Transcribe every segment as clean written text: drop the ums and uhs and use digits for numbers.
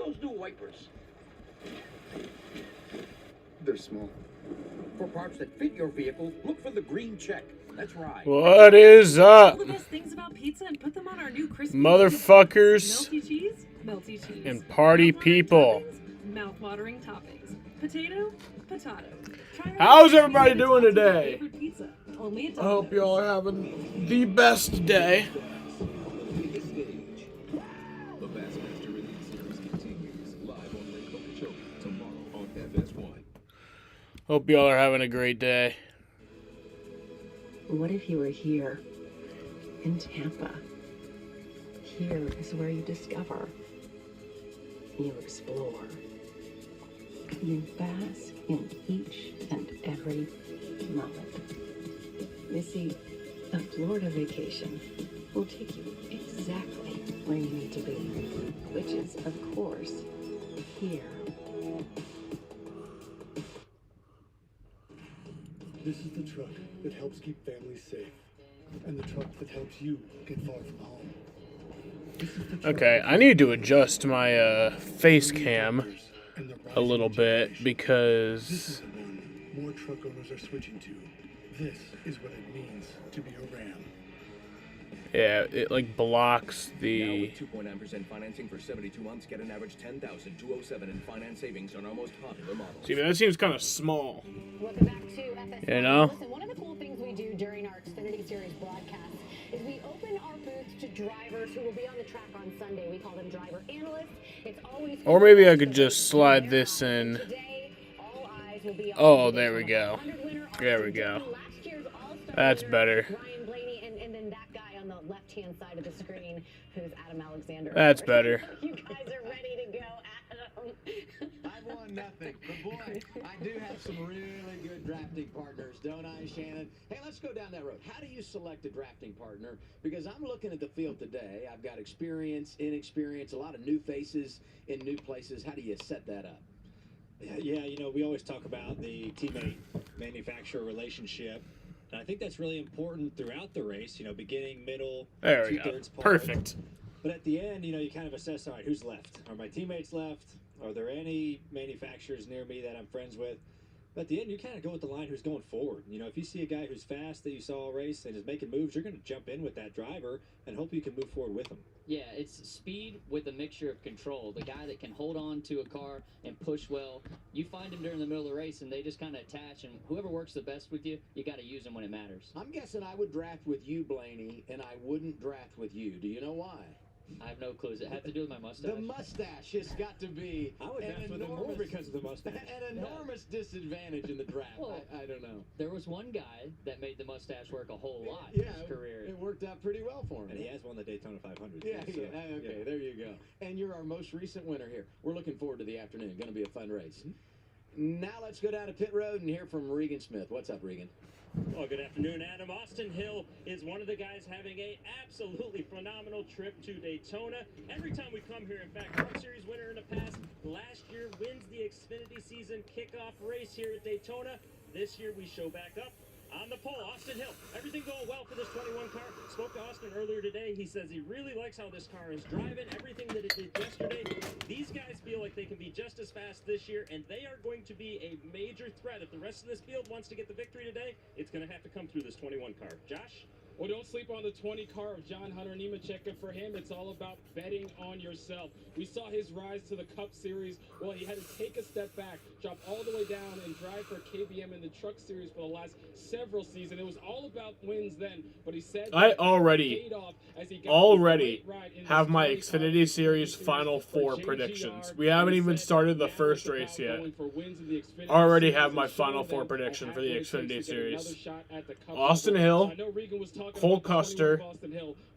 those new wipers? They're small. For parts that fit your vehicle, look for the green check. That's right. What is up? All the best things about pizza and put them on our new crispy Motherfuckers melty cheese, and party people. mouth-watering toppings, potato. How's everybody doing today? Only I hope y'all are having the best day. The Bassmaster Rhythm Series continues live on Lake Okeechobee tomorrow on FS1. Hope y'all are having a great day. What if you were here in Tampa? Here is where you discover, you explore, you bask in each and every moment. You see, a Florida vacation will take you exactly where you need to be, which is, of course, here. This is the truck that helps keep families safe, and the truck that helps you get far from home. Okay, I need to adjust my face cam a little bit because This is the one more truck owners are switching to. This is what it means to be a Ram. yeah, it like blocks Now the. with 2.9% financing for 72 months, get an average $10,207 in finance savings on our most popular models. See, that seems kind of small. Welcome back to FS1. You know? Listen, one of the cool things we do during our Xfinity Series broadcast is we open our booth to drivers who will be on the track on Sunday. We call them driver analysts. It's always Or maybe I could just slide this in. Today, all eyes will be on Oh, the there we go. 100 winner, There we go. last year's All-Star That's winner, better. Ryan Blaney, and then that guy on the left-hand side of the screen, who's Adam Alexander. That's better. You guys are ready to go, Adam. I've won nothing, but boy, I do have some really good drafting partners, don't I, Shannon? Hey, let's go down that road. How do you select a drafting partner? Because I'm looking at the field today. I've got experience, inexperience, a lot of new faces in new places. How do you set that up? Yeah, you know, we always talk about the teammate-manufacturer relationship. And I think that's really important throughout the race, you know, beginning, middle, There we go. two-thirds part. Perfect. But at the end, you know, you kind of assess, all right, who's left? Are my teammates left? Are there any manufacturers near me that I'm friends with? But at the end, you kind of go with the line who's going forward. You know, if you see a guy who's fast that you saw all race and is making moves, you're going to jump in with that driver and hope you can move forward with him. Yeah, it's speed with a mixture of control. The guy that can hold on to a car and push well, you find him during the middle of the race and they just kind of attach, and whoever works the best with you, you got to use them when it matters. I'm guessing I would draft with you, Blaney, and I wouldn't draft with you. Do you know why? I have no clues. Does it have to do with my mustache? The mustache has got to be I would draft with him more because of the mustache. an enormous disadvantage in the draft. Well, I don't know. There was one guy that made the mustache work a whole lot Yeah, in his career. It worked out pretty well for him. And he has won the Daytona 500. Yeah, too, so, okay, there you go. And you're our most recent winner here. We're looking forward to the afternoon. Going to be a fun race. Now let's go down to pit road and hear from Regan Smith. What's up, Regan? Well, good afternoon, Adam. Austin Hill is one of the guys having a absolutely phenomenal trip to Daytona. Every time we come here, in fact, Truck Series winner in the past, last year wins the Xfinity season kickoff race here at Daytona. This year we show back up on the pole. Austin Hill, everything going well for this 21 car. Spoke to Austin earlier today. He says he really likes how this car is driving, everything that it did yesterday. These guys feel like they can be just as fast this year, and they are going to be a major threat. If the rest of this field wants to get the victory today, it's going to have to come through this 21 car. Josh? Well, don't sleep on the 20 car of John Hunter Nemechek. And for him, it's all about betting on yourself. We saw his rise to the Cup Series. Well, he had to take a step back, drop all the way down, and drive for KBM in the Truck Series for the last several seasons. It was all about wins then, but he said I already have my Xfinity Series Final Four predictions. We haven't even started the first race yet. Already have my Final Four prediction for the Xfinity Series. Austin Hill, Cole Custer,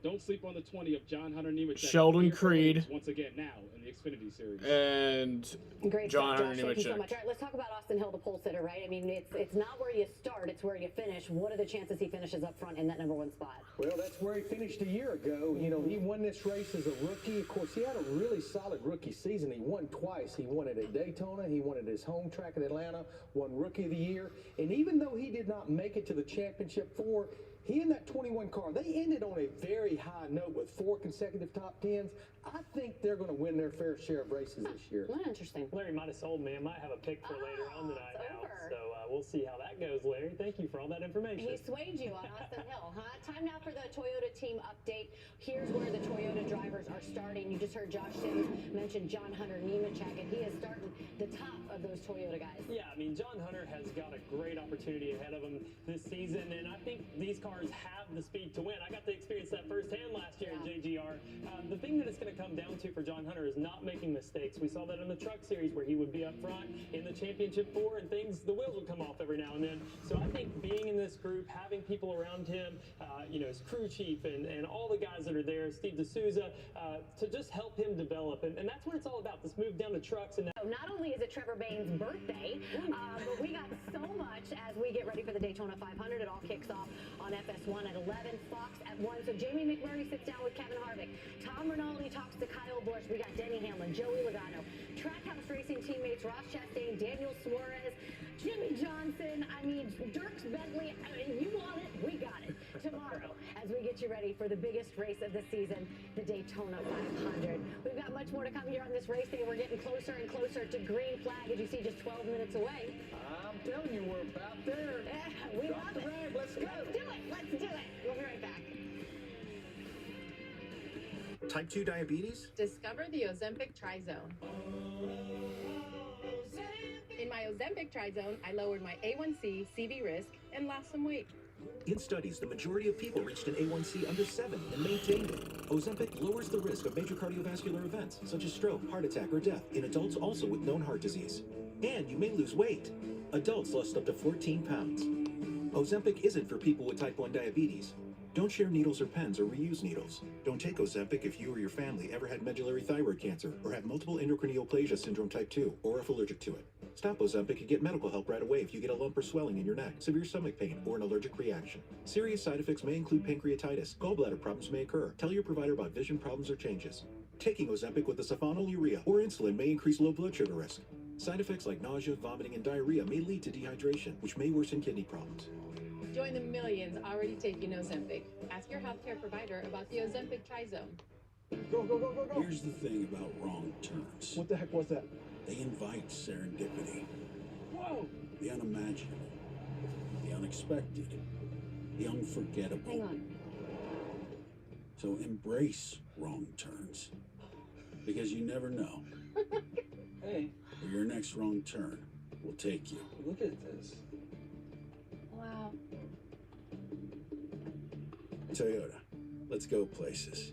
don't sleep on the 20 of John Hunter Nemechek. Sheldon Creed, once again now in the Xfinity Series. and Great John stuff, Hunter Josh. Thank you so Nemechek. much. All right, let's talk about Austin Hill, the pole sitter, right? I mean, it's not where you start, it's where you finish. What are the chances he finishes up front in that number one spot? Well, that's where he finished a year ago. You know, he won this race as a rookie. Of course, he had a really solid rookie season. He won twice. He won it at Daytona. He won it at his home track at Atlanta, won Rookie of the Year. And even though he did not make it to the championship four, He and that 21 car, they ended on a very high note with 4 consecutive top 10s. I think they're going to win their fair share of races this year. Interesting. Larry might have sold me. I might have a pick for later on tonight now. So we'll see how that goes, Larry. Thank you for all that information. He swayed you on Austin Hill, huh? Time now for the Toyota team update. Here's where the Toyota drivers are starting. You just heard Josh Sims mention John Hunter Nemechek, and he is starting the top of those Toyota guys. Yeah, I mean, John Hunter has got a great opportunity ahead of him this season, and I think these cars have the speed to win. I got to experience that firsthand last year at JGR. The thing that it's going to come down to for John Hunter is not making mistakes. We saw that in the Truck Series where he would be up front in the Championship 4 and the wheels would come off every now and then. So I think being in this group, having people around him, his crew chief and all the guys that are there, Steve D'Souza, to just help him develop. And that's what it's all about, this move down to trucks. And So not only is it Trevor Bayne's birthday, but we got so much as we get ready for the Daytona 500. It all kicks off on FS1 at 11, Fox at 1. So Jamie McMurray sits down with Kevin Harvick. Tom Rinaldi talks to Kyle Busch. We got Denny Hamlin, Joey Logano, Trackhouse Racing teammates Ross Chastain, Daniel Suarez, Jimmy Johnson. I mean, Dirks Bentley. I mean, you want it, we got it. Tomorrow, as we get you ready for the biggest race of the season, the Daytona 500. We've got much more to come here on this race day. We're getting closer and closer to green flag, as you see, just 12 minutes away. I'm telling you, we're about there. Yeah, we love it. Rag, let's go. Let's do it. Let's do it. We'll be right back. Type 2 diabetes? Discover the Ozempic Trizone. In my Ozempic Trizone, I lowered my A1C, CV risk, and lost some weight. In studies, the majority of people reached an A1C under 7 and maintained it. Ozempic lowers the risk of major cardiovascular events, such as stroke, heart attack, or death, in adults also with known heart disease. And you may lose weight. Adults lost up to 14 pounds. Ozempic isn't for people with type 1 diabetes. Don't share needles or pens or reuse needles. Don't take Ozempic if you or your family ever had medullary thyroid cancer or have multiple endocrine neoplasia syndrome type 2 or if allergic to it. Stop Ozempic and get medical help right away if you get a lump or swelling in your neck, severe stomach pain, or an allergic reaction. Serious side effects may include pancreatitis. Gallbladder problems may occur. Tell your provider about vision problems or changes. Taking Ozempic with the sulfonylurea or insulin may increase low blood sugar risk. Side effects like nausea, vomiting, and diarrhea may lead to dehydration, which may worsen kidney problems. Join the millions already taking Ozempic. Ask your healthcare provider about the Ozempic Trizone. Go, go, go, go, go. Here's the thing about wrong turns. What the heck was that? They invite serendipity. Whoa! The unimaginable. The unexpected. The unforgettable. Hang on. So embrace wrong turns. Because you never know Hey, where your next wrong turn will take you. look at this. Wow. Toyota, let's go places.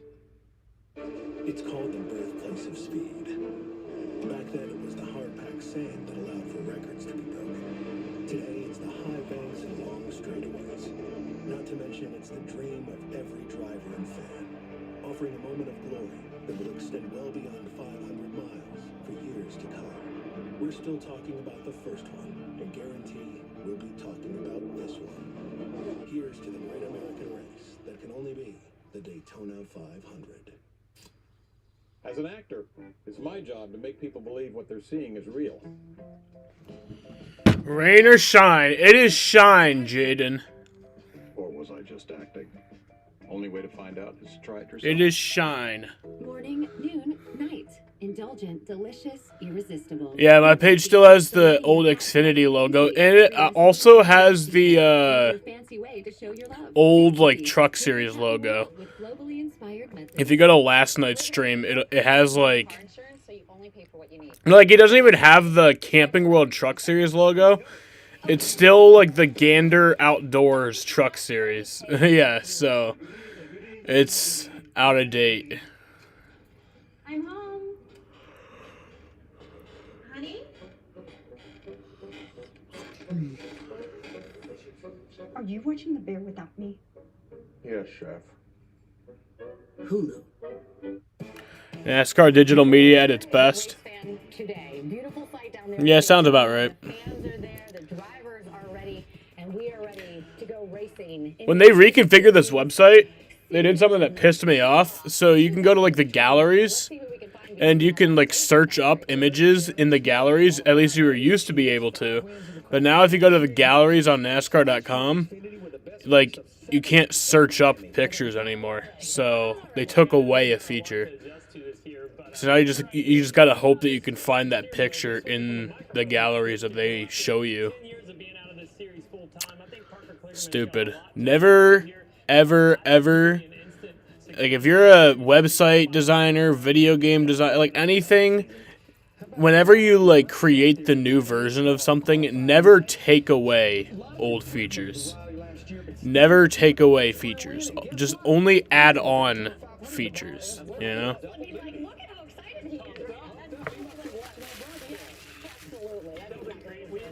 It's called the birthplace of speed. Back then, it was the hard-packed sand that allowed for records to be broken. Today, it's the high banks and long straightaways. Not to mention, it's the dream of every driver and fan, offering a moment of glory that will extend well beyond 500 miles for years to come. We're still talking about the first one, and guarantee we'll be talking about this one. Here's to the great American race that can only be the Daytona 500. As an actor, it's my job to make people believe what they're seeing is real. Rain or shine? It is shine, Jaden. Or was I just acting? Only way to find out is to try it yourself. It is shine. Morning, noon, night. Indulgent, delicious, irresistible. Yeah, my page still has the old Xfinity logo, and it also has the Fancy way to show your love. old like Truck Series logo. With globally inspired methods. If you go to last night's stream, it has like Insurance, so you only pay for what you need. it doesn't even have the Camping World Truck Series logo. It's still like the Gander Outdoors Truck Series. Yeah, so it's out of date. I'm home. Honey? Are you watching The Bear without me? Yes, Chef. Hulu. NASCAR digital media at its best. Today. Beautiful sight down there. Yeah, sounds about right. The fans are there, the drivers are ready, and we are ready to go racing. When they reconfigured this website, they did something that pissed me off. So you can go to like the galleries, and you can like search up images in the galleries. At least you were used to be able to. But now if you go to the galleries on NASCAR.com, like you can't search up pictures anymore. So they took away a feature. So now you just gotta hope that you can find that picture in the galleries that they show you. Stupid. Never, ever, ever. Like if you're a website designer, video game designer, like anything, whenever you like create the new version of something, never take away old features. Never take away features. Just only add on features, you know?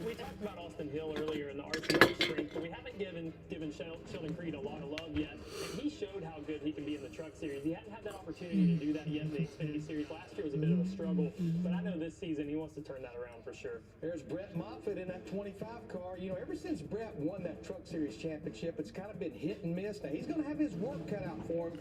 We talked about Austin Hill earlier in the RCR strength, but we haven't given Sheldon Creed a lot of love yet. And he showed how good he can be in the Truck Series. He hadn't had that opportunity to do that yet in the Xfinity Series. Last year was a bit of a struggle, but I know this season he wants to turn that around for sure. There's Brett Moffitt in that 25 car. You know, ever since Brett won that Truck Series championship, it's kind of been hit and miss. Now, he's going to have his work cut out for him.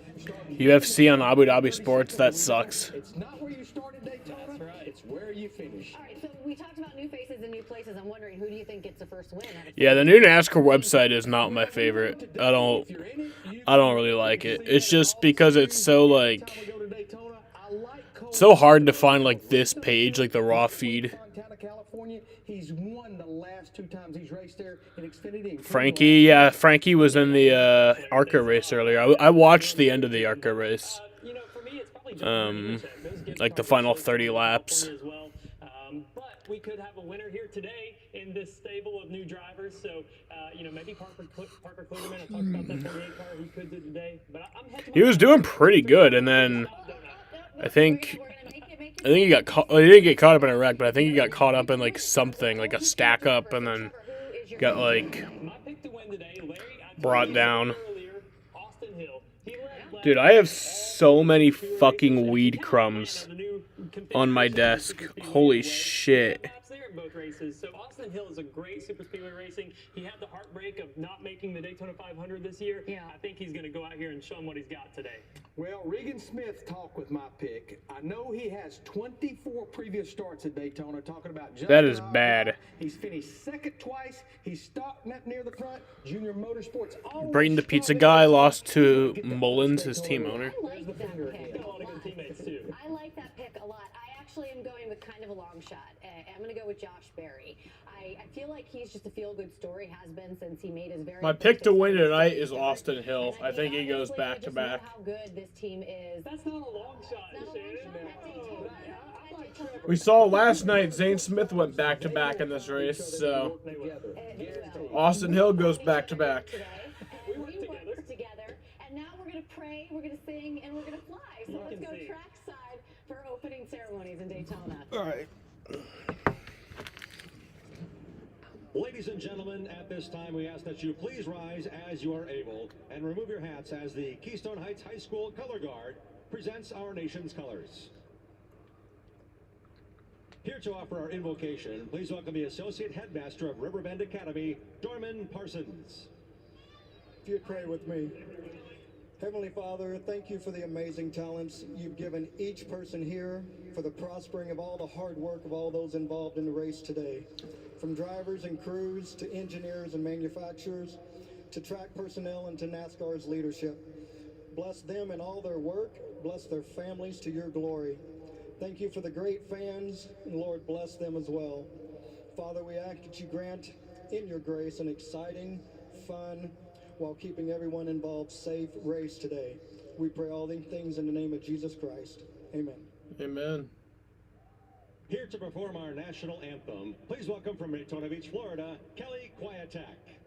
UFC on Abu Dhabi Sports, that sucks. It's not where you started Daytona. That's right. It's where you finish. All right, so we talked about new faces and new places. I'm wondering, who do you think gets the first win? Yeah, the new NASCAR website is not my favorite. I don't really like it. It's just because it's so like so hard to find like this page, like the raw feed. He's won the last 2 times he's raced there in Xfinity. Frankie was in the ARCA race earlier. I watched the end of the ARCA race. Like the final 30 laps. But we could have a winner here today in this stable of new drivers. So, maybe Parker Kligerman, I talked about that 48 car he could do today. But I'm hedging. He was doing pretty good, and then I think he got caught. Well, he didn't get caught up in a wreck, but I think he got caught up in like something, like a stack up, and then got like brought down. Dude, I have so many fucking weed crumbs on my desk. Holy shit. Both races. So Austin Hill is a great super speedway racing. He had the heartbreak of not making the Daytona 500 this year. Yeah. I think he's going to go out here and show him what he's got today. Well, Regan Smith talked with my pick. I know he has 24 previous starts at Daytona. Talking about that is bad. He's finished second twice. He's stopped near the front. Junior Motorsports. Brayton the pizza guy lost to Mullins, his team owner. I like that pick. A lot of good teammates too. I like that pick a lot. I actually am going with kind of a long shot. I'm going to go with Josh Berry. I feel like he's just a feel-good story, has been since he made his very. My pick to win tonight is Austin Hill. I think he goes back to back. How good this team is. That's not a long shot, We saw last night Zane Smith went back to back in this race, so Austin Hill goes back to back. We worked together, and now we're going to pray, we're going to sing, and we're going to fly. So let's go trackside for opening ceremonies in Daytona. All right. Ladies and gentlemen, at this time we ask that you please rise as you are able and remove your hats as the Keystone Heights High School Color Guard presents our nation's colors. Here to offer our invocation, please welcome the Associate Headmaster of Riverbend Academy, Dorman Parsons. If you'd pray with me. Heavenly Father, thank you for the amazing talents you've given each person here, for the prospering of all the hard work of all those involved in the race today. From drivers and crews to engineers and manufacturers to track personnel and to NASCAR's leadership. Bless them in all their work. Bless their families to your glory. Thank you for the great fans, and Lord, bless them as well. Father, we ask that you grant in your grace an exciting, fun, while keeping everyone involved safe race today. We pray all these things in the name of Jesus Christ. Amen. Amen. Here to perform our national anthem, please welcome from Daytona Beach, Florida, Kelly Quietak.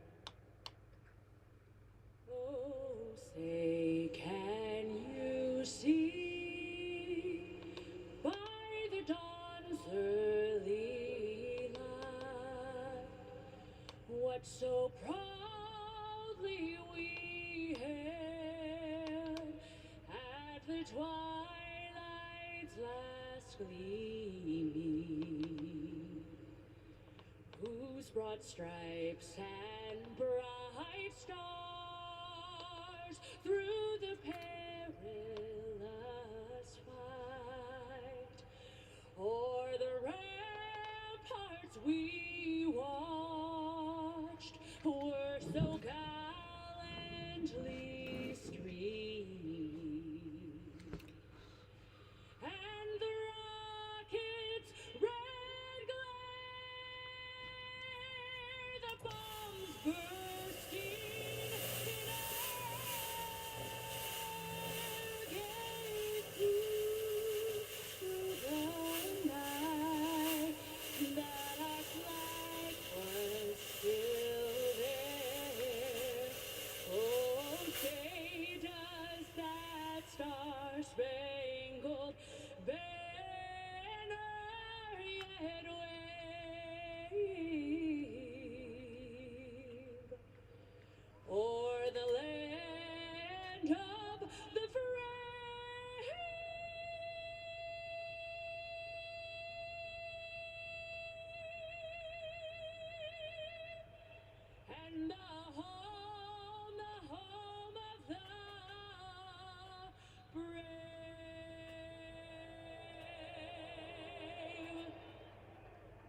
Oh, say, can you see by the dawn's early light what so proudly we hailed at the twilight's last gleaming, whose broad stripes and bright stars through the perilous fight o'er the ramparts we watched were so gallant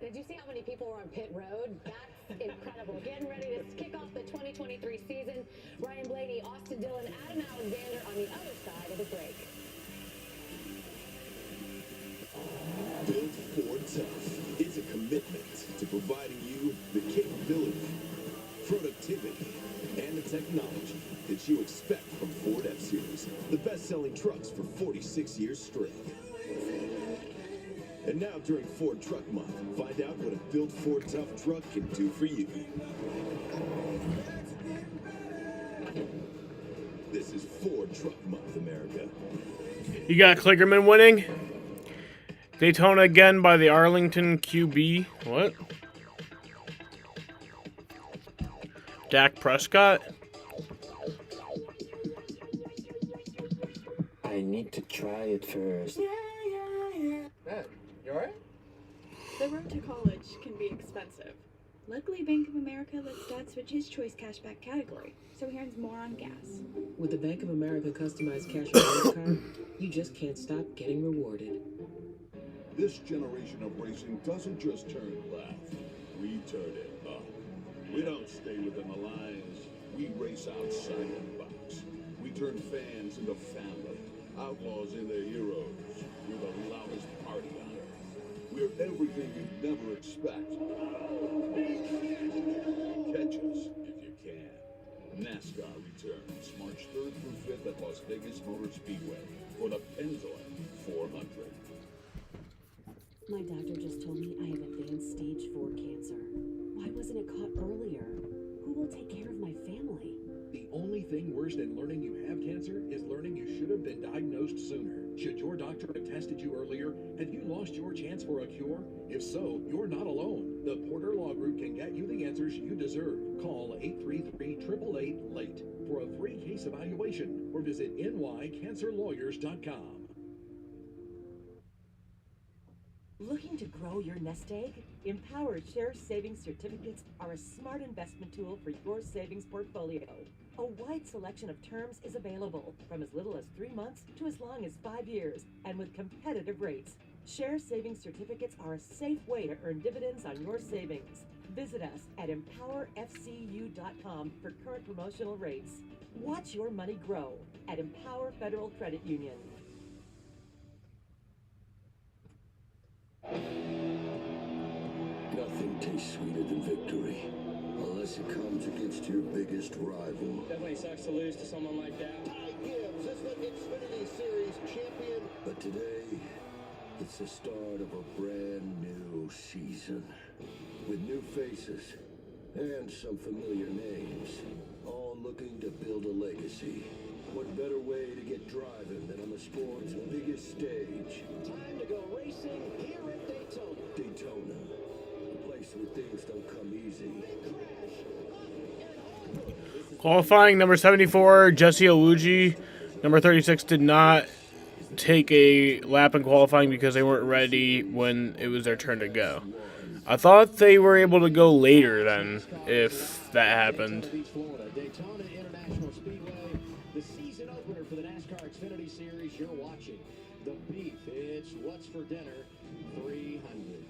Did you see how many people were on pit road? That's incredible. Getting ready to kick off the 2023 season. Ryan Blaney, Austin Dillon, Adam Alexander on the other side of the break. Built Ford Tough. It's a commitment to providing you the capability, productivity, and the technology that you expect from Ford F-Series, the best-selling trucks for 46 years straight. And now during Ford Truck Month, find out what a Built Ford Tough truck can do for you. This is Ford Truck Month, America. You got Klingerman winning. Daytona again by the Arlington QB. What? Dak Prescott? I need to try it first. Man, you alright? The road to college can be expensive. Luckily, Bank of America lets Dad switch his choice cashback category, so he earns more on gas. With the Bank of America customized cash reward card, you just can't stop getting rewarded. This generation of racing doesn't just turn left, we turn it up. We don't stay within the lines, we race outside the box. We turn fans into family, outlaws into heroes. We're the loudest party on earth. We're everything you'd never expect. Catch us if you can. NASCAR returns March 3rd through 5th at Las Vegas Motor Speedway for the Pennzoil 400. My doctor just told me I have advanced stage 4 cancer. Why wasn't it caught earlier? Who will take care of my family? The only thing worse than learning you have cancer is learning you should have been diagnosed sooner. Should your doctor have tested you earlier? Have you lost your chance for a cure? If so, you're not alone. The Porter Law Group can get you the answers you deserve. Call 833-888-LATE for a free case evaluation or visit nycancerlawyers.com. Looking to grow your nest egg? Empower Share Savings Certificates are a smart investment tool for your savings portfolio. A wide selection of terms is available, from as little as 3 months to as long as 5 years, and with competitive rates. Share Savings Certificates are a safe way to earn dividends on your savings. Visit us at empowerfcu.com for current promotional rates. Watch your money grow at Empower Federal Credit Union. Nothing tastes sweeter than victory, unless it comes against your biggest rival. Definitely sucks to lose to someone like that. Ty Gibbs is the Xfinity Series champion. But today, it's the start of a brand new season. With new faces and some familiar names, all looking to build a legacy. What better way to get driving than on the sport's biggest stage? Time to go racing here at Daytona. Daytona, a place where things don't come easy. Qualifying number 74, Jesse Owuji. Number 36 did not take a lap in qualifying because they weren't ready when it was their turn to go. I thought they were able to go later then, if that happened. Daytona International Speedway, the season opener for the NASCAR Xfinity Series. You're watching the beef. It's What's for Dinner 300.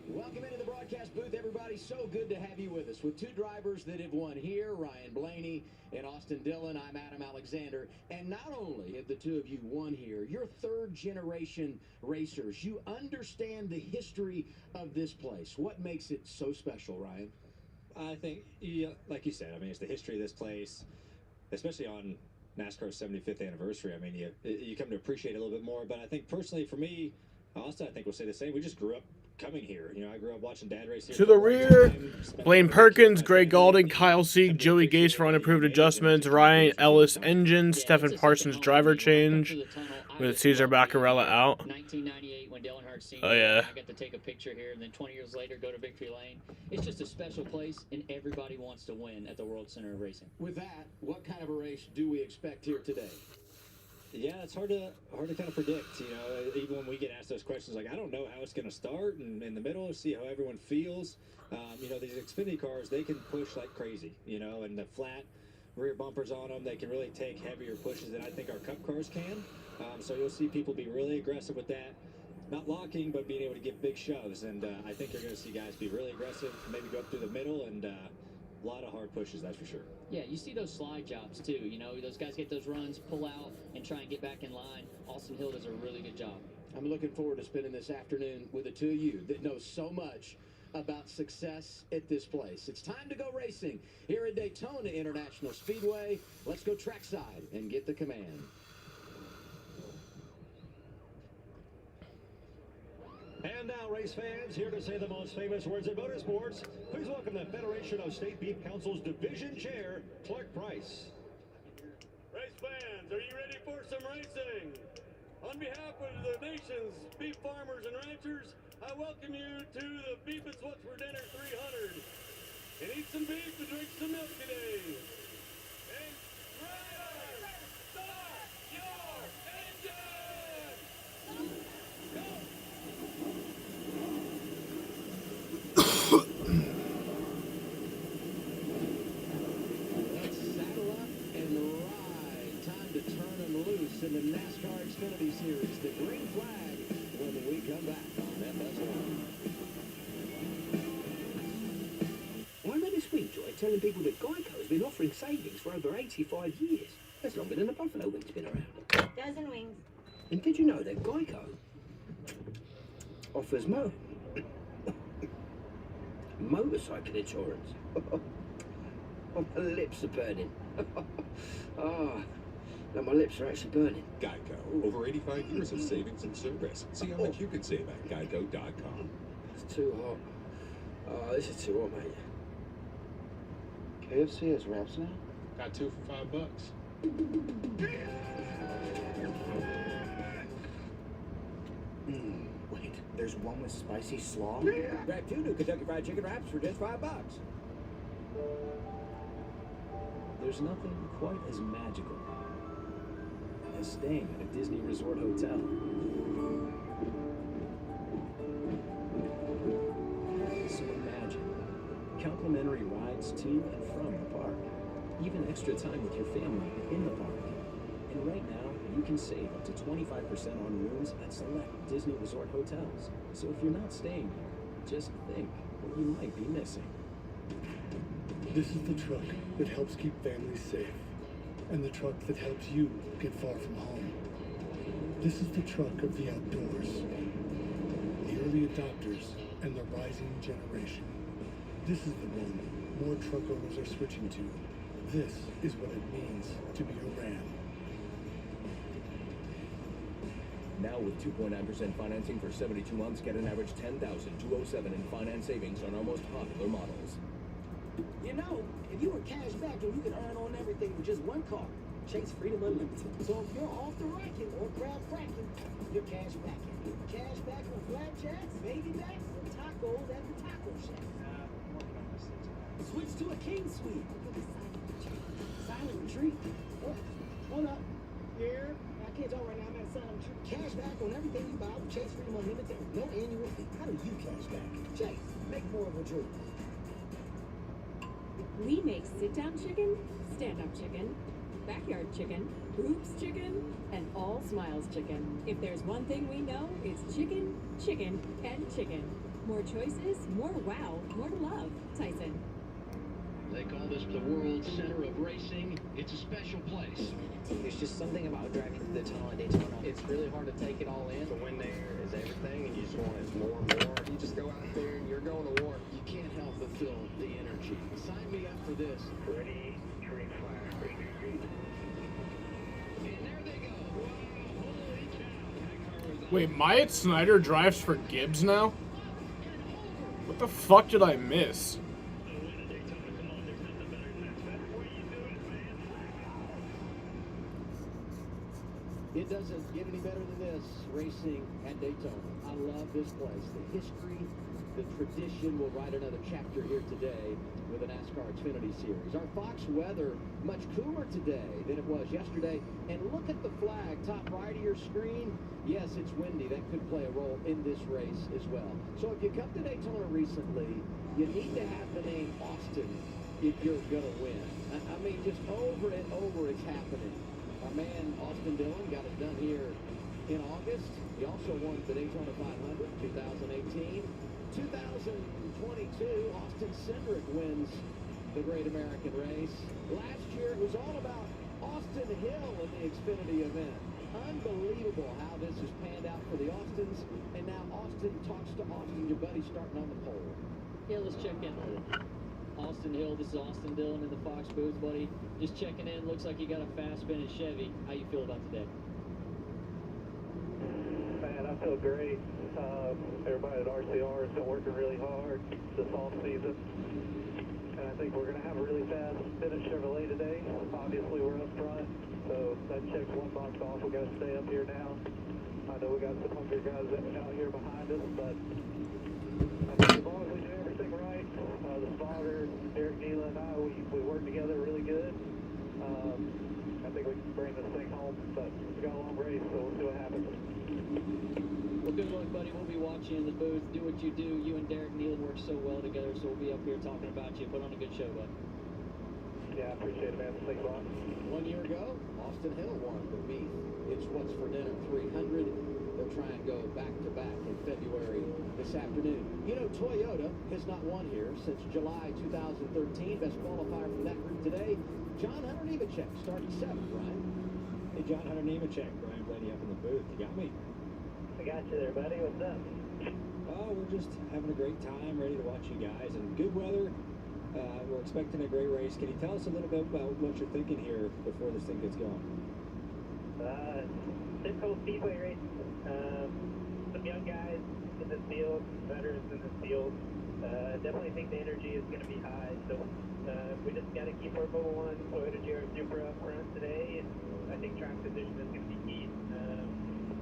Welcome into the broadcast booth, everybody. So good to have you with us. With two drivers that have won here, Ryan Blaney and Austin Dillon, I'm Adam Alexander. And not only have the two of you won here, you're third-generation racers. You understand the history of this place. What makes it so special, Ryan? I think, yeah, like you said, I mean, it's the history of this place, especially on NASCAR's 75th anniversary. I mean, you come to appreciate it a little bit more. But I think personally for me, Austin, I think we'll say the same. We just grew up coming here. You know, I grew up watching Dad race here. To the rear, Blaine Perkins, Greg Galding, Kyle Sieg, Joey Gase for unapproved adjustments, Ryan Ellis engine, Stephen Parsons driver change, with Cesar Baccarella out. 1998 when Dale Earnhardt Sr. Oh, yeah. I got to take a picture here, and then 20 years later go to Victory Lane. It's just a special place, and everybody wants to win at the World Center of Racing. With that, what kind of a race do we expect here today? Yeah, it's hard to kind of predict. You know, even when we get asked those questions, like I don't know how it's going to start, and in the middle, see how everyone feels. You know, these Xfinity cars, they can push like crazy. You know, and the flat rear bumpers on them, they can really take heavier pushes than I think our Cup cars can. So you'll see people be really aggressive with that. not locking, but being able to give big shoves. And I think you're going to see guys be really aggressive, maybe go up through the middle, and a lot of hard pushes, that's for sure. Yeah, you see those slide jobs too. You know, those guys get those runs, pull out, and try and get back in line. Austin Hill does a really good job. I'm looking forward to spending this afternoon with the two of you that know so much about success at this place. It's time to go racing here at Daytona International Speedway. Let's go trackside and get the command. And now, race fans, here to say the most famous words in motorsports, please welcome the Federation of State Beef Council's Division Chair, Clark Price. Race fans, are you ready for some racing? On behalf of the nation's beef farmers and ranchers, I welcome you to the Beef is What's for Dinner 300. And eat some beef and drink some milk today. And driver, start your engine! Let's saddle up and ride. Time to turn them loose in the NASCAR Xfinity Series. The green flag when we come back on FS1. I read this week, Joy, telling people that Geico's been offering savings for over 85 years. That's longer than a buffalo wing's been around. Dozen wings. And did you know that Geico offers motorcycle insurance? Oh, my lips are burning. Ah, no, my lips are actually burning. Geico. Over 85 years of savings and service. See how much you could save at geico.com. It's too hot. Oh, this is too hot, mate. KFC has wraps now? Got 2 for $5. Wait, there's one with spicy slaw? Grab 2 new Kentucky Fried Chicken wraps for just $5. There's nothing quite as magical as staying at a Disney Resort hotel. So imagine complimentary rides to and from the park, even extra time with your family in the park. And right now, you can save up to 25% on rooms at select Disney Resort hotels. So if you're not staying here, just think what you might be missing. This is the truck that helps keep families safe, and the truck that helps you get far from home. This is the truck of the outdoors, the early adopters, and the rising generation. This is the one more truck owners are switching to. This is what it means to be a Ram. Now with 2.9% financing for 72 months, get an average $10,207 in finance savings on our most popular models. You know, if you were cash backing, you could earn on everything with just one card. Chase Freedom Unlimited. So if you're off the racket or crab cracking, you're cash backing. Cash back on flapjacks, baby backs, and tacos at the taco shack. Switch to a king suite. Silent retreat. Oh, hold up. Here. I can't talk right now. I'm at silent retreat. Cash back on everything you buy with Chase Freedom Unlimited. No annual fee. How do you cash back? Chase, make more of a dream. We make sit-down chicken, stand-up chicken, backyard chicken, hoops chicken, and all smiles chicken. If there's one thing we know, it's chicken, chicken, and chicken. More choices, more wow, more love. Tyson. They call this the world center of racing. It's a special place. There's just something about driving the tunnel at Daytona. It's really hard to take it all in. The win there is everything, and you just want it more and more. You just go out there and you're going to war. You can't help but feel the energy. Sign me up for this. Ready, trade fire. And there they go. Wow, holy cow. Wait, Myatt Snyder drives for Gibbs now? What the fuck did I miss? It doesn't get any better than this, racing at Daytona. I love this place. The history, the tradition. We'll write another chapter here today with the NASCAR Xfinity Series. Our Fox weather, much cooler today than it was yesterday. And look at the flag, top right of your screen. Yes, it's windy. That could play a role in this race as well. So if you come to Daytona recently, you need to have the name Austin if you're going to win. I mean, just over and over it's happening. Our man, Austin Dillon, got it done here in August. He also won the Daytona 500 2018. 2022, Austin Cindric wins the Great American Race. Last year, it was all about Austin Hill in the Xfinity event. Unbelievable how this has panned out for the Austins. And now Austin talks to Austin, your buddy starting on the pole. Yeah, let's check in. Austin Hill, this is Austin Dillon in the Fox booth, buddy. Just checking in. Looks like you got a fast spinning Chevy. How you feel about today? Man, I feel great. Everybody at RCR has been working really hard this off season. And I think we're going to have a really fast spinning Chevrolet today. Obviously, we're up front, so that checks one box off. We got to stay up here now. I know we got some hungry guys out here behind us, but I think as long as we do everything right, the spotter, Derek Neal, and I, we work together really good. I think we can bring this thing home, but we got a long race, so we'll see what happens. Well, good luck, buddy. We'll be watching in the booth. Do what you do. You and Derek Nealon work so well together, so we'll be up here talking about you. Put on a good show, bud. Yeah, I appreciate it, man. Thanks a lot. 1 year ago, Austin Hill won the Meath. It's What's for Dinner 300. They'll try and go back-to-back in February this afternoon. You know, Toyota has not won here since July 2013. Best qualifier from that group today, John Hunter Nemechek, starting 7th, Brian. Hey, John Hunter Nemechek. Brian Blaney up in the booth. You got me? I got you there, buddy. What's up? Oh, we're just having a great time, ready to watch you guys, and good weather. We're expecting a great race. Can you tell us a little bit about what you're thinking here before this thing gets going? Typical speedway race. Some young guys in this field, veterans in this field. Definitely think the energy is going to be high. So we just got to keep our Mobil 1 Toyota GR Supra up front today, and I think track position is going to be key.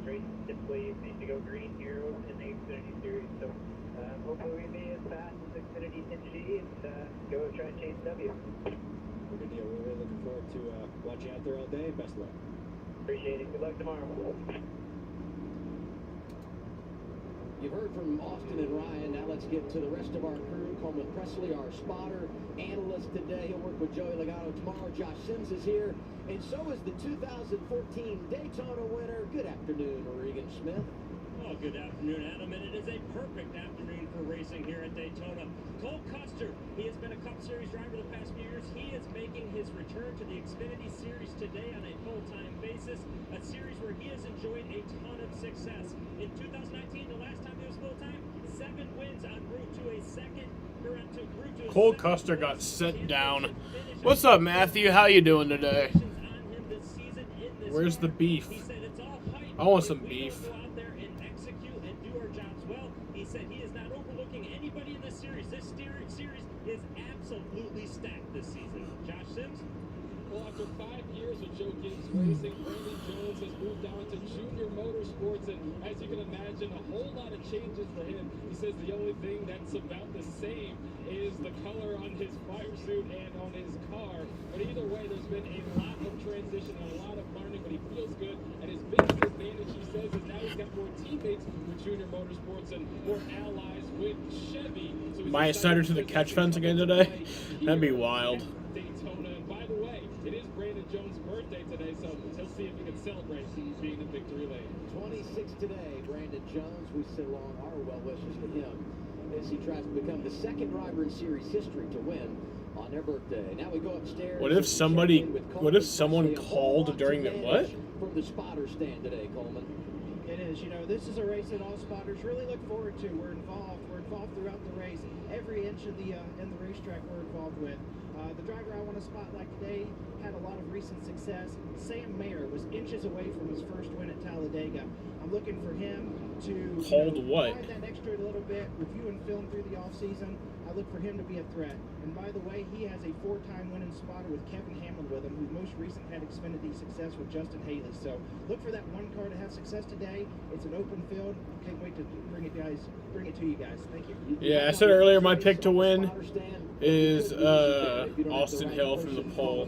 Race typically seems to go green here in the Xfinity Series, so hopefully we be as fast as Xfinity NG and go try and chase W. Good deal. We're really looking forward to watching out there all day. Best luck. Appreciate it. Good luck tomorrow. You've heard from Austin and Ryan. Now let's get to the rest of our crew. Coleman Presley, our spotter, analyst today. He'll work with Joey Logano tomorrow. Josh Sims is here. And so is the 2014 Daytona winner. Good afternoon, Regan Smith. Oh, good afternoon, Adam, and it is a perfect afternoon for racing here at Daytona. Cole Custer, he has been a Cup Series driver the past few years. He is making his return to the Xfinity Series today on a full-time basis, a series where he has enjoyed a ton of success. In 2019, the last time he was full-time, 7 wins en route to a second. Cole Custer got set down. What's up, Matthew? How you doing today? Where's the beef? I want some beef. He said he is not overlooking anybody in this series. This series is absolutely stacked this season. Josh Sims? Well, after 5 years with Joe Gibbs Racing, Brandon Jones has moved on to Junior Motorsports, and as you can imagine, a whole lot of changes for him. He says the only thing that's about the same is the color on his fire suit and on his car. But either way, there's been a lot of transition and a lot of learning, but he feels good. And his biggest advantage, he says, is now he's got more teammates with Junior Motorsports and more allies with Chevy. So Maya Snyder to the catch fence again today? That'd be wild. Daytona. And by the way, it is Brandon Jones' birthday today, so he'll see if he can celebrate being in victory lane. 26 today, Brandon Jones. We send along our well wishes to him as he tries to become the second driver in series history to win on their birthday. Now we go upstairs. What if someone called during the what? From the spotter stand today, Coleman. It is. You know, this is a race that all spotters really look forward to. We're involved throughout the race. Every inch of the in the racetrack we're involved with. The driver I want to spotlight today had a lot of recent success. Sam Mayer was inches away from his first win at Talladega. I'm looking for him to find that extra little bit, review and film through the offseason. I look for him to be a threat. And by the way, he has a 4-time winning spotter with Kevin Hamlin with him, who most recent had Xfinity success with Justin Haley. So look for that one car to have success today. It's an open field. Can't wait to bring it to you guys. Thank you. Yeah, I said earlier my pick to win is Austin Hill from the pole.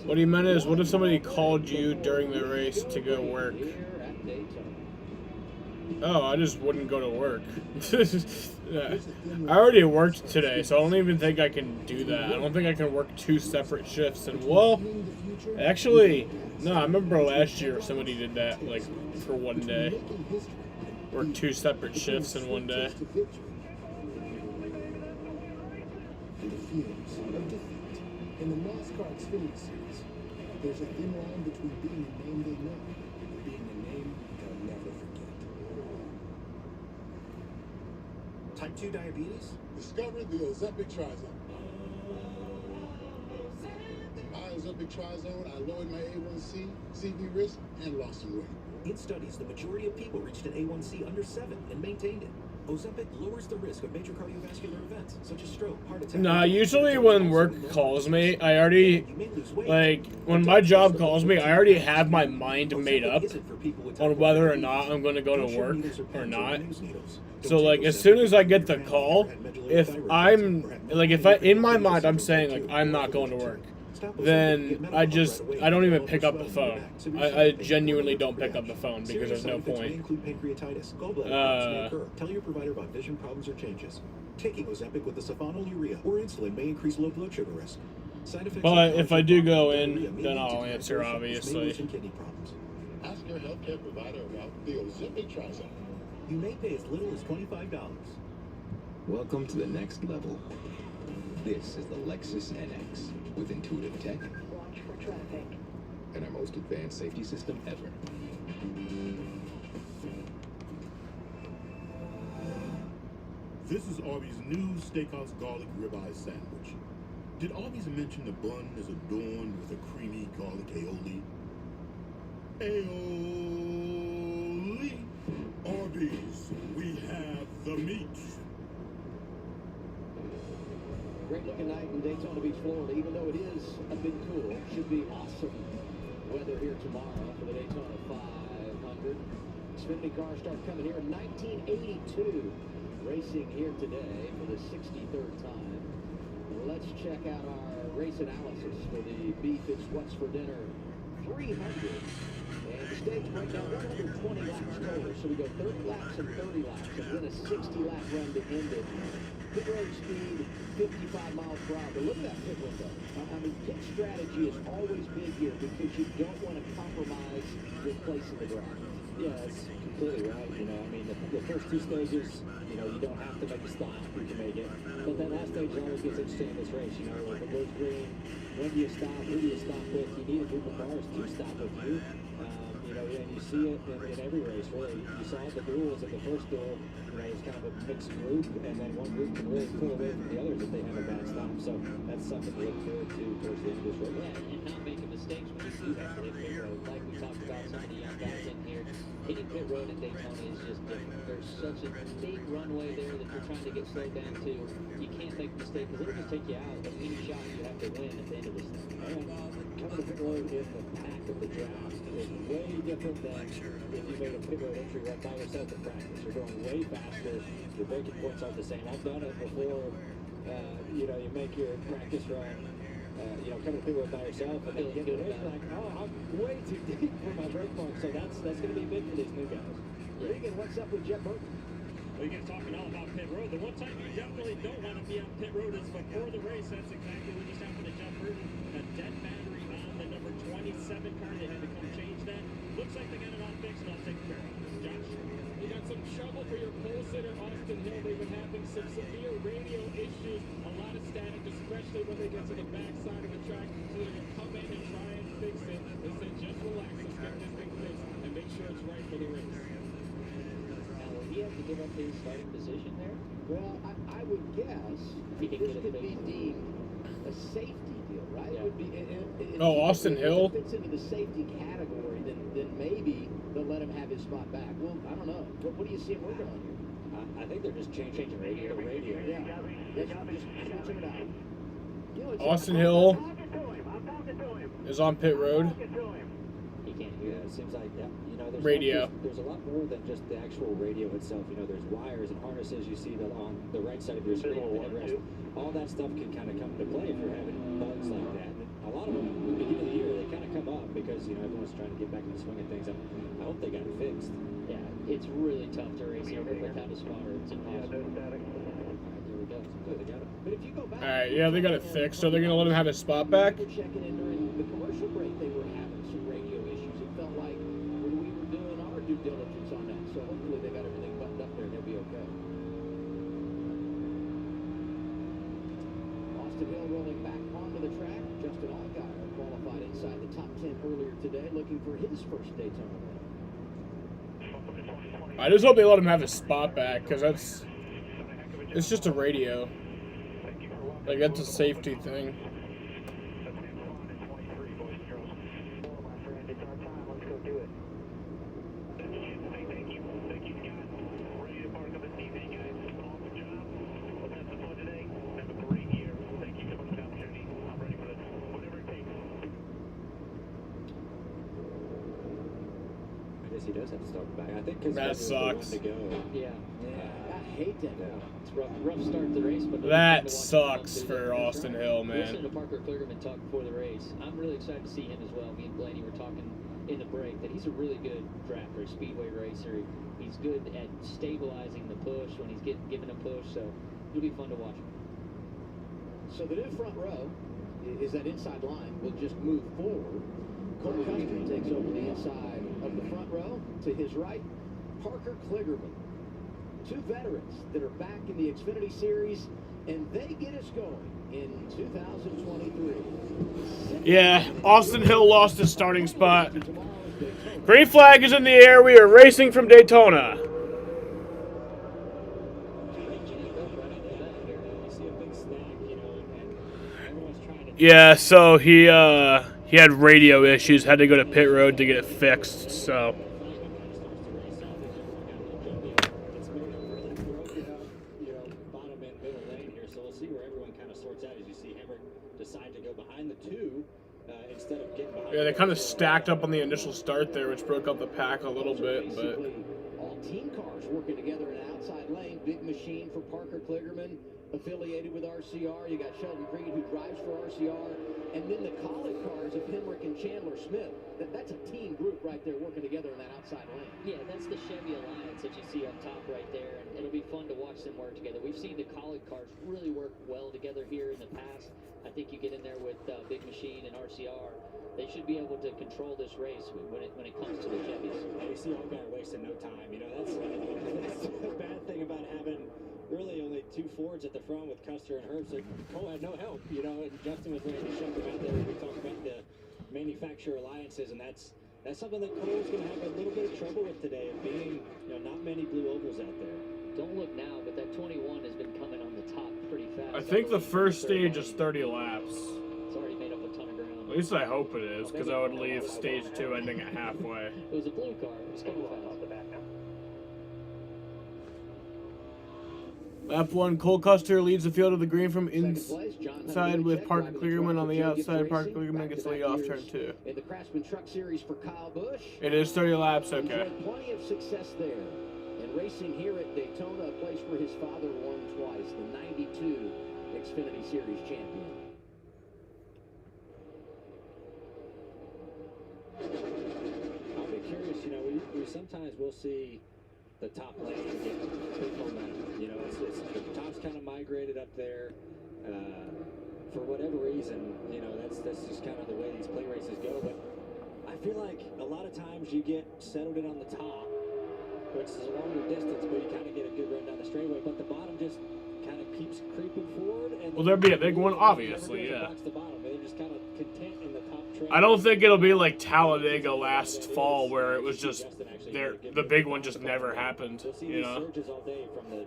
What he meant is, what if somebody called you during the race to go work? Oh, I just wouldn't go to work. Yeah. I already worked today, so I don't even think I can do that. I don't think I can work 2 separate shifts. And, well, actually, no, I remember last year somebody did that, like, for one day. Work 2 separate shifts in one day. And the feelings of defeat. In the NASCAR Xfinity Series, there's a thin line between being a name they know and being a name they'll never forget. Type 2 diabetes? Discover the Ozempic Trizone. In my Ozempic Trizone, I lowered my A1C, CV risk, and lost some weight. In studies, the majority of people reached an A1C under 7 and maintained it. Ozempic lowers the risk of major cardiovascular events, such as stroke, heart attack... Nah, usually when work calls me, I already, like, when my job calls me, I already have my mind made up on whether or not I'm going to go to work or not. So, like, as soon as I get the call, if I'm, like, if I, in my mind, I'm saying, like, I'm not going to work, then I don't even pick up the phone. I genuinely don't pick up the phone because there's no point. Include pancreatitis, gallbladder may occur. Tell your provider about vision problems or changes. Taking Ozempic with the sulfonylurea or insulin may increase low blood sugar risk. Side effects. But if I do go in, then I'll answer, obviously. Kidney problems. Ask your healthcare provider about the Ozempic Trizone. You may pay as little as $25. Welcome to the next level. This is the Lexus NX with intuitive tech. Watch for traffic. And our most advanced safety system ever. This is Arby's new steakhouse garlic ribeye sandwich. Did Arby's mention the bun is adorned with a creamy garlic aioli? Aioli! Arby's, we have the meat. Great looking night in Daytona Beach, Florida. Even though it is a bit cool, should be awesome weather here tomorrow for the Daytona 500. Xfinity cars start coming here in 1982. Racing here today for the 63rd time. Let's check out our race analysis for the Beef It's What's for Dinner 300. And the stage right now, 120 laps total. So we go 30 laps and 30 laps, and then a 60-lap run to end it. Pit road speed, 55 miles per hour. But look at that pit window. I mean, pit strategy is always big here because you don't want to compromise your place in the draft. Yeah, that's completely right. You know, I mean, the first 2 stages, you know, you don't have to make a stop. You can make it. But that last stage always gets interesting in this race. You know, if it goes green, when do you stop? Who do you stop with? You need a group of cars to stop with you. You know, and you see it in every race, really. You saw the duels in the first duel. You know, it's kind of a mixed group, and then one group can really pull away from the others if they have a bad stop. So that's something to look forward to towards the end of this race. Yeah, and not making mistakes when you do have to hit pit road. Like we talked about some of the young guys in here. Hitting pit road at Daytona is just different. There's such a big runway there that you're trying to get slowed down to. You can't make a mistake because it'll just take you out of any shot you have to win at the end of this thing. Coming to pit road in the pack of the draft is way different than if you made a pit road entry right by yourself in practice. You're going way faster. Your braking points aren't the same. I've done it before. You know, you make your practice run. You know, coming to pit road by yourself, and then you get to the race, like, oh, I'm way too deep for my brake point. So that's going to be big for these new guys. Regan, what's up with Jeff Burton? Well, you're talking all about pit road. The one time you definitely don't want to be on pit road is before the race. That's exactly what just happened to Jeff Burton. A dead battery on the number 27 car. They had to come change that. Looks like they got it all fixed and all taken care of. Josh? You got some trouble for your pole sitter, Austin Hill. They've been having some severe radio issues, a lot of static, especially when they get to the back side of the track. So they're going to come in and try and fix it. They say just relax, let's get this thing fixed and make sure it's right for the race. Now, will he have to give up his starting position there? Well, I would guess this could be deemed a safety deal, right? Yeah. It would be. Austin Hill? If it fits into the safety category, then maybe they'll let him have his spot back. Well, I don't know. What do you see him working on here? I think they're just changing radio. Yeah. Just switching it out. You know, Austin Hill is on pit road. He can't hear. Yeah, it seems like that. You know, Radio. There's a lot more than just the actual radio itself. You know, there's wires and harnesses you see that on the right side of your screen, the headrest. All that stuff can kind of come into play if you're having bugs like that. And a lot of them, at the beginning of the year, they kind of come up because, you know, everyone's trying to get back in the swing of things. I hope they got it fixed. Yeah, It's really tough to race here without a spotter. It's impossible. All right, there we go. Good, they got it. But if you go back, All right, yeah, they got it fixed, so they're gonna let him have his spot back. we're checking in during the commercial break. They were having some radio issues. It felt like when we were doing our due diligence on that. So hopefully they got everything buttoned up there and they'll be okay. Austin Hill rolling back onto the track. Justin Allgaier qualified inside the top 10 earlier today, looking for his first Daytona win. I just hope they let him have his spot back, because it's just a radio. Like, that's a safety thing. He does have to start back. I think because that sucks. To go. Yeah. I hate that. It's rough start to the race, but That sucks for Austin Hill, Listening man. to Parker Kligerman talk before the race, I'm really excited to see him as well. Me and Blaney were talking in the break that he's a really good drafter, speedway racer. He's good at stabilizing the push when he's given a push, so it'll be fun to watch him. So the new front row is that inside line will just move forward. Cole Custer takes over the inside of the front row. To his right, Parker Kligerman. Two veterans that are back in the Xfinity Series, and they get us going in 2023. Yeah, Austin Hill lost his starting spot. Green flag is in the air. We are racing from Daytona. Yeah, so he had radio issues, had to go to pit road to get it fixed, so. Bottom end middle lane here, so we'll see where everyone kind of sorts out as you see Hemrick decide to go behind the two instead of getting behind. Yeah, they kind of stacked up on the initial start there, which broke up the pack a little bit, but. All team cars working together in an outside lane. Big machine for Parker Kligerman, affiliated with RCR. You got Sheldon Creed, who drives for RCR. And then the Collet cars of Hemrick and Chandler Smith. That's a team group right there working together in that outside lane. Yeah, that's the Chevy Alliance that you see up top right there, and it'll be fun to watch them work together. We've seen the Collet cars really work well together here in the past. I think you get in there with Big Machine and RCR. They should be able to control this race when it comes to the Chevys. You see Allgaier wasting no time. You know, that's the bad thing about having really only two Fords at the front with Custer and Herbst. So Cole had no help, you know, and Justin was ready to shove him out there. We talked about the manufacturer alliances, and that's something that Cole's going to have a little bit of trouble with today, of being, you know, not many blue ovals out there. Don't look now, but that 21 has been coming on the top pretty fast. I think the first stage is 30 laps. It's already made up a ton of ground. At least I hope it is, because I would leave stage 2 ending at halfway. It was a blue car. It was coming fast. Lap 1, Cole Custer leads the field of the green from inside with Parker Kligerman on the outside. Parker Kligerman gets the lead off turn 2. In the Craftsman Truck Series for Kyle Busch. It is 30 laps, okay. He's had plenty of success there. And racing here at Daytona, a place where his father won twice, the 92 Xfinity Series champion. I'll be curious, you know, we sometimes will see the top lane get big momentum. You know, it's the top's kind of migrated up there. For whatever reason, you know, that's just kind of the way these play races go. But I feel like a lot of times you get settled in on the top, which is a longer distance, but you kind of get a good run down the straightaway. But the bottom just kind of keeps creeping forward. And Well, there'd be a big one, obviously, yeah. The bottom. They're just kind of content in the top track. I don't think it'll be like Talladega last fall, where it was just there. The big one just never happened, you know. Surges all day from the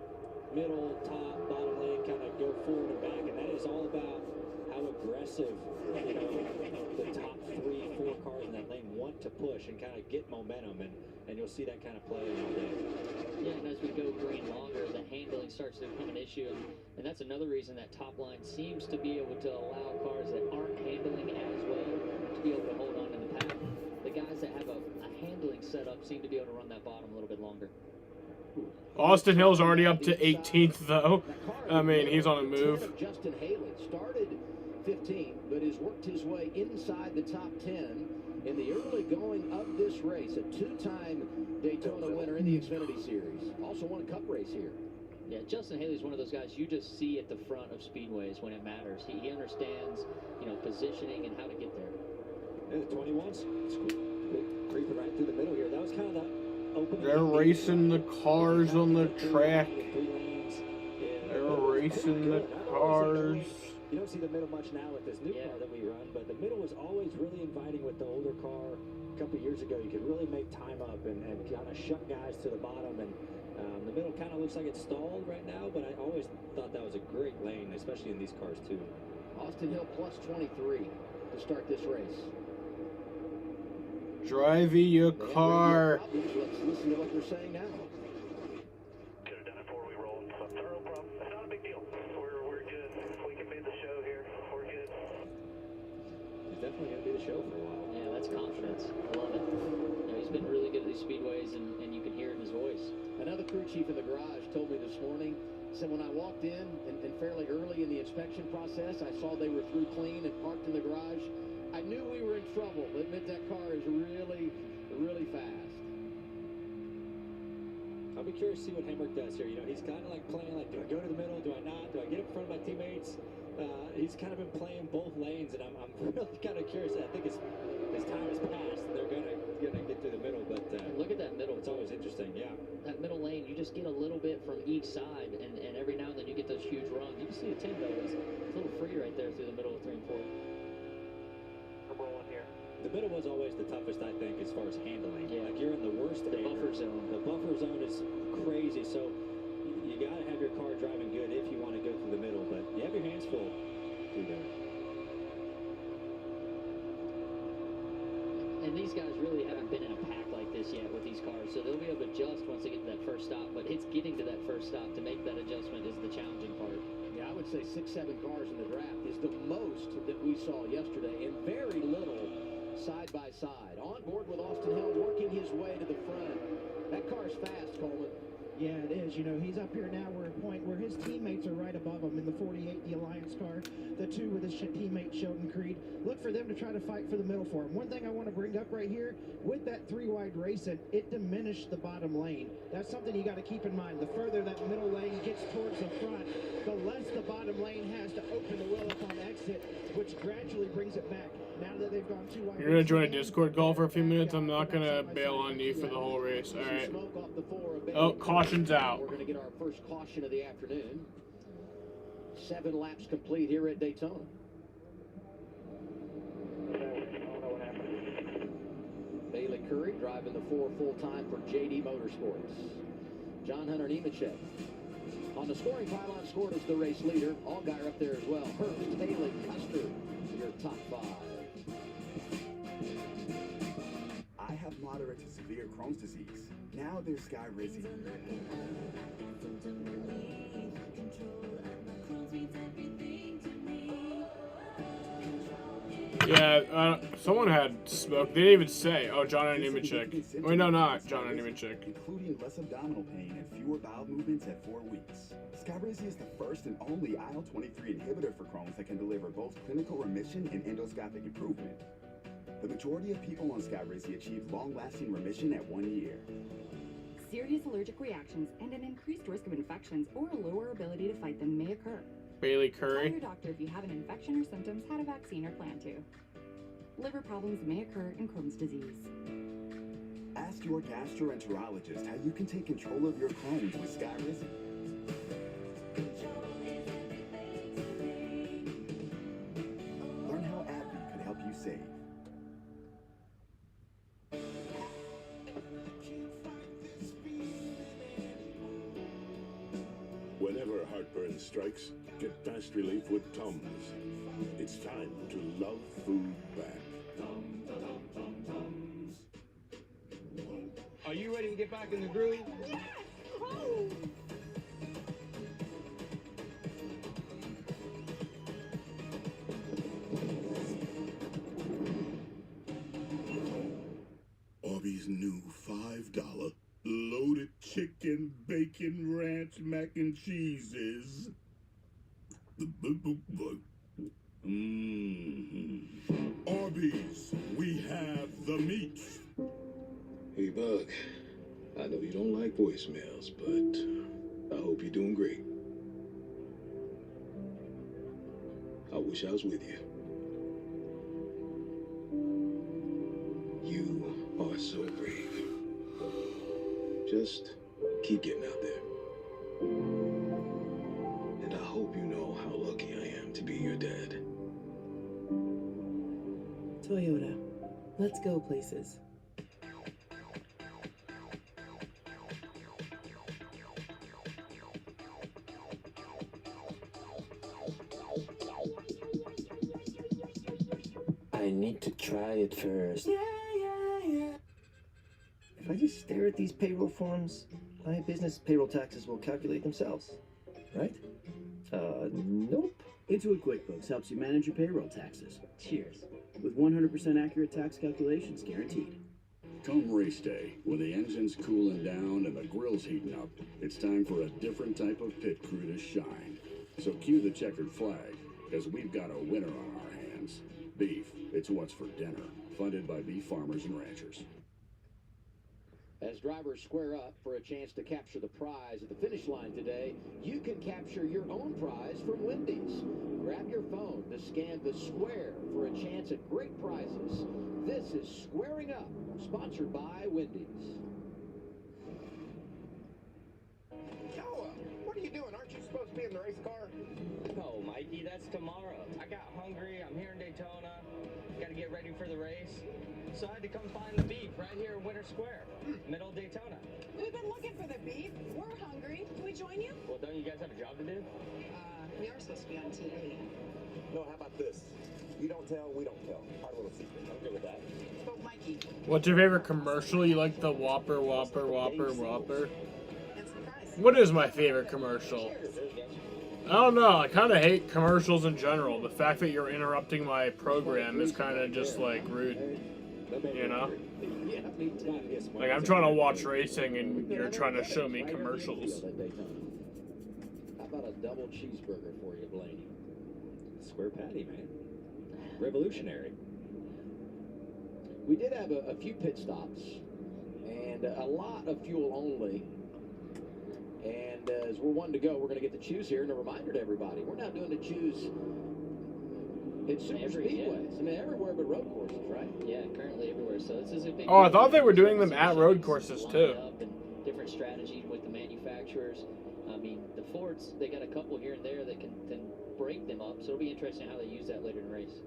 middle, top, bottom lane, kind of go forward and back, and that is all about how aggressive, you know, the top 3-4 cars in that lane want to push and kind of get momentum, and you'll see that kind of play all day. Yeah, and as we go green longer, the handling starts to become an issue, and that's another reason that top line seems to be able to allow cars that aren't handling as well to be able to hold on in the pack. The guys that have a handling setup seem to be able to run that bottom a little bit longer. Austin Hill's already up to 18th, though. I mean, he's on a move. Justin Haley started 15, but has worked his way inside the top 10 in the early going of this race. A two-time Daytona winner in the Xfinity Series. Also won a Cup race here. Yeah, Justin Haley's one of those guys you just see at the front of speedways when it matters. He understands, you know, positioning and how to get there. Yeah, the 21s. It's creeping right through the middle here. That was kind of the opening. They're racing the cars on the track. They're racing the cars. You don't see the middle much now with this new car that we run, but the middle was always really inviting with the older car. A couple years ago, you could really make time up and kind of shut guys to the bottom. And the middle kind of looks like it's stalled right now, but I always thought that was a great lane, especially in these cars too. Austin Hill plus 23 to start this race. Drive your car. Let's listen to what they're saying now. Could have done it before we rolled. No problem. It's not a big deal. We're good. We can be the show here. We're good. He's definitely going to be the show for a while. Yeah, that's confidence. I love it. You know, he's been really good at these speedways, and you can hear it in his voice. Another crew chief in the garage told me this morning, said when I walked in and fairly early in the inspection process, I saw they were through clean and parked in the garage. I knew we were in trouble. Admit that car is really, really fast. I'll be curious to see what Hemrick does here. You know, he's kind of like playing like, do I go to the middle? Do I not? Do I get in front of my teammates? He's kind of been playing both lanes, and I'm really kind of curious. I think his time has passed. They're gonna get through the middle, but look at that middle. It's always interesting. Yeah, that middle lane, you just get a little bit from each side, and every now and then you get those huge runs. You can see the 10 though. It's a little free right there through the middle of 3 and 4. Number one here. The middle was always the toughest, I think, as far as handling. Yeah. Like you're in the worst buffer zone. The buffer zone is crazy, so you got to have your car driving good if you want to go through the middle, but you have your hands full through there. And these guys really haven't been in a pack like this yet with these cars, so they'll be able to adjust once they get to that first stop, but it's getting to that first stop to make that adjustment is the challenging part. Yeah, I would say 6-7 cars in the draft is the most that we saw yesterday, and very little side by side. On board with Austin Hill, working his way to the front. That car's fast, Coleman. Yeah, it is. You know, he's up here now. We're at a point where his teammates are right above him in the 48, the Alliance car. The 2 with his teammate Sheldon Creed. Look for them to try to fight for the middle for him. One thing I want to bring up right here, with that 3-wide racing, it diminished the bottom lane. That's something you got to keep in mind. The further that middle lane gets towards the front, the less the bottom lane has to open the wheel upon exit, which gradually brings it back. Now that they've gone 2 wide. You're gonna join a Discord call for a few minutes. I'm not gonna bail on you for the whole race. All right. Oh, caution's out. We're gonna get our first caution of the afternoon. 7 laps complete here at Daytona. Bailey Curry driving the 4 full-time for JD Motorsports. John Hunter Nemechek on the scoring pylon, scored as the race leader. Allgaier up there as well. Hurst, Haley, Custer, your top 5. I have moderate to severe Crohn's disease. Now there's Sky Rizzy. Yeah, someone had smoke. They didn't even say. Oh, John and Nemechek. Wait, no, not John and Nemechek. Including less abdominal pain and fewer bowel movements at 4 weeks. Skyrizi is the first and only IL-23 inhibitor for Crohn's that can deliver both clinical remission and endoscopic improvement. The majority of people on Skyrizi achieve long-lasting remission at 1 year. Serious allergic reactions and an increased risk of infections or a lower ability to fight them may occur. Bailey Curry. Tell your doctor if you have an infection or symptoms, had a vaccine or plan to. Liver problems may occur in Crohn's disease. Ask your gastroenterologist how you can take control of your Crohn's with Skyrizi. Learn how AbbVie could help you save. Whenever heartburn strikes, get fast relief with Tums. It's time to love food back. Are you ready to get back in the groove? Yes! Oh! Arby's new $5 loaded chicken, bacon, ranch, mac and cheeses. Arby's, we have the meats. Hey, Bug, I know you don't like voicemails, but I hope you're doing great. I wish I was with you. You are so brave. Just keep getting out there. And I hope you know how lucky I am to be your dad. Toyota. Let's go places. I need to try it first. Yeah. If I just stare at these payroll forms, my business payroll taxes will calculate themselves, right? Nope. Intuit QuickBooks helps you manage your payroll taxes. Cheers. With 100% accurate tax calculations guaranteed. Come race day, with the engines cooling down and the grills heating up, it's time for a different type of pit crew to shine. So cue the checkered flag, because we've got a winner on our hands. Beef, it's what's for dinner. Funded by beef farmers and ranchers. As drivers square up for a chance to capture the prize at the finish line today, you can capture your own prize from Wendy's. Grab your phone to scan the square for a chance at great prizes. This is Squaring Up, sponsored by Wendy's. Noah, what are you doing? Aren't you supposed to be in the race car? No, Mikey, that's tomorrow. I got hungry. I'm here in Daytona. Got to get ready for the race. So I had to come find the beef right here in Winter Square, middle of Daytona. We've been looking for the beef. We're hungry. Can we join you? Well, don't you guys have a job to do? We are supposed to be on TV. No, how about this? You don't tell, we don't tell. Our little secret. I'm good with that. But Mikey. What's your favorite commercial? You like the Whopper, Whopper, Whopper, Whopper? And some fries. What is my favorite commercial? I don't know. I kind of hate commercials in general. The fact that you're interrupting my program is kind of just like rude. You know? Like I'm trying to watch racing and you're trying to show me commercials. How about a double cheeseburger for you, Blaney? Square patty, man. Revolutionary. We did have a few pit stops and a lot of fuel only. And as we're one to go, we're going to get to choose here. And a reminder to everybody, we're not doing the choose in super speedways. I mean, everywhere but road courses, right? Yeah, currently everywhere. So this is a big. Oh, I thought they were doing them at road courses too. Different strategies with the manufacturers. I mean, the Fords, they got a couple here and there that can break them up. So it'll be interesting how they use that later in the race.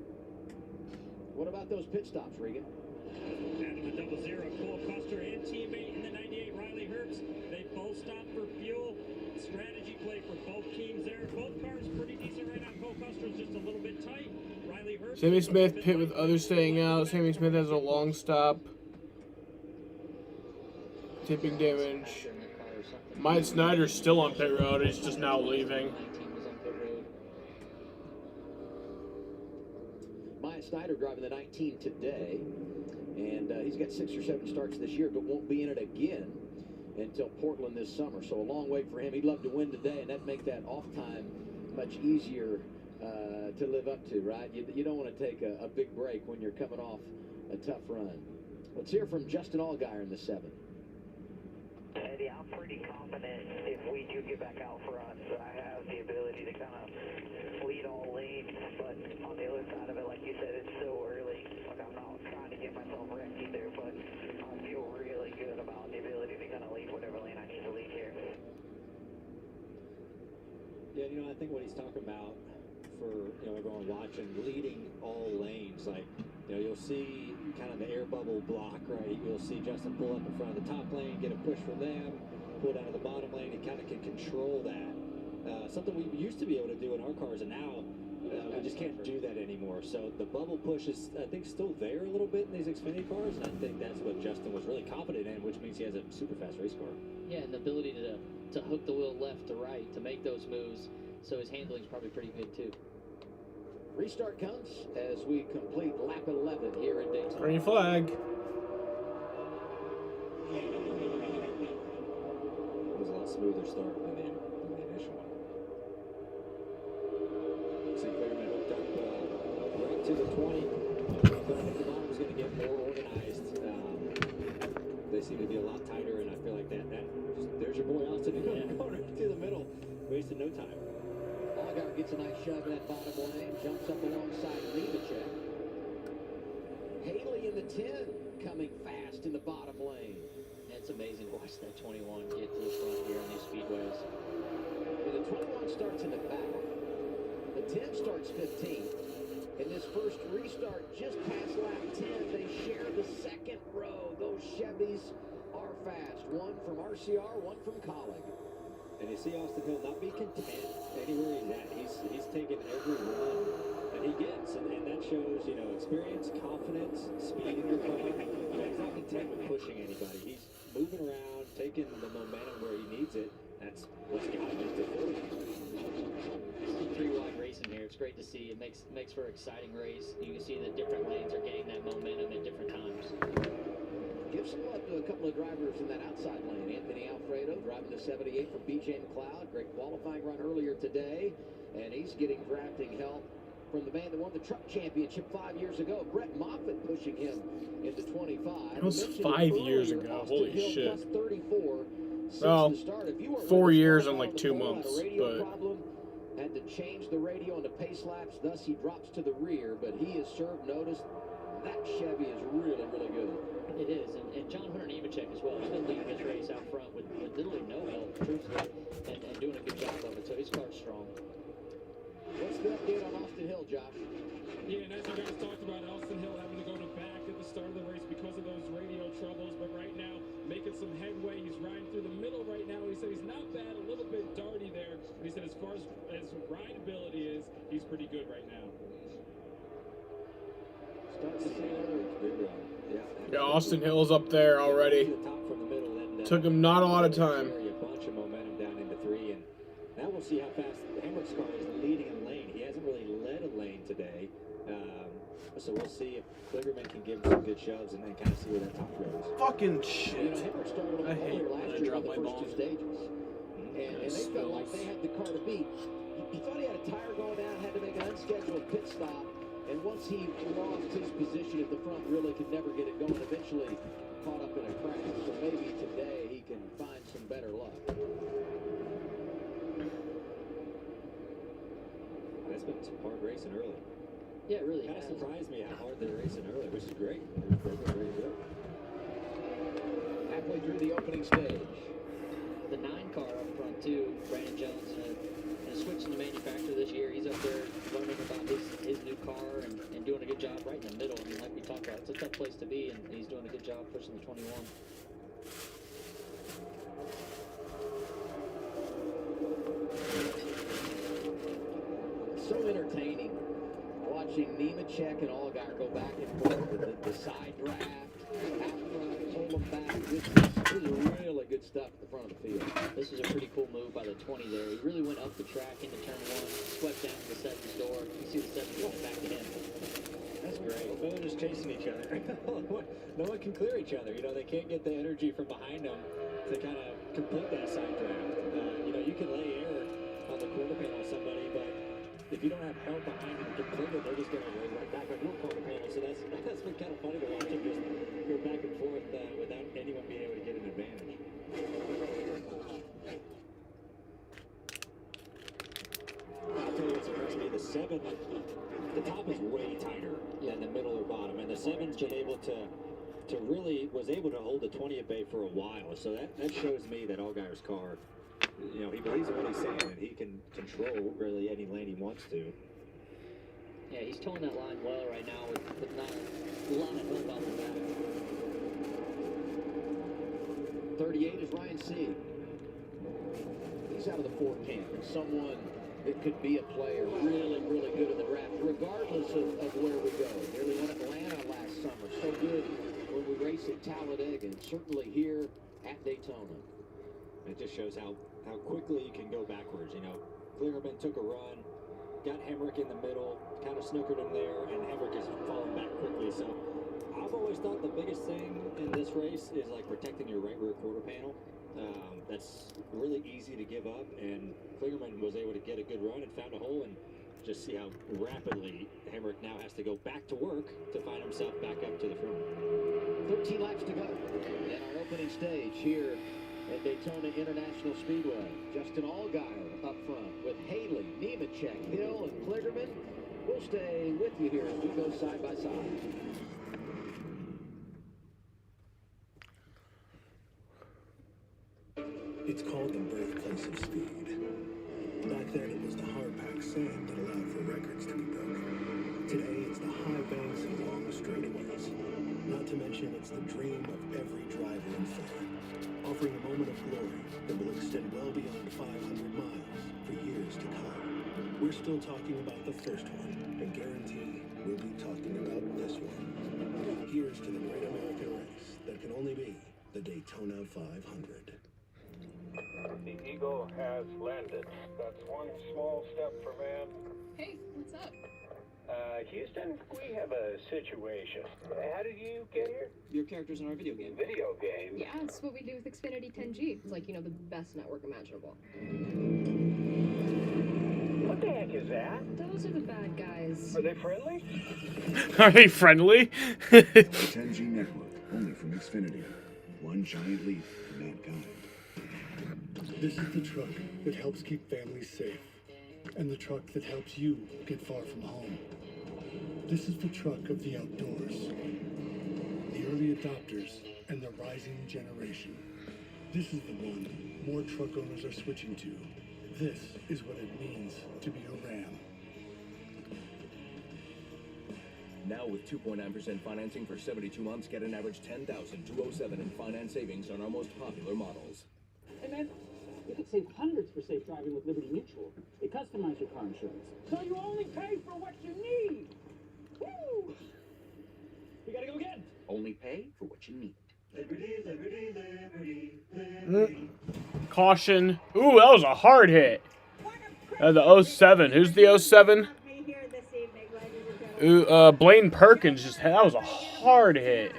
What about those pit stops, Regan? After the 00, Cole Custer and teammate in the 98, Riley Herbst, they both stopped for fuel. Strategy play for both teams there. Both cars pretty decent right now. Cole Custer's just a little bit tight. Riley Herbst. Sammy Smith pit with others staying out. Sammy Smith has a long stop. Tipping damage. Mike Snyder's still on pit road. He's just now leaving. Maya Snyder driving the 19 today, and he's got 6 or 7 starts this year, but won't be in it again until Portland this summer. So a long wait for him. He'd love to win today, and that'd make that off time much easier to live up to, right? You don't want to take a big break when you're coming off a tough run. Let's hear from Justin Allgaier in the 7. Eddie, I'm pretty confident if we do get back out front, I have the ability to kind of lead all lanes, but on the other side of it, like you said, it's so early. Like, I'm not trying to get myself wrecked either, but I feel really good about the ability to kind of lead whatever lane I need to lead here. Yeah, I think what he's talking about for, everyone watching, leading all lanes, like, you'll see kind of the air bubble block, right? You'll see Justin pull up in front of the top lane, get a push from them, pull down to the bottom lane, and kind of can control that. Something we used to be able to do in our cars, and now we just can't do that anymore. So the bubble push is, I think, still there a little bit in these Xfinity cars, and I think that's what Justin was really confident in, which means he has a super fast race car. Yeah, and the ability to hook the wheel left to right to make those moves. So his handling's probably pretty good too. Restart comes as we complete lap 11 here in Daytona. Green flag. It was a lot smoother start than the initial one. Sinclair hooked up right to the 20. But I think the bottom was going to get more organized. They seem to be a lot tighter, and I feel like that. There's your boy Austin going right to the middle, wasting no time. Allgaier gets a nice shove in that bottom lane, jumps up alongside Nemechek. Haley in the 10 coming fast in the bottom lane. It's amazing to watch that 21 get to the front here on these speedways. And the 21 starts in the back. The 10 starts 15th. In this first restart, just past lap 10, they share the second row. Those Chevys are fast. One from RCR, one from Colleague. And you see Austin Hill not be content anywhere he's at. He's taking every run that he gets, and that shows, you know, experience, confidence, speed in your car. You know, he's not content with pushing anybody. He's moving around, taking the momentum where he needs it. That's what's got him into fourth. Three-wide racing here. It's great to see. It makes for an exciting race. You can see the different lanes are getting that momentum at different times. Give some love to a couple of drivers in that outside lane. Anthony Alfredo driving the 78 from BJ McLeod. Great qualifying run earlier today. And he's getting drafting help from the man that won the truck championship 5 years ago. Brett Moffitt pushing him into 25. That was 5 years ago. Holy shit. Plus 34 since well, the start. If you were 4 years and like 2 months. But problem, had to change the radio into pace laps, thus he drops to the rear, but he has served notice. That Chevy is really, really good. It is, and John Hunter Nemechek as well. He's been leading this race out front with literally no help, truthfully, and doing a good job of it, so his car's strong. What's the update on Austin Hill, Josh? Yeah, and as you guys talked about, Austin Hill having to go to back at the start of the race because of those radio troubles, but right now, making some headway. He's riding through the middle right now. He said he's not bad, a little bit darty there, but he said as far as rideability is, he's pretty good right now. Starting to see another good run. yeah, Austin Hill's up there already. Took him not a lot of time. A bunch of momentum down into 3, and now we'll see how fast Hemrick's car is leading a lane. He hasn't really led a lane today, so we'll see if Kligerman can give him some good shoves and then kind of see where that top goes. Fucking shit. You know, Hemrick started a little earlier last year on the first 2 stages, and they felt like they had the car to beat. He thought he had a tire going down, had to make an unscheduled pit stop. And once he lost his position at the front, really could never get it going, eventually caught up in a crash. So maybe today he can find some better luck. That's been some hard racing early. Yeah, it really kind of has. surprised me how hard they're racing early, which is great. They're very good. Halfway through the opening stage. The 9 car up front, too, Brandon Jones, switching the manufacturer this year. He's up there learning about his new car and doing a good job right in the middle. I mean, like we talked about, it's a tough place to be, and he's doing a good job pushing the 21. So entertaining watching Nemechek and Allgaier go back and forth with the side draft, out front, pull them back. This is really good stuff at the front of the field. This was a pretty cool move by the 20 there. He really went up the track into turn 1, swept down to the 7's door. You see the 7 going back to him. That's great. Well, they're just chasing each other. No one can clear each other. You know, they can't get the energy from behind them to kind of complete that side draft. You know, you can lay air on the quarter panel on somebody, but if you don't have help behind you to complete it, they're just going to lay right back on your quarter panel. So that's been kind of funny to watch them just go back and forth without anyone being able to get an advantage. I'll tell you what's impressed me, the 7, the top is way tighter than the middle or bottom, and the 7's been able to really was able to hold the 20 at bay for a while. So that shows me that Allgaier's car, you know, he believes in what he's saying, and he can control really any lane he wants to. Yeah, he's towing that line well right now with not a lot of help out of the back. 38 is Ryan Sieg. He's out of the 4 camp, and someone that could be a player really, really good in the draft, regardless of where we go. Nearly won Atlanta last summer. So good when we race at Talladega, and certainly here at Daytona. It just shows how quickly you can go backwards. You know, Kligerman took a run, got Hemrick in the middle, kind of snookered him there, and Hemrick is falling back quickly. So I've always thought the biggest thing in this race is like protecting your right rear quarter panel. That's really easy to give up, and Kligerman was able to get a good run and found a hole, and just see how rapidly Hemrick now has to go back to work to find himself back up to the front. 13 laps to go in our opening stage here at Daytona International Speedway. Justin Allgaier up front with Haley, Nemechek, Hill, and Kligerman. We'll stay with you here as we go side by side. It's called the birthplace of speed. Back then, it was the hard-packed sand that allowed for records to be broken. Today, it's the high banks and long straightaways. Not to mention, it's the dream of every driver and fan, offering a moment of glory that will extend well beyond 500 miles for years to come. We're still talking about the first one, and guarantee we'll be talking about this one. Here's to the great American race that can only be the Daytona 500. The Eagle has landed. That's one small step for man. Hey, what's up? Houston, we have a situation. How did you get here? Your character's in our video game. Video game? Yeah, it's what we do with Xfinity 10G. It's like, you know, the best network imaginable. What the heck is that? Those are the bad guys. Are they friendly? Are they friendly? 10G network, only from Xfinity. One giant leap for mankind. This is the truck that helps keep families safe, and the truck that helps you get far from home. This is the truck of the outdoors, the early adopters, and the rising generation. This is the one more truck owners are switching to. This is what it means to be a Ram. Now with 2.9% financing for 72 months, get an average $10,207 in finance savings on our most popular models. Hey man, you could save hundreds for safe driving with Liberty Mutual. They customize your car insurance, so you only pay for what you need. Woo! We gotta go again. Only pay for what you need. Liberty, liberty, liberty, liberty. Caution. Ooh, that was a hard hit. The 07. Who's the 07? Ooh, Blaine Perkins just that was a hard hit.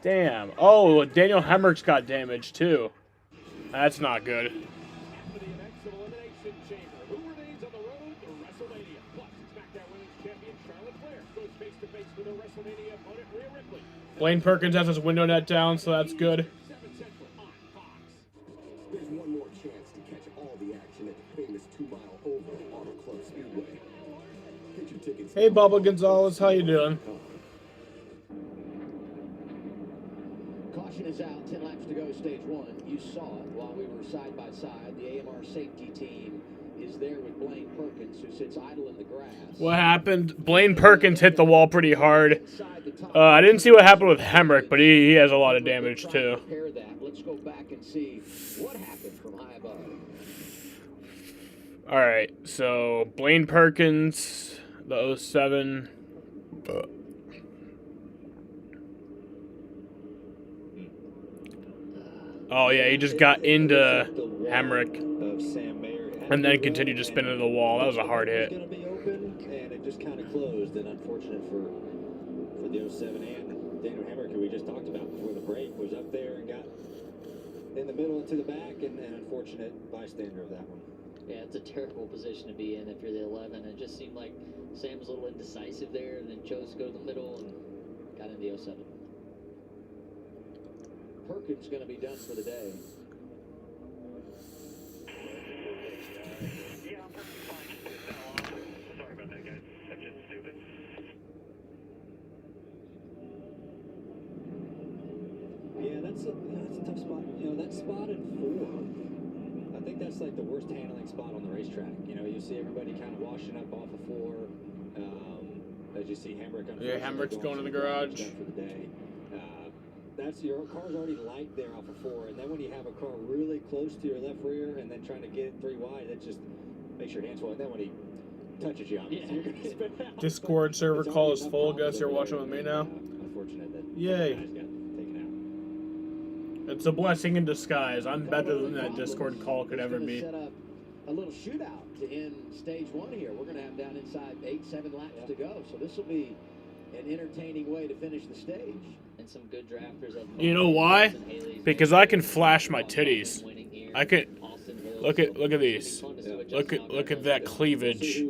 Damn. Oh, Daniel Hemrick's got damaged too. That's not good. Blaine Perkins has his window net down, so that's good. There's one more chance to catch all the action at the famous 2-mile oval Auto Club Speedway. Get your tickets. Hey, Bubba Gonzalez, how you doing? Caution is out, 10 laps to go, stage one. You saw it while we were side by side. The AMR safety team is there with Blaine Perkins, who sits idle in the grass. What happened? Blaine Perkins hit the wall pretty hard. I didn't see what happened with Hemrick, but he has a lot of damage too. Let's go back and see what happened from high above. All right, so Blaine Perkins, the 07. Oh yeah, he just got into Hemrick and then continued to spin into the wall. That was a hard hit. Going to be open, and it just kind of closed. And unfortunate for the 07 and Daniel Hemrick, who we just talked about before the break, was up there and got in the middle and to the back, and an unfortunate bystander of that one. Yeah, it's a terrible position to be in if you're the 11. It just seemed like Sam was a little indecisive there, and then chose to go to the middle and got in the 07. Perkins going to be done for the day. Sorry about that, guys. That's just stupid. Yeah, that's a tough spot. You know, that spot in 4. I think that's like the worst handling spot on the racetrack. You know, you see everybody kind of washing up off of 4. As you see Hemrick. Yeah, Hemrick's going to the garage. For the day. That's your car's already light there off of 4, and then when you have a car really close to your left rear and then trying to get it 3 wide, that just makes your hands full. And then when he touches you, obviously you're going to spin out. Discord server call is full. Guess you're watching with me now. Unfortunate that yay! guys got taken out. It's a blessing in disguise. I'm better than that Discord call could ever be. Set up a little shootout to end stage 1 here. We're going to have down inside 8-7 laps to go, so this will be an entertaining way to finish the stage. And some good drafters. You know why? Because I can flash my titties. I could look at these. Look at that cleavage.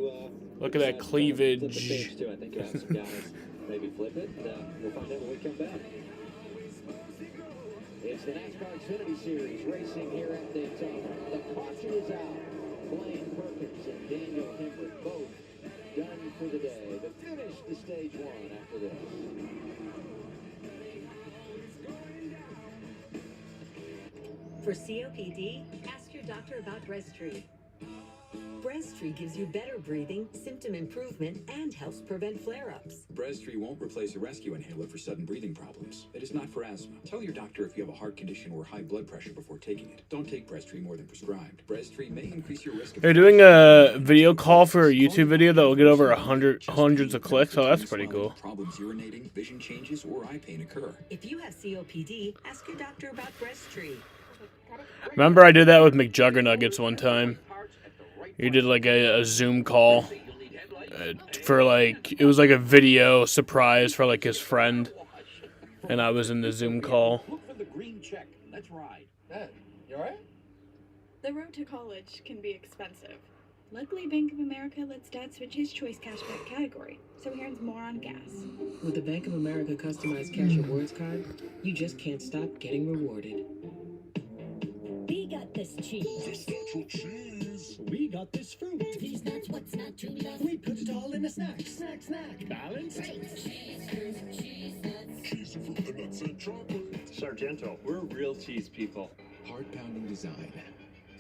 Look at that cleavage. I think you have some guys maybe flip it. We'll find out when we come back. It's the NASCAR Xfinity Series racing here at Daytona. The caution is out. Blaine Perkins and Daniel Hemrick both done for the day. To finish the stage one after this. For COPD, ask your doctor about Breztri. Breztri gives you better breathing, symptom improvement, and helps prevent flare-ups. Breztri won't replace a rescue inhaler for sudden breathing problems. It is not for asthma. Tell your doctor if you have a heart condition or high blood pressure before taking it. Don't take Breztri more than prescribed. Breztri may increase your risk of... They're doing a video call for a YouTube video that will get over hundreds of clicks, so that's pretty cool. Problems urinating, vision changes, or eye pain occur. If you have COPD, ask your doctor about Breztri. Remember I did that with McJuggernuggets one time. He did like a Zoom call for like, it was like a video surprise for like his friend, and I was in the Zoom call. Look for the green check. Let's ride. Dad, you alright? The road to college can be expensive. Luckily, Bank of America lets Dad switch his choice cashback category, so he earns more on gas. With the Bank of America customized cash rewards card, you just can't stop getting rewarded. We got this cheese. Cheese. We got this fruit. These nuts, what's not to love? We put it all in a snack. Snack, snack. Balanced. Cheese, fruit, cheese, nuts. Cheese and fruit, and nuts and chocolate. Sargento, we're real cheese people. Heart-pounding design,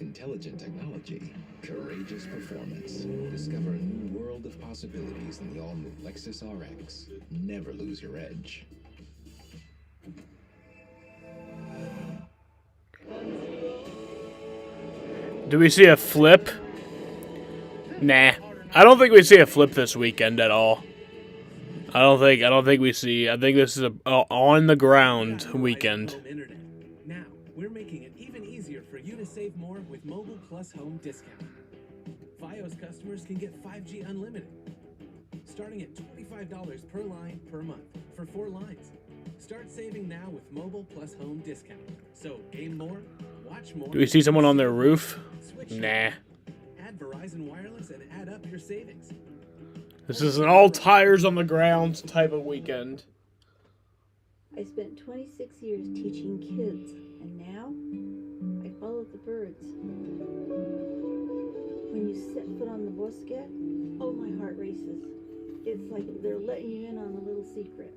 intelligent technology, courageous performance. Discover a new world of possibilities in the all-new Lexus RX. Never lose your edge. Do we see a flip? Nah. I don't think we see a flip this weekend at all. I don't think we see. I think this is a on the ground weekend. Now, we're making it even easier for you to save more with Mobile Plus Home Discount. Fios customers can get 5G unlimited, starting at $25 per line per month for 4 lines. Start saving now with Mobile Plus Home Discount. So game more, watch more. Do we see someone on their roof? Nah. Add Verizon Wireless and add up your savings. This is an all tires on the ground type of weekend. I spent 26 years teaching kids, and now I follow the birds. When you set foot on the bosque, oh, my heart races. It's like they're letting you in on a little secret.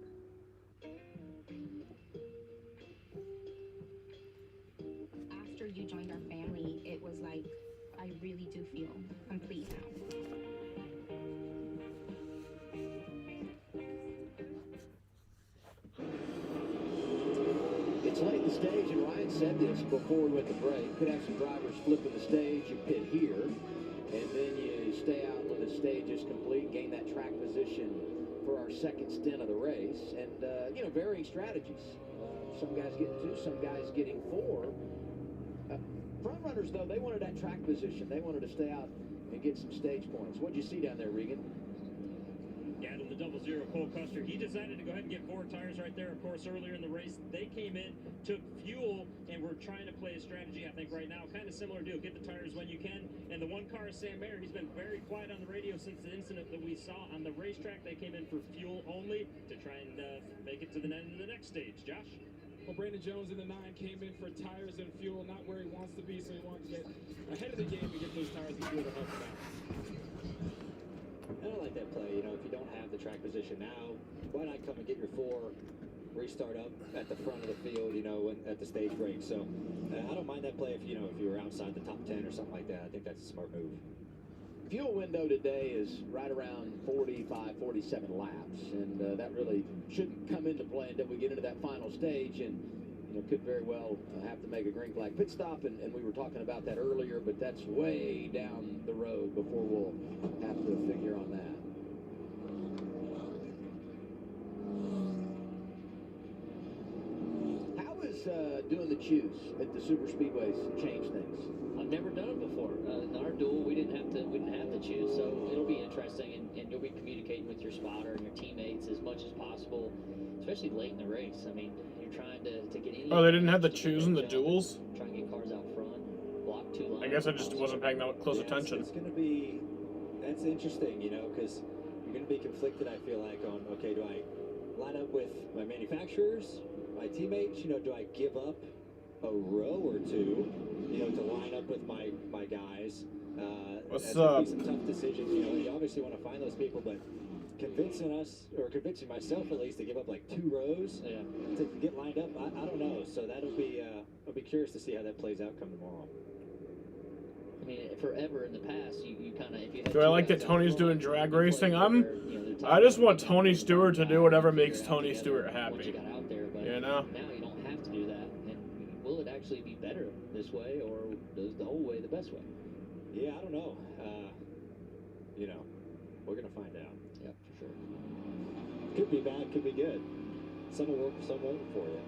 After you joined our family, it was like, I really do feel complete now. It's late in the stage, and Ryan said this before we went to break. Could have some drivers flipping the stage. You pit here, and then you stay out when the stage is complete, gain that track position for our second stint of the race. And, varying strategies. Some guys getting 2, some guys getting 4. Front runners, though, they wanted that track position. They wanted to stay out and get some stage points. What'd you see down there, Regan? Yeah, to the 00 Cole Custer. He decided to go ahead and get 4 tires right there. Of course, earlier in the race, they came in, took fuel, and we're trying to play a strategy, I think, right now. Kind of similar deal. Get the tires when you can. And the one car is Sam Mayer. He's been very quiet on the radio since the incident that we saw on the racetrack. They came in for fuel only to try and make it to the end of the next stage. Josh? Well, Brandon Jones in the 9 came in for tires and fuel, not where he wants to be, so he wanted to get ahead of the game to get those tires and fuel to help him out. I don't like that play. If you don't have the track position now, why not come and get your 4, restart up at the front of the field, at the stage break. So I don't mind that play if you were outside the top 10 or something like that. I think that's a smart move. Fuel window today is right around 45, 47 laps, and that really shouldn't come into play until we get into that final stage, and could very well have to make a green flag pit stop, and we were talking about that earlier, but that's way down the road before we'll have to figure on that. How is doing the choose at the super speedways change things? I've never done it before. In our duel, we didn't have to choose, so it'll be interesting, and you'll be communicating with your spotter and your teammates as much as possible, especially late in the race. I mean, you're trying to get any. Oh, they didn't have to choose in the duels? Try and get cars out front, block 2 lines. I guess I just wasn't paying that close attention. It's going to be, that's interesting, because you're going to be conflicted, I feel like, on, okay, do I line up with my manufacturers, my teammates, do I give up a row or two, to line up with my guys. What's that's gonna up? be some tough decisions. You obviously want to find those people, but convincing myself at least to give up like 2 rows to get lined up, I don't know. So that'll be I'll be curious to see how that plays out come tomorrow. I mean, forever in the past, you kind of, if you had Do I like that Tony's doing drag racing? I just want Tony Stewart to do whatever makes Tony Stewart happy. You know? Now you don't have to do that. And will it actually be better this way, or is the whole way the best way? Yeah, I don't know. We're gonna find out. Yeah, for sure. Could be bad, could be good. Some will work, some won't for you.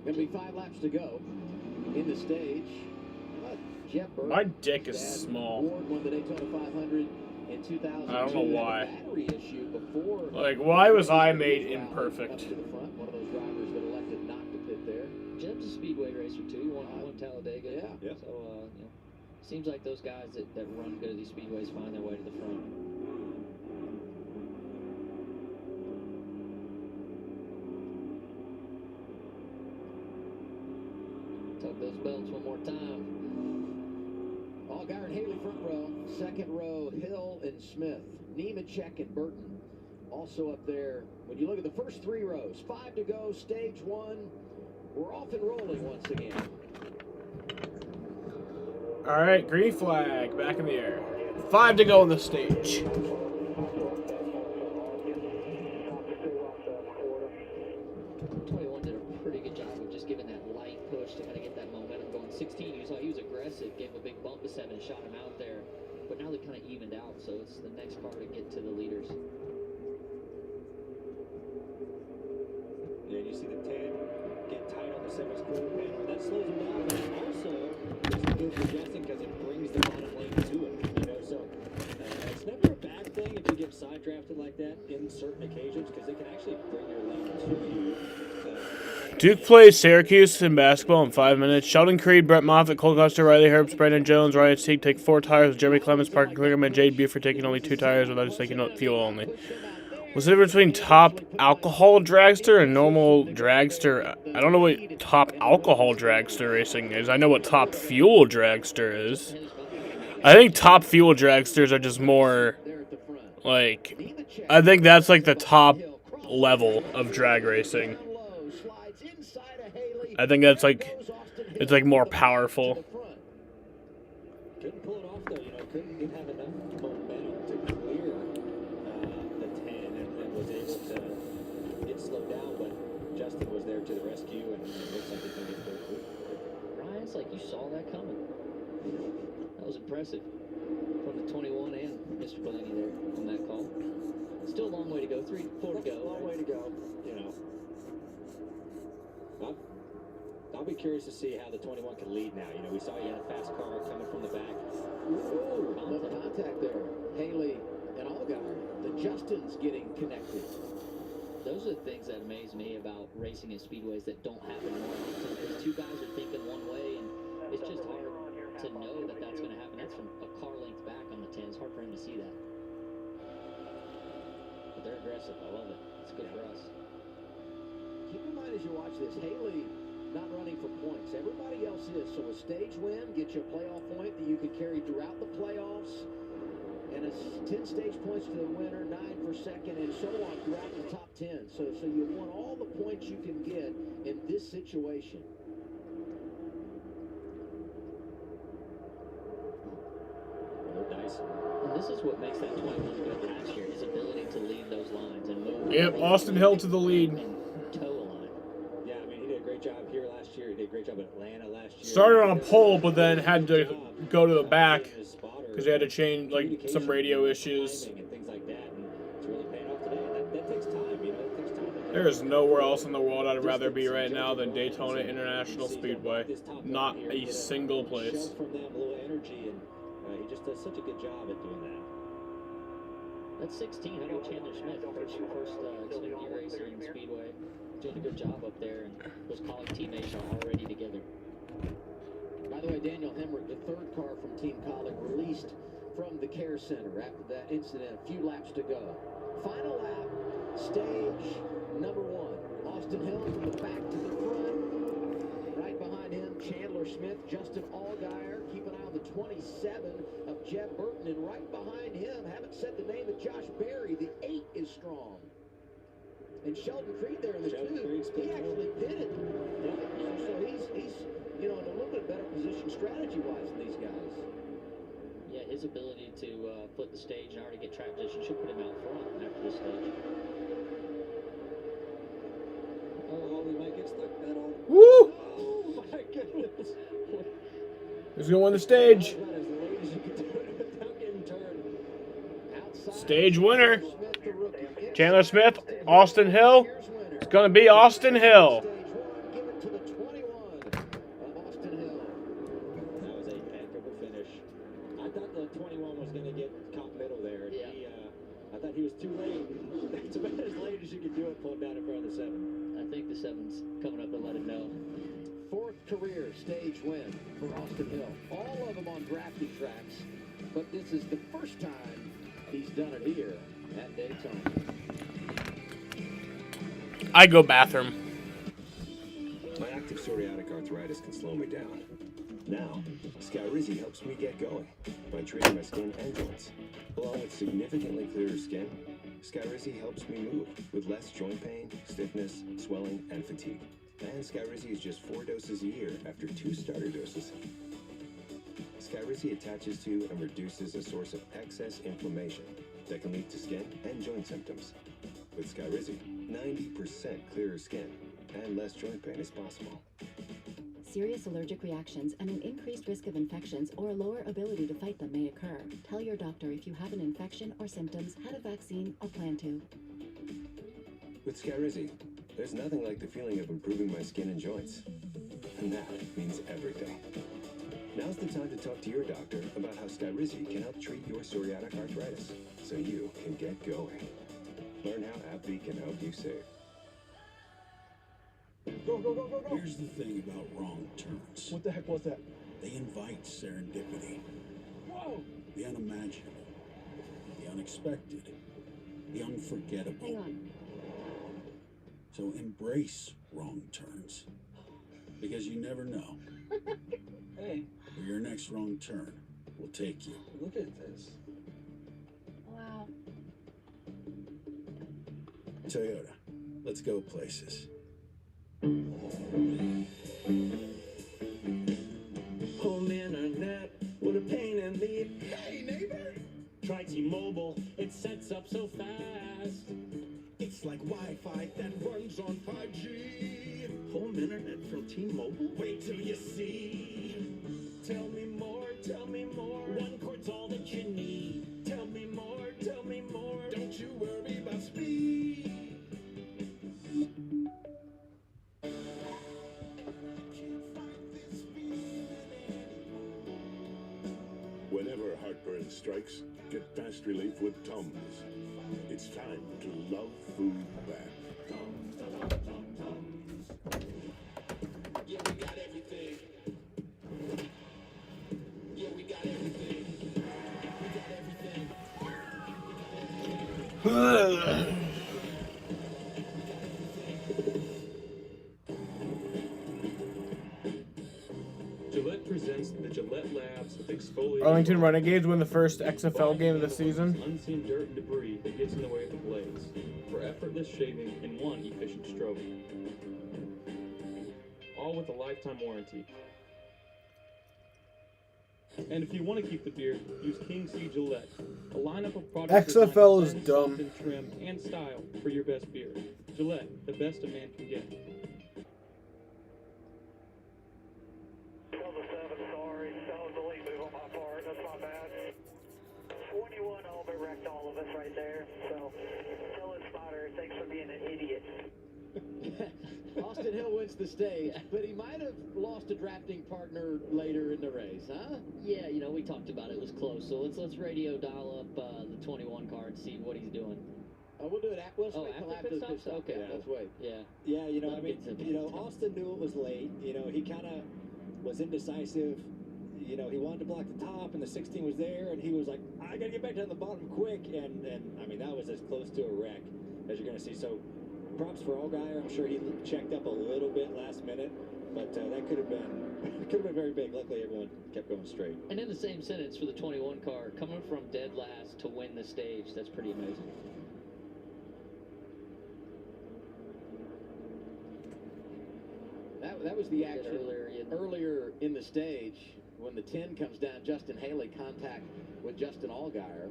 Gonna be 5 laps to go in the stage. Jeff Burke, My dick is small. Ward won the Daytona 500 in 2002. I don't know why. Battery issue before. Like, why was I made imperfect? Up to the front, one of those drivers that elected not to pit there. Jeb's a speedway racer too. He won Talladega. Yeah. So seems like those guys that run good at these speedways find their way to the front. Tug those belts one more time. Allgaier and Haley front row. Second row, Hill and Smith. Nemechek and Burton also up there. When you look at the first 3 rows, 5 to go, stage 1. We're off and rolling once again. All right, green flag back in the air. 5 to go on the stage. 21 did a pretty good job of just giving that light push to kind of get that momentum going. 16, you saw he was aggressive, gave a big bump to 7 and shot him out there. But now they kind of evened out, so it's the next car to get to the leaders. Yeah, you see the 10 get tight on the 7's quarter panel. That slows him down, but also is good for Justin because it brings the bottom lane to it. So it's never a bad thing if you get side drafted like that in certain occasions because it can actually bring your lane to you. Duke plays Syracuse in basketball in 5 minutes. Sheldon Creed, Brett Moffitt, Cole Custer, Riley Herbst, Brandon Jones, Ryan Teague take 4 tires with Jeremy Clemens, Parker Kligerman, and Jade Buford taking only 2 tires with others taking fuel only. What's the difference between top alcohol dragster and normal dragster? I don't know what top alcohol dragster racing is. I know what top fuel dragster is. I think top fuel dragsters are just more, like, I think that's like the top level of drag racing. I think that's like, it's like more powerful. Couldn't pull it off though, couldn't have enough momentum to clear the 10 and was able to get slowed down, but Justin was there to the rescue and it looks like he's going to get third. Ryan, it's like you saw that coming. That was impressive from the 21 and Mr. Blaney there on that call. Still a long way to go, 3-4 to go. Long way to go, I'll be curious to see how the 21 can lead now. We saw you had a fast car coming from the back. Ooh, no contact there. Haley and Allgaier. The Justins getting connected. Those are the things that amaze me about racing in speedways that don't happen more often. Because 2 guys are thinking one way, and it's just hard to know that that's going to happen. That's from a car length back on the 10. It's hard for him to see that. But they're aggressive. I love it. It's good for us. Keep in mind as you watch this, Haley not running for points. Everybody else is. So a stage win gets you a playoff point that you can carry throughout the playoffs. And it's 10 stage points to the winner, 9 for second, and so on throughout the top 10. So you want all the points you can get in this situation. Nice. And this is what makes that 21 good last year, his ability to lead those lines and move. Yep, Austin Hill to the lead. Toe a line. Yeah, I mean, he did a great job here last year. He did a great job at Atlanta last year. Started on a pole, but then had to go to the back because they had to change, like, some radio issues. And things like that, and it's really paying off today. And that takes time, It takes time. There is nowhere else in the world I'd rather be right now than Daytona International Speedway. Not a single place. From them, a little energy, and he just does such a good job at doing that. That's 16. How about Chandler Smith, first Xfinity racer in Speedway, doing a good job up there, and those college teammates are already together. By the way, Daniel Hemrick, the 3rd car from Team Colleague, released from the care center after that incident. A few laps to go. Final lap, stage number 1. Austin Hill from the back to the front. Right behind him, Chandler Smith, Justin Allgaier. Keep an eye on the 27 of Jeb Burton. And right behind him, haven't said the name of Josh Berry. The 8 is strong. And Sheldon Creed there in the 2. He actually pitted. So he's in a little bit better position strategy-wise than these guys. Yeah, his ability to flip the stage and already get track position should put him out front after this stage. Oh, we might get stuck pedal. Woo! Oh my goodness. Who's gonna win the stage? About as late as you can do it without getting turned. Stage winner. Chandler Smith, Austin Hill. It's gonna be Austin Hill. Give it to the 21 of Austin Hill. That was a heck of a finish. I thought the 21 was going to get caught middle there. Yeah. I thought he was too late. That's about as late as you could do it, pulling down in front of the 7. I think the 7's coming up to let him know. 4th career stage win for Austin Hill. All of them on drafting tracks, but this is the first time he's done it here at Daytona. I go bathroom. My active psoriatic arthritis can slow me down. Now, Skyrizi helps me get going by treating my skin and joints. Along with significantly clearer skin, Skyrizi helps me move with less joint pain, stiffness, swelling, and fatigue. And Skyrizi is just 4 doses a year after 2 starter doses. Skyrizi attaches to and reduces a source of excess inflammation that can lead to skin and joint symptoms. With Skyrizi, 90% clearer skin and less joint pain is possible. Serious allergic reactions and an increased risk of infections or a lower ability to fight them may occur. Tell your doctor if you have an infection or symptoms, had a vaccine, or plan to. With Skyrizi, there's nothing like the feeling of improving my skin and joints. And that means everything. Now's the time to talk to your doctor about how Skyrizi can help treat your psoriatic arthritis so you can get going. Learn how AbbVie can help you save. Go, go, go, go, go. Here's the thing about wrong turns. What the heck was that? They invite serendipity. Whoa! The unimaginable. The unexpected. The unforgettable. Hang on. So embrace wrong turns. Because you never know Hey, where your next wrong turn will take you. look at this. Wow. Toyota, let's go places. Home internet, what a pain in the... Hey, neighbor! Try T-Mobile, it sets up so fast. It's like Wi-Fi that runs on 5G. Home internet from T-Mobile? Wait till you see. Tell me more, tell me more. One cord's all that you need. Tell me more, tell me more. Don't you worry about speed. Whenever heartburn strikes, get fast relief with Tums. It's time to love food back. Yeah, we got everything. Yeah, we got everything. We got everything. Gillette presents the Gillette Labs with exfoliating. Arlington Renegades win the first XFL game of the season. Unseen dirt and debris that gets in the way of the blades for effortless shaving in one efficient stroke. All with a lifetime warranty. And if you want to keep the beard, use King C Gillette, a lineup of products XFL is designed to dumb. soften, trim, and style for your best beard. Gillette, the best a man can get. 12 to 7, sorry. That was a late move on my part. That's my bad. 21 Albert wrecked all of us right there. So, tell his spotter, thanks for being an idiot. Austin Hill wins the stage, but he might have lost a drafting partner later in the race, huh? Yeah, we talked about it. It was close. So let's radio dial up the 21 car and see what he's doing. We'll do it. We'll Oh, wait till after after the pit pit stop? stop. Okay, Yeah, let's wait. Yeah. Yeah, Austin knew it was late. He kind of was indecisive. He wanted to block the top, and the 16 was there, and he was like, I got to get back down the bottom quick. And that was as close to a wreck as you're going to see. So props for Allgaier. I'm sure he checked up a little bit last minute, but that could have been very big. Luckily, everyone kept going straight. And in the same sentence for the 21 car, coming from dead last to win the stage, that's pretty amazing. That was the action earlier in the stage when the 10 comes down. Justin Haley contact with Justin Allgaier.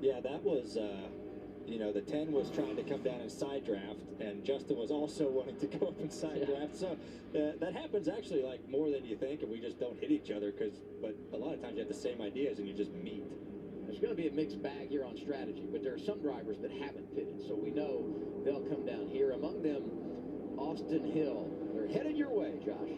Yeah, that was, the 10 was trying to come down in side draft, and Justin was also wanting to go up in side draft. So that happens actually like more than you think, and we just don't hit each other but a lot of times you have the same ideas and you just meet. There's going to be a mixed bag here on strategy, but there are some drivers that haven't pitted, so we know they'll come down here. Among them, Austin Hill. They're headed your way, Josh.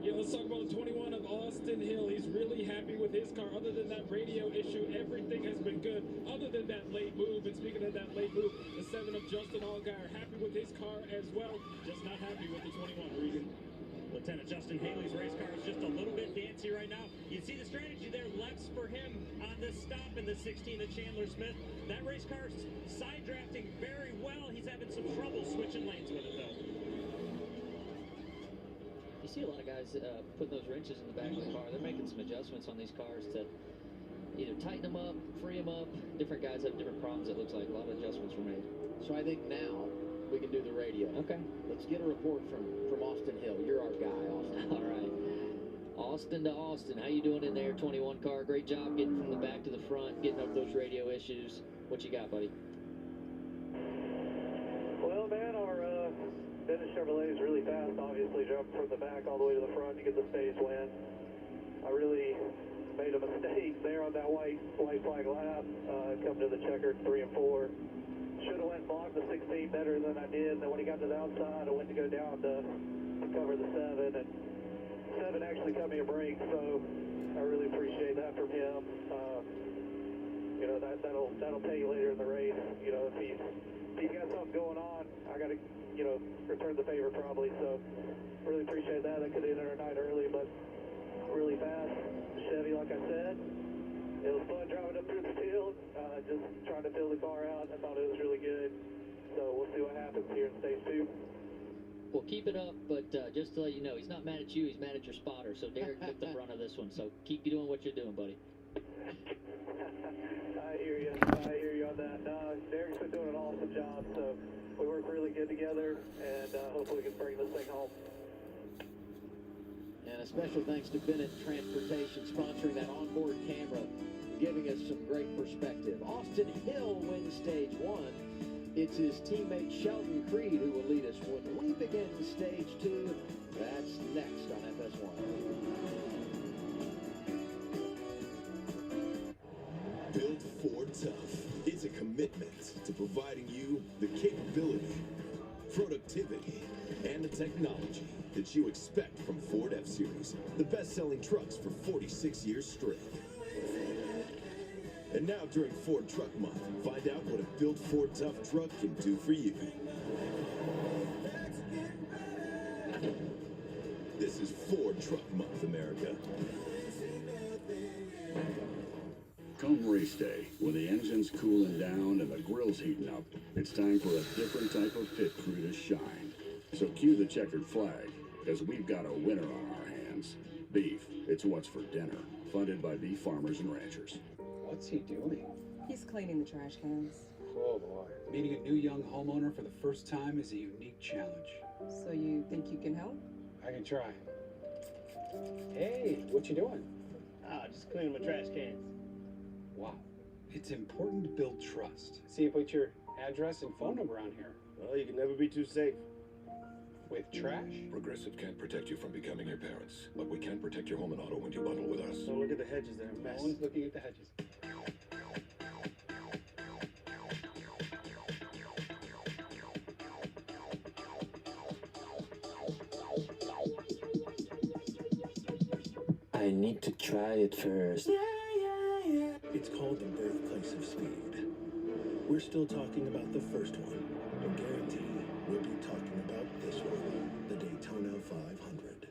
Yeah, let's talk about 21 of Austin Hill. He's really happy with his car. Other than that radio issue, everything has been good. Other than that late move, and speaking of that late move, the 7 of Justin Allgaier, happy with his car as well. Just not happy with the 21, Regan. Lieutenant Justin Haley's race car is just a little bit dancy right now. You see the strategy there, lefts for him on this stop in the 16 of Chandler Smith. That race car's side drafting very well. He's having some trouble switching lanes with it, though. You see a lot of guys putting those wrenches in the back of the car. They're making some adjustments on these cars to either tighten them up, free them up. Different guys have different problems, it looks like. A lot of adjustments were made. So I think now we can do the radio. Okay. Let's get a report from Austin Hill. You're our guy, Austin. All right. Austin to Austin. How you doing in there, 21 car? Great job getting from the back to the front, getting over those radio issues. What you got, buddy? Well, man, our vintage Chevrolet is really fast. Obviously, jumped from the back all the way to the front to get the stage win. I really made a mistake there on that white flag lap. Come to the checkered 3 and 4. Should have went and blocked the 16 better than I did. And then when he got to the outside, I went to go down to cover the 7, and 7 actually cut me a break. So I really appreciate that from him. That'll pay you later in the race. If he's got something going on, I got to return the favor probably. So really appreciate that. I could have ended our night early, but really fast Chevy, like I said. It was fun driving up through the field, just trying to fill the car out. I thought it was really good. So we'll see what happens here in stage 2. Well, keep it up, but just to let you know, he's not mad at you, he's mad at your spotter. So Derek took the brunt of this one. So keep you doing what you're doing, buddy. I hear you on that. Derek's been doing an awesome job, so we work really good together, and hopefully we can bring this thing home. And a special thanks to Bennett Transportation sponsoring that onboard camera, giving us some great perspective. Austin Hill wins stage 1. It's his teammate Sheldon Creed who will lead us when we begin stage 2. That's next on FS1. Built Ford Tough. It's a commitment to providing you the capability, productivity, and the technology that you expect from Ford F-Series, the best-selling trucks for 46 years straight. And now during Ford Truck Month, find out what a Built Ford Tough truck can do for you. This is Ford Truck Month, America. Come race day, when the engine's cooling down and the grill's heating up, it's time for a different type of pit crew to shine. So cue the checkered flag, because we've got a winner on our hands. Beef, it's what's for dinner. Funded by beef farmers and ranchers. What's he doing? He's cleaning the trash cans. Oh boy. Meeting a new young homeowner for the first time is a unique challenge. So you think you can help? I can try. Hey, what you doing? Just cleaning my trash cans. Wow. It's important to build trust. See if put your address and phone number on here. Well, you can never be too safe. With trash? Progressive can't protect you from becoming your parents, but we can protect your home and auto when you bundle with us. So look at the hedges, they're a mess. Always looking at the hedges. I need to try it first. It's called the birthplace of speed. We're still talking about the first one, but guarantee we'll be talking about this one, the Daytona 500.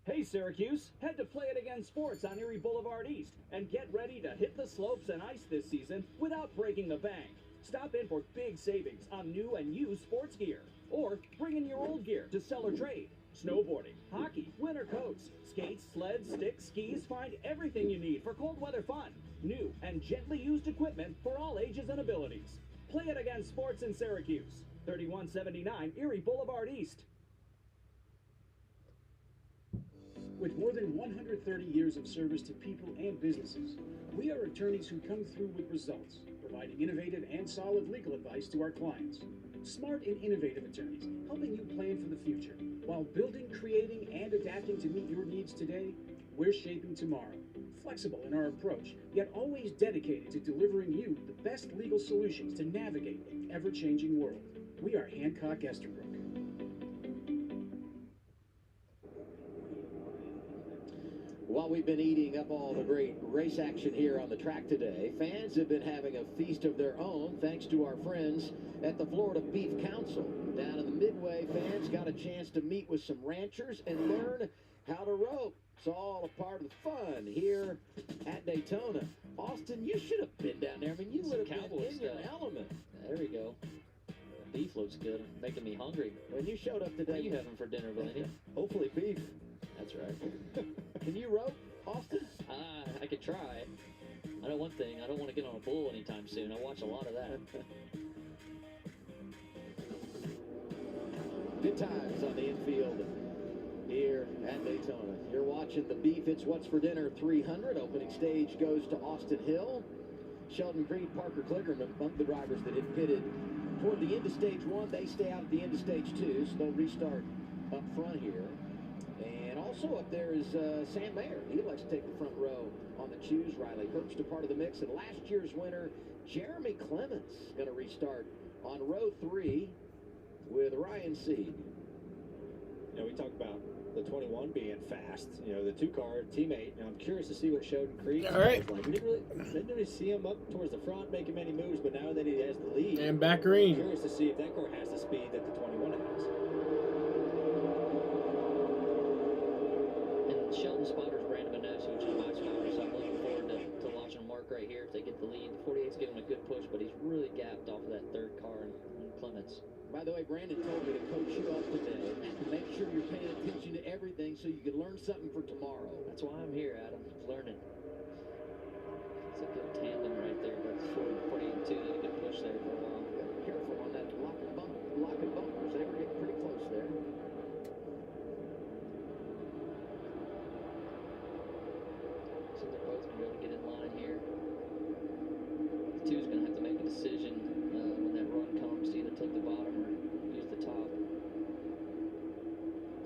Hey Syracuse, head to Play It Again Sports on Erie Boulevard East and get ready to hit the slopes and ice this season without breaking the bank. Stop in for big savings on new and used sports gear. Or bring in your old gear to sell or trade. Snowboarding, hockey, winter coats, skates, sleds, sticks, skis, find everything you need for cold weather fun. New and gently used equipment for all ages and abilities. Play it against Sports in Syracuse. 3179 Erie Boulevard East. With more than 130 years of service to people and businesses, we are attorneys who come through with results, providing innovative and solid legal advice to our clients. Smart and innovative attorneys, helping you plan for the future, while building, creating, and adapting to meet your needs today. We're shaping tomorrow. Flexible in our approach, yet always dedicated to delivering you the best legal solutions to navigate an ever-changing world. We are Hancock Esterbrook. While we've been eating up all the great race action here on the track today, fans have been having a feast of their own thanks to our friends at the Florida Beef Council. Down in the Midway, fans got a chance to meet with some ranchers and learn how to rope. It's all a part of the fun here at Daytona. Austin, you should have been down there. I mean, you would have been in your element. There we go. Beef looks good, making me hungry. When you showed up today, What are you having for dinner, Blaney? Hopefully beef. That's right. Can you rope, Austin? I could try. I know one thing, I don't want to get on a bull anytime soon. I watch a lot of that. Good times on the infield here at Daytona. You're watching the Beef It's What's for Dinner 300. Opening stage goes to Austin Hill. Sheldon Creed, Parker Kligerman, among the drivers that had pitted toward the end of stage one. They stay out at the end of stage two, so they'll restart up front here. And also up there is Sam Mayer. He likes to take the front row on the choose. Riley Herbst a part of the mix. And last year's winner, Jeremy Clements, going to restart on row 3 with Ryan Seed. You know, we talk about the 21 being fast. You know, the 2-car teammate. You know, I'm curious to see what Sheldon Creed is like. We didn't really see him up towards the front making many moves, but now that he has the lead, And back green. I'm curious to see if that car has the speed that the 21 has. And Sheldon Spotter's brand of a nose, which is my spotter, so I'm looking forward to watching Mark right here if they get the lead. The 48's giving him a good push, but he's really gapped off of that third car in Clements. By the way, Brandon told me to coach you up today. Make sure you're paying attention to everything so you can learn something for tomorrow. That's why I'm here, Adam, learning. It's a good tandem right there, but 48 and 2 did a good push there for a while. Be careful on that lock and bumpers. They were getting pretty close there. So they're both going to be able to get in line here. The 2's going to have to make a decision when that run comes to either take the bottom or use the top.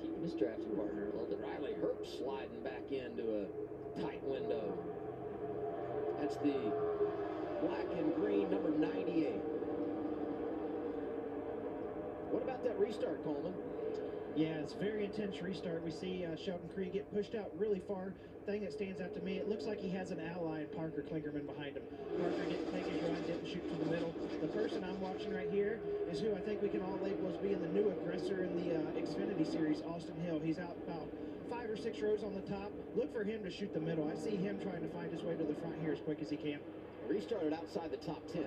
Keeping his drafting partner a little bit. Riley Herbst sliding back into a tight window. That's the black and green number 98. What about that restart, Coleman? Yeah, it's a very intense restart. We see Sheldon Creed get pushed out really far. Thing that stands out to me, it looks like he has an ally in Parker Kligerman behind him. Parker didn't take his run, didn't shoot to the middle. The person I'm watching right here is who I think we can all label as being the new aggressor in the Xfinity Series, Austin Hill. He's out about 5 or 6 rows on the top. Look for him to shoot the middle. I see him trying to find his way to the front here as quick as he can. Restarted outside the top 10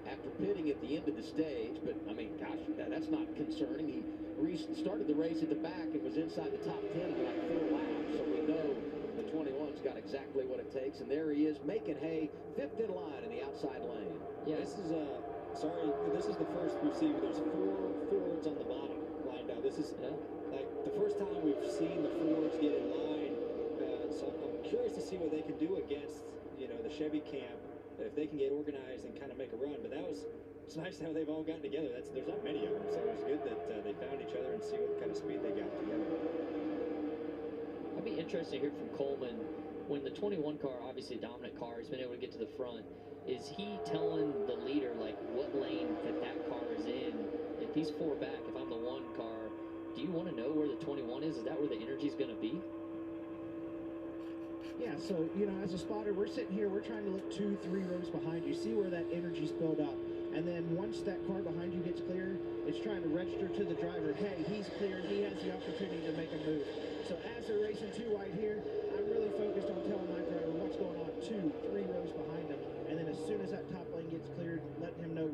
after pitting at the end of the stage, but I mean, gosh, that's not concerning. He restarted the race at the back and was inside the top 10 in like 4 laps, so we know the 21's got exactly what it takes, and there he is making hay, 5th in line in the outside lane. Yeah, this is this is the first we've seen where there's 4 Fords on the bottom lined out. This is like the first time we've seen the Fords get in line. So I'm curious to see what they can do against, you know, the Chevy camp, if they can get organized and kind of make a run. But it's nice how they've all gotten together. There's not many of them, so it's good that they found each other and see what kind of speed they got together. I'd be interested to hear from Coleman. When the 21 car, obviously a dominant car, has been able to get to the front, is he telling the leader like what lane that car is in? If he's 4 back, if I'm the 1 car, do you want to know where the 21 is? Is that where the energy's going to be? Yeah, so, you know, as a spotter, we're sitting here, we're trying to look 2, 3 rows behind you, see where that energy's built up. And then once that car behind you gets clear, it's trying to register to the driver, hey, he's clear, he has the opportunity to make a move. So as they're racing 2 wide here, I'm really focused on telling my driver what's going on 2, 3 rows behind him. And then as soon as that top lane gets cleared, letting him know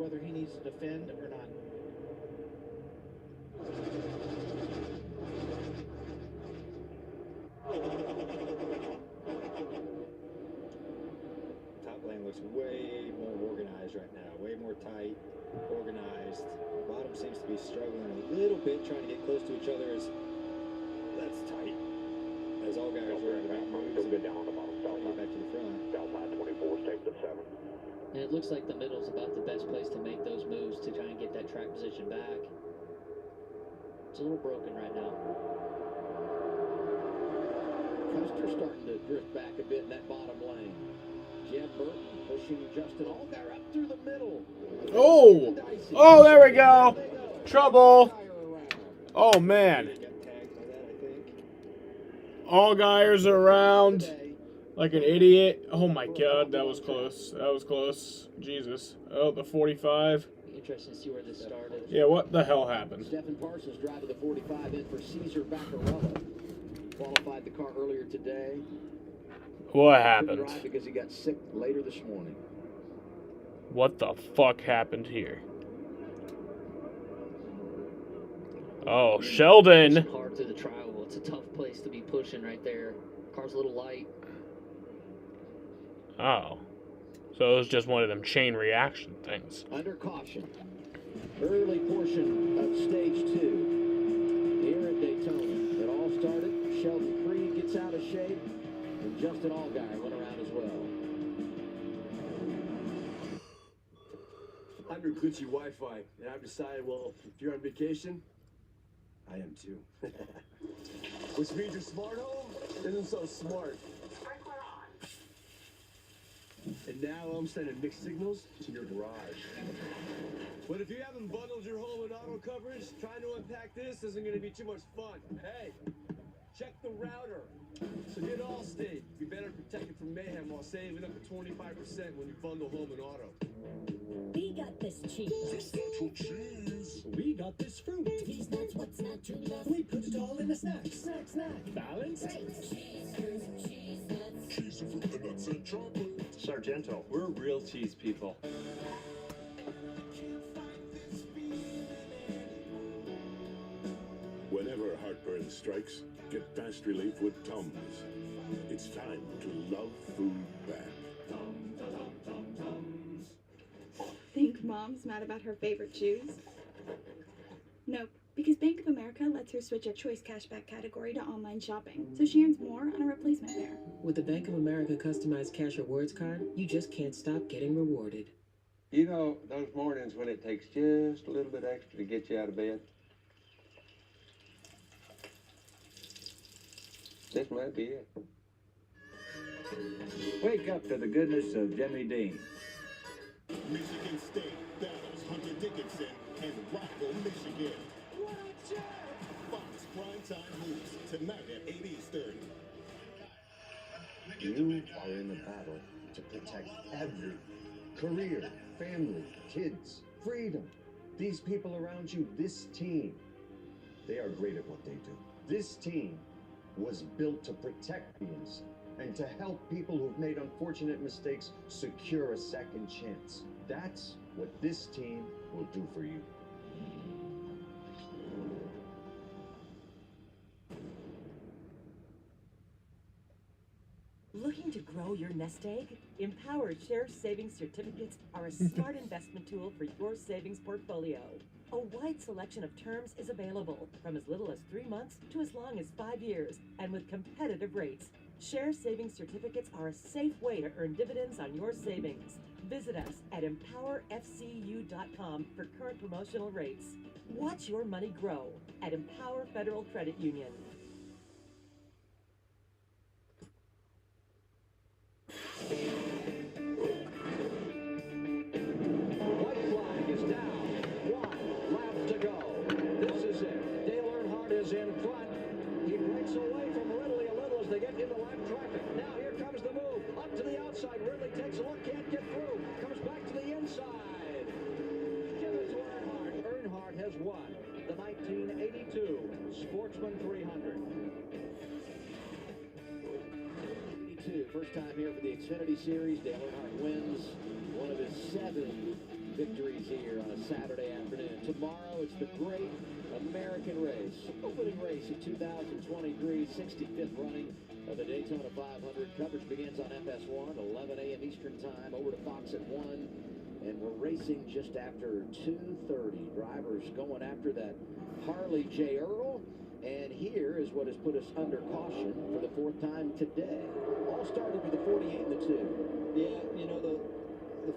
looks way more organized right now. Way more tight, organized. Bottom seems to be struggling a little bit, trying to get close to each other. That's tight. As all guys worried about moves and get back to the front. And it looks like the middle's about the best place to make those moves to try and get that track position back. It's a little broken right now. Custer starting to drift back a bit in that bottom lane. Jeb Burton pushing Justin Allgaier up through the middle. Oh! Oh, there we go. Trouble. Oh, man. Allgaier's around like an idiot. Oh, my God. That was close. That was close. Jesus. Oh, the 45. Interesting to see where this started. Yeah, what the hell happened? Stephen Parsons driving the 45 in for Cesar Vaccarello. Qualified the car earlier today. What happened? Drive because he got sick later this morning. What the fuck happened here? Oh, Sheldon. Hard through the trial. It's a tough place to be pushing right there. Car's a little light. Oh. So it was just one of them chain reaction things. Under caution. Early portion of stage 2 here at Daytona. It all started. Sheldon Creed gets out of shape, and Justin Allgaier went around as well. I'm your glitchy Wi-Fi, and I've decided, well, if you're on vacation, I am too. Which means your smart home isn't so smart. And now I'm sending mixed signals to your garage. But if you haven't bundled your home and auto coverage, trying to unpack this isn't going to be too much fun. Hey, check the router. So get Allstate. Be better protected from mayhem while saving up to 25% when you bundle home and auto. We got this cheese. This natural cheese. We got this fruit. These nuts, what's not to love? We put it all in a snack. Snack, snack. Balanced. Cheese, fruit, cheese, nuts. Cheese and fruit and nuts and chocolate. Sargento, we're real cheese people. Whenever heartburn strikes, get fast relief with Tums. It's time to love food back. Think Mom's mad about her favorite shoes? Nope, because Bank of America lets her switch a choice cashback category to online shopping, so she earns more on a replacement pair. With the Bank of America customized cash rewards card, you just can't stop getting rewarded. You know, those mornings when it takes just a little bit extra to get you out of bed? This might be it. Wake up to the goodness of Jimmy Dean. Michigan State battles Hunter Dickinson and Rocco, Michigan. What a job! Fox Primetime News tonight at 8 Eastern. You are in a battle to protect every career, family, kids, freedom. These people around you, this team, they are great at what they do. This team was built to protect the innocent and to help people who've made unfortunate mistakes secure a second chance. That's what this team will do for you. Looking to grow your nest egg? Empower Share Savings Certificates are a smart investment tool for your savings portfolio. A wide selection of terms is available, from as little as 3 months to as long as 5 years, and with competitive rates. Share Savings Certificates are a safe way to earn dividends on your savings. Visit us at empowerfcu.com for current promotional rates. Watch your money grow at Empower Federal Credit Union. White flag is down. 1 lap to go. This is it. Dale Earnhardt is in front. He breaks away from Ridley a little as they get into lap traffic. Now here comes the move. Up to the outside. Ridley takes a look, can't get through. Comes back to the inside. Give it to Earnhardt. Earnhardt has won the 1982 Sportsman 300. First time here for the Xfinity Series. Dale Earnhardt wins one of his 7 victories here on a Saturday afternoon. Tomorrow it's the Great American Race. Opening race of 2023, 65th running of the Daytona 500. Coverage begins on FS1, 11 a.m. Eastern Time, over to Fox at 1. And we're racing just after 2:30. Drivers going after that Harley J. Earl. And here is what has put us under caution for the 4th time today. All started with the 48 and the 2. Yeah, you know, the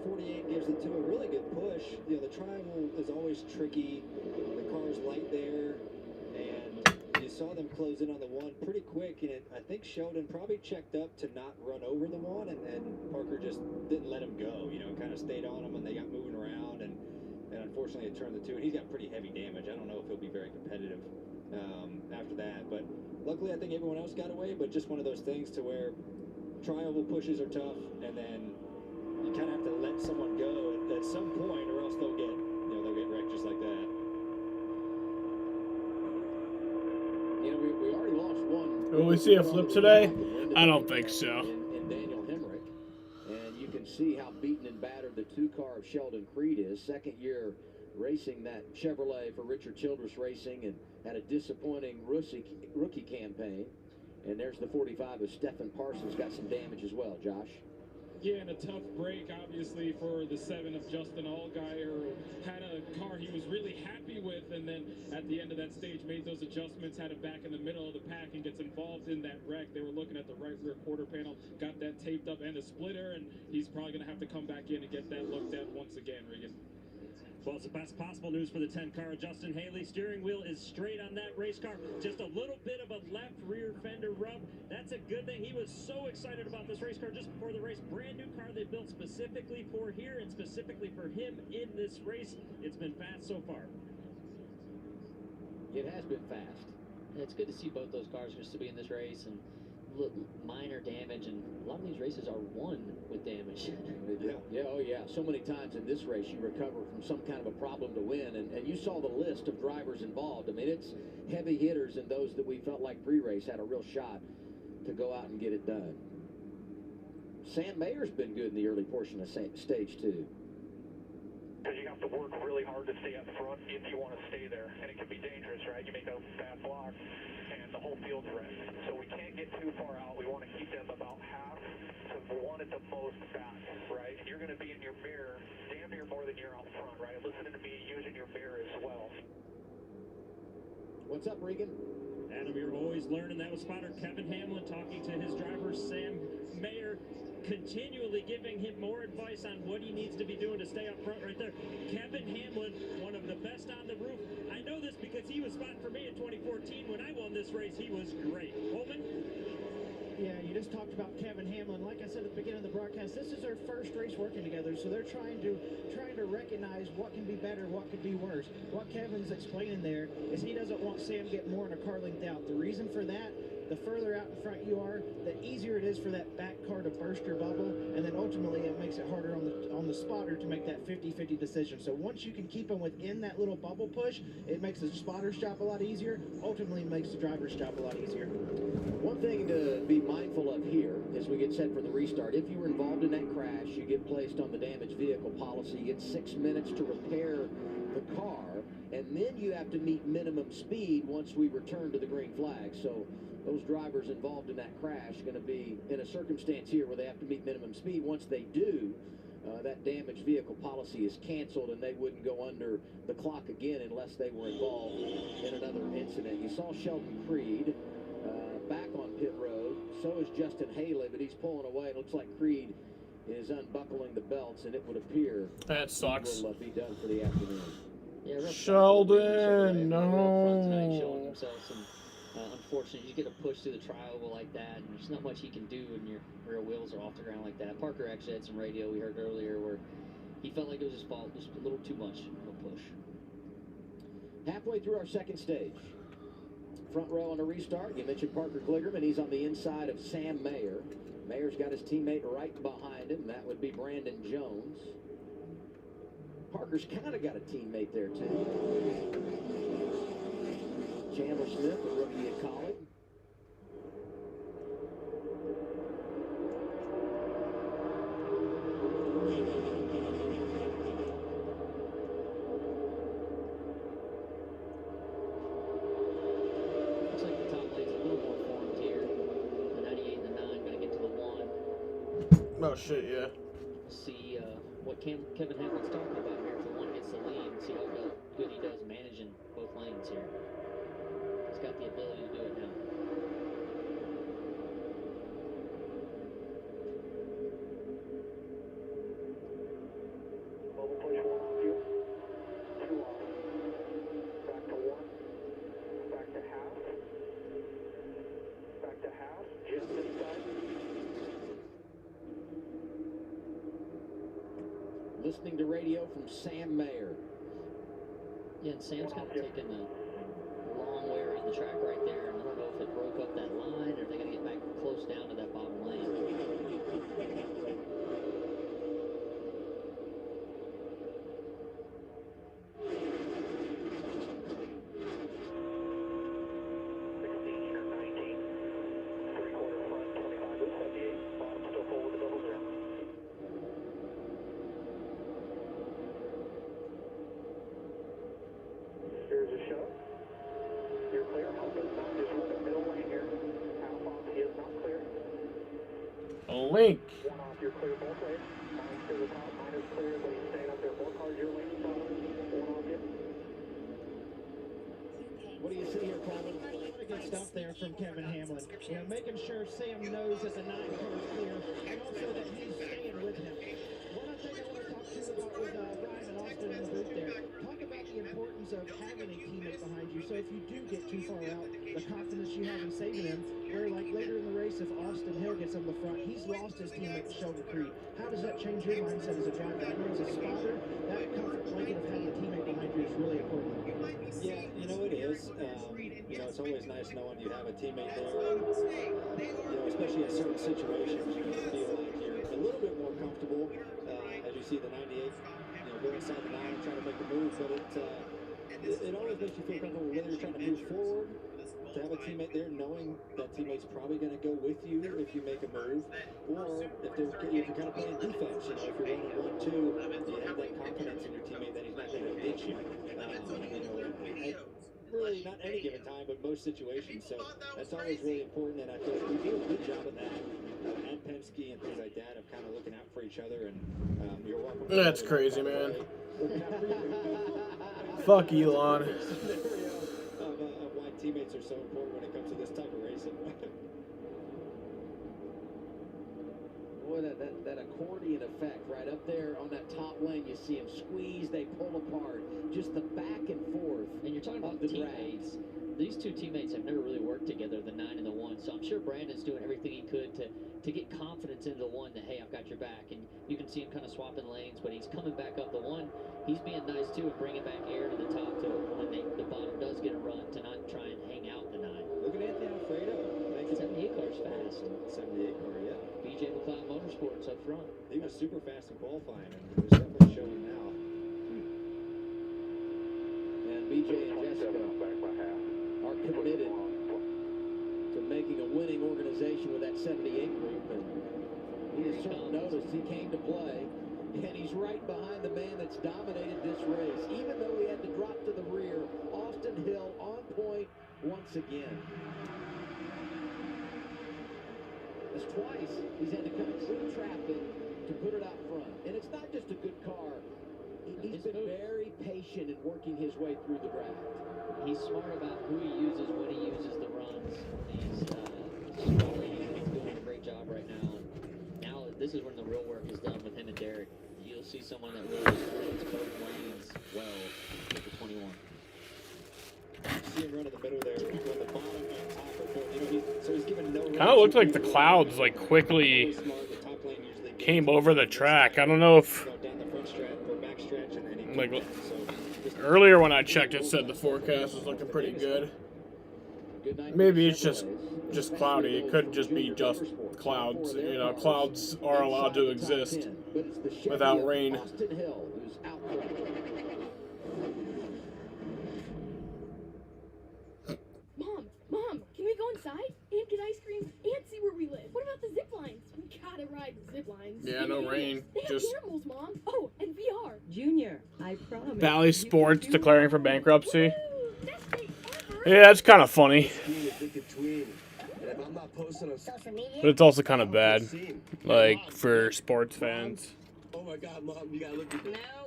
48 gives the 2 a really good push. You know, the triangle is always tricky. The car's light there. And you saw them close in on the 1 pretty quick. And I think Sheldon probably checked up to not run over the 1. And Parker just didn't let him go. You know, kind of stayed on him when they got moving around. And unfortunately, it turned the 2. And he's got pretty heavy damage. I don't know if he'll be very competitive after that. But luckily, I think everyone else got away. But just one of those things to where tri-oval pushes are tough. And then you kind of have to let someone go at some point, or else they'll get wrecked just like that. You know, we already lost one. Will we see a flip today? I don't think so. In Daniel Hemrick. And you can see how beaten and battered the 2-car of Sheldon Creed is. Second year racing that Chevrolet for Richard Childress Racing, and had a disappointing rookie campaign. And there's the 45 of Stephen Parsons, got some damage as well, Josh. Yeah, and a tough break, obviously, for the 7 of Justin Allgaier, who had a car he was really happy with, and then at the end of that stage made those adjustments, had it back in the middle of the pack, and gets involved in that wreck. They were looking at the right rear quarter panel, got that taped up, and a splitter, and he's probably going to have to come back in and get that looked at once again, Regan. Well, it's the best possible news for the 10-car. Justin Haley, steering wheel is straight on that race car. Just a little bit of a left rear fender rub. That's a good thing. He was so excited about this race car just before the race. Brand new car they built specifically for here and specifically for him in this race. It's been fast so far. It has been fast. It's good to see both those cars just to be in this race, and minor damage, and a lot of these races are won with damage. Oh yeah. So many times in this race you recover from some kind of a problem to win, and you saw the list of drivers involved. I mean, it's heavy hitters and those that we felt like pre-race had a real shot to go out and get it done. Sam Mayer's been good in the early portion of stage 2. Because you have to work really hard to stay up front if you want to stay there, and it can be dangerous, right? You make those fast blocks, and the whole field's wrecked. So we can't get too far out. We want to keep them about half to 1 at the most back, right? And you're going to be in your mirror damn near more than you're out front, right? Listening to me, using your mirror as well. What's up, Regan? Adam, you're always learning. That was spotter Kevin Hamlin talking to his driver, Sam Mayer, continually giving him more advice on what he needs to be doing to stay up front right there. Kevin Hamlin, one of the best on the roof. I know this because he was spotting for me in 2014 when I won this race. He was great. Holman? Yeah, you just talked about Kevin Hamlin. Like I said at the beginning of the broadcast, this is their first race working together, so they're trying to recognize what can be better, what could be worse. What Kevin's explaining there is he doesn't want Sam getting more in a car length out. The reason for that, the further out in front you are, the easier it is for that back car to burst your bubble, and then ultimately it makes it harder on the spotter to make that 50-50 decision. So once you can keep them within that little bubble push, it makes the spotter's job a lot easier, ultimately makes the driver's job a lot easier. One thing to be mindful of here as we get set for the restart, if you were involved in that crash, you get placed on the damaged vehicle policy. You get 6 minutes to repair the car, and then you have to meet minimum speed once we return to the green flag. So those drivers involved in that crash are going to be in a circumstance here where they have to meet minimum speed. Once they do, that damaged vehicle policy is canceled, and they wouldn't go under the clock again unless they were involved in another incident. You saw Sheldon Creed back on pit road. So is Justin Haley, but he's pulling away. It looks like Creed is unbuckling the belts, and it would appear that sucks. Will be done for the afternoon. Yeah, Sheldon, no. Showing himself some unfortunately, you get a push through the tri-oval like that, and there's not much he can do when your rear wheels are off the ground like that. Parker actually had some radio we heard earlier where he felt like it was his fault, just a little too much of a push. Halfway through our second stage. Front row on a restart. You mentioned Parker Kligerman. He's on the inside of Sam Mayer. Mayer's got his teammate right behind him. That would be Brandon Jones. Parker's kind of got a teammate there, too. Chandler Smith, a rookie at college. Looks like the top lane's a little more formed here. The 98 Oh shit, yeah. See what Kevin Hamlin's talking about here. If the one gets the lead, and see how good he does managing both lanes here. He's got the ability to do it now. Mobile push 1 off you. 2 off. Back to 1. Back to half. Back to half. Just inside. Listening to radio from Sam Mayer. Yeah, and Sam's kind of taking a long way around the track right there. And I don't know if it broke up that line or if they got to get back close down to that bottom lane. Here's a shove. You're clear. Help us not just run the middle lane here. Half off. He is not clear. Link. 1 off. You're clear both ways. Mine's to the top. Mine is clear, but he's staying up there. More cars your lane. 1 off you. What do you see here, Coleman? A good stuff there from Kevin Hamlin. You know, making sure Sam knows that the 9 car is clear, and also that he's staying with him. One other thing I want to talk to you about with Ryan and Austin in the booth there. Talk about the importance of having a teammate behind you. So if you do get too far out, the confidence you have in saving him, where like later in the race, if Austin Hill gets on the front, he's lost his teammate Sheldon Creed. How does that change your mindset as a driver? I know as a spotter, that comfort blanket of having a teammate behind you is really important. Yeah, you know it is. You know, it's always nice knowing you have a teammate there. And, you know, especially in certain situations, you feel like you're a little bit more comfortable as you see the 98, you know, go inside the 9 and try to make a move. But it always makes you feel comfortable whether you're trying to move forward, to have a teammate there knowing that teammate's probably going to go with you if you make a move, or if you're kind of playing defense, you know, if you're running 1-2, you have that confidence in your teammate that he's not going to ditch you. You know, really not any given time, but most situations. So that's always really important, and I feel like we do a good job of that. And Penske and things like that of kind of looking out for each other, and you're welcome. That's crazy, man. Fuck Elon. Of why teammates are so important when it comes to this type of racing. Boy, that accordion effect right up there on that top lane, you see them squeeze, they pull apart, just the back and forth. And you're talking about the teammates. These two teammates have never really worked together, the 9 and the 1. So I'm sure Brandon's doing everything he could to get confidence into the 1 that, hey, I've got your back. And you can see him kind of swapping lanes, but he's coming back up the 1. He's being nice, too, and bringing back air to the top to when the bottom does get a run to not try and hang out the 9. Look at Anthony Alfredo. 78 car's fast. 78 car, yeah. BJ McLeod Motorsports up front. He was super fast in qualifying, and it was definitely showing now. And BJ and Jessica are committed to making a winning organization with that 78 group. And he has certainly noticed he came to play, and he's right behind the man that's dominated this race. Even though he had to drop to the rear, Austin Hill on point once again. That's twice he's had to come through traffic to put it out front. And it's not just a good car. He's been very patient in working his way through the draft. He's smart about who he uses, when he uses the runs. He's doing a great job right now. And now this is when the real work is done with him and Derek. You'll see someone that really plays both lanes well with the 21. See him run in the middle there when the bottom and top are filled. You know, so he's given no Kind of looked like the clouds like quickly came over the track. I don't know if like earlier when I checked, it said the forecast was looking pretty good. Maybe it's just cloudy. It could just be just clouds. You know, clouds are allowed to exist without rain. Mom, can we go inside and get ice cream and see where we live? What about the zip lines? We gotta ride the zip lines. Yeah, no rain. They have Just animals, Mom. Oh, and VR. Junior, I promise. Valley Sports declaring for bankruptcy. Yeah, that's kind of funny. But it's also kind of bad, like, for sports fans. Oh my God, Mom, you gotta look at this. No,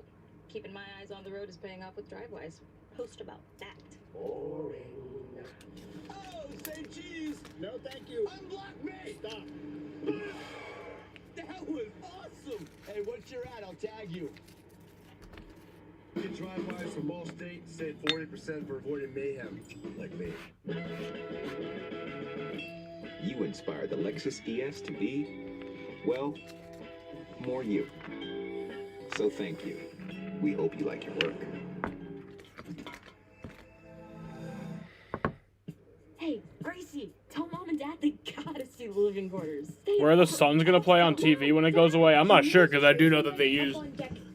keeping my eyes on the road is paying off with Drivewise. Post about that. Boring. Oh, say cheese. No, thank you. Unblock me. Stop. That was awesome. Hey, once you're out, I'll tag you. Get Drivewise from Allstate, save 40% for avoiding mayhem, like me. You inspired the Lexus ES to be, well, more you. So thank you. We hope you like your work. Hey, Gracie, tell Mom and Dad they gotta see the living quarters. Where are the Suns gonna play on TV when it goes away? I'm not sure because I do know that they use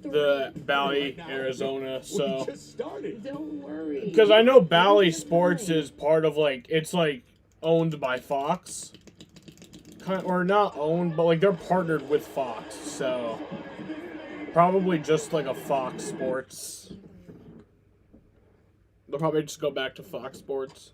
the Bally, Arizona. So Don't worry. because I know Bally Sports is part of like it's like owned by Fox, or not owned, but like they're partnered with Fox. So probably just like a Fox Sports. They'll probably just go back to Fox Sports.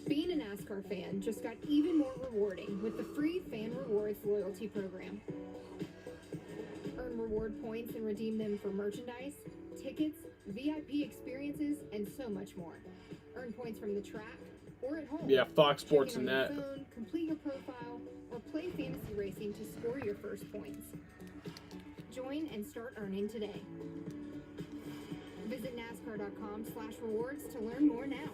Being a NASCAR fan just got even more rewarding with the free Fan Rewards loyalty program. Earn reward points and redeem them for merchandise, tickets, VIP experiences, and so much more. Earn points from the track or at home. Yeah, Fox Sports Check in and on that. your phone, complete your profile, or play fantasy racing to score your first points. Join and start earning today. Visit NASCAR.com/rewards to learn more now.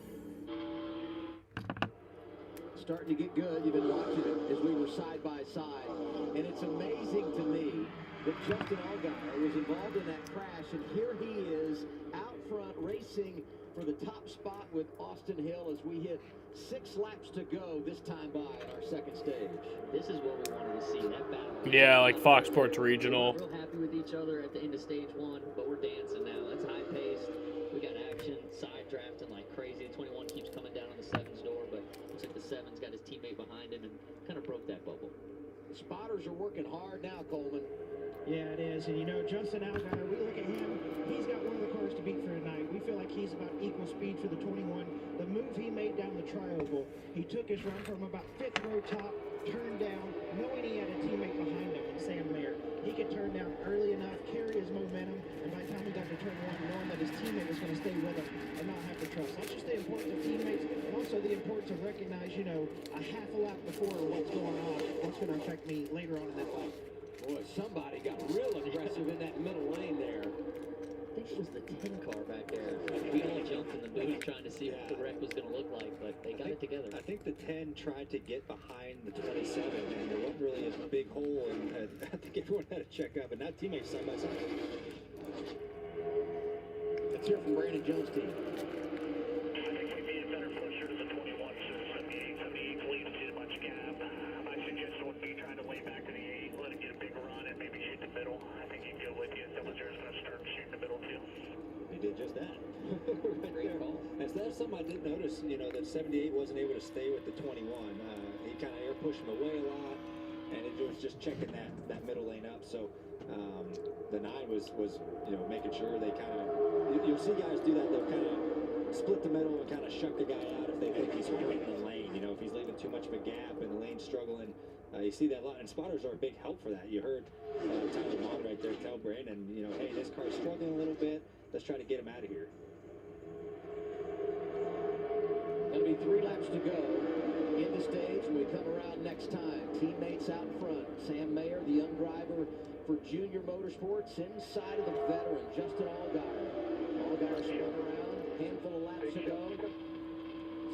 Starting to get good. You've been watching it as we were side by side. And it's amazing to me that Justin Allgaier was involved in that crash. And here he is out front racing for the top spot with Austin Hill as we hit 6 laps to go this time by in our second stage. This is what we wanted to see, that battle. Yeah, like Fox Sports Regional. We're real happy with each other at the end of stage 1, but we're dancing now. That's high paced. We got action, side drafting like crazy. 21 keeps coming down on the 7's door, but looks like the 7's got his teammate behind him and kind of broke that bubble. The spotters are working hard now, Coleman. Yeah, it is. And you know, Justin Allgaier, we look at him, he's got one of the cars to beat for tonight. We feel like he's about equal speed for the 21. The move he made down the tri-oval, he took his run from about 5th row top, turned down, knowing he had a teammate behind him, Sam Mayer. He could turn down early enough, carry his momentum, and by the time he got to turn 1, knowing that his teammate was going to stay with him and not have to trust. That's just the importance of teammates, and also the importance of recognize, you know, a half a lap before what's going on, what's going to affect me later on in that lap. Boy, somebody got real aggressive in that middle lane there. I think it was the 10 car back there. We all jumped in the booth trying to see what the wreck was going to look like, but they got it together. I think the 10 tried to get behind the 27, and there wasn't really a big hole, and I think everyone had to check up, and now teammates side by side. Let's hear from Brandon Jones' team. I think we need better closer to the 21, so 78, 78 leads too much gap. My suggestion would be trying to lay back to the 8, let it get a big run, and maybe shoot the middle. I think he'd go with you. Demonstrator's going to start shooting the middle too. He did just that. Right there. And so that's something I did notice, you know, that 78 wasn't able to stay with the 21. He kind of air pushed him away a lot, and it was just checking that middle lane up. So the 9 was you know, making sure they kind of, you'll see guys do that. They'll kind of split the middle and kind of shuck the guy out if they think he's hurting the lane. You know, if he's leaving too much of a gap and the lane's struggling. You see that a lot, and spotters are a big help for that. You heard Tyler Mond right there tell Brandon, you know, hey, this car's struggling a little bit. Let's try to get him out of here. Going to be 3 laps to go in the stage when we come around next time. Teammates out front. Sam Mayer, the young driver for Junior Motorsports, inside of the veteran, Justin Allgaier. Allgaier spun around, handful of laps to go.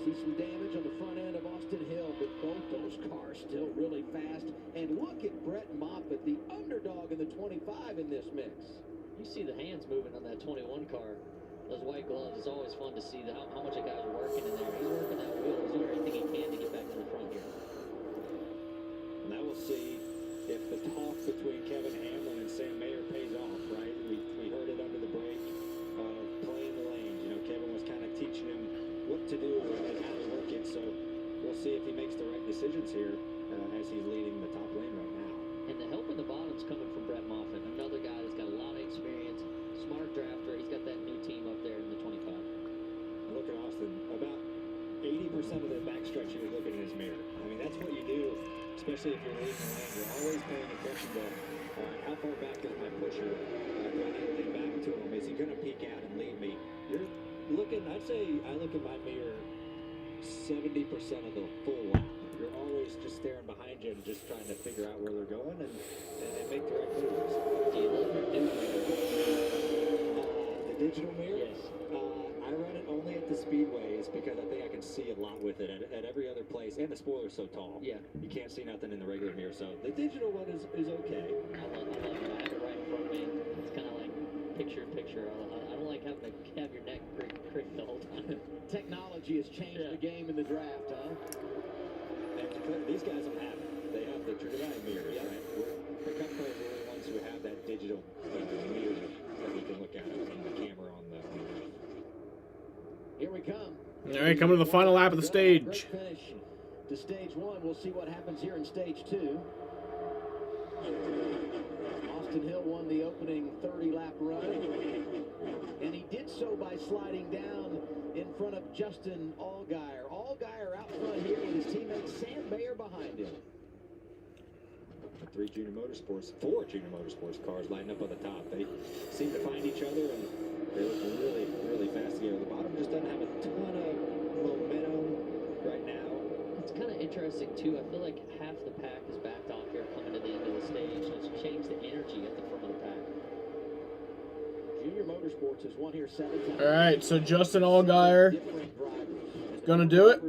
See some damage on the front end of Austin Hill, but both those cars still really fast. And look at Brett Moffitt, the underdog in the 25 in this mix. You see the hands moving on that 21 car. Those white gloves, it's always fun to see how much a guy's working in there. He's working that wheel. He's doing everything he can to get back to the front here. And now we'll see if the talk between Kevin Hamlin and Sam Mayer pays off, right? We heard it under the break of playing the lanes. You know, Kevin was kind of teaching him what to do and how to work it. So we'll see if he makes the right decisions here as he's leading the top lane right now. And the help in the bottom's coming from Brett Moffitt, another guy that's got a lot of experience, smart drafter. He's got that new team up there in the 25. A look at Austin, about 80% of the backstretch you're looking in his mirror. I mean, that's what you do, especially if you're leading the lane. You're always paying attention to, all right, how far back is my pusher? Do I need to lean back to him? Is he going to peek out and lead me? You're looking, I'd say I look in my mirror 70% of the full lap. You're always just staring behind you and just trying to figure out where they're going and make the right moves. Do you love your new mirror? The digital mirror? Yes. I run it only at the speedways because I think I can see a lot with it at every other place. And the spoiler's so tall. Yeah. You can't see nothing in the regular mirror. So the digital one is okay. I love it. I have it right in front of me. It's kind of like picture in picture. I don't like having to have your neck cricked the whole time. Technology has changed the game in the draft, huh? And to put, these guys don't have it. They have the traditional mirrors, right? The cup players are the ones who have that digital mirror that you can look at and the camera on the. Here we come. All right, coming to the final lap of the stage. Great finish to stage one. We'll see what happens here in stage two. Austin Hill won the opening 30-lap run, and he did so by sliding down in front of Justin Allgaier. Allgaier out front here with his teammate Sam Mayer behind him. Four Junior Motorsports cars lining up on the top. They seem to find each other, and they look really, really fast together. The bottom just doesn't have a ton of momentum right now. It's kind of interesting, too. I feel like half the pack is backed off here coming to the end of the stage. It's changed the energy at the front of the pack. Junior Motorsports has won here 7 times. All right, so Justin Allgaier gonna do it.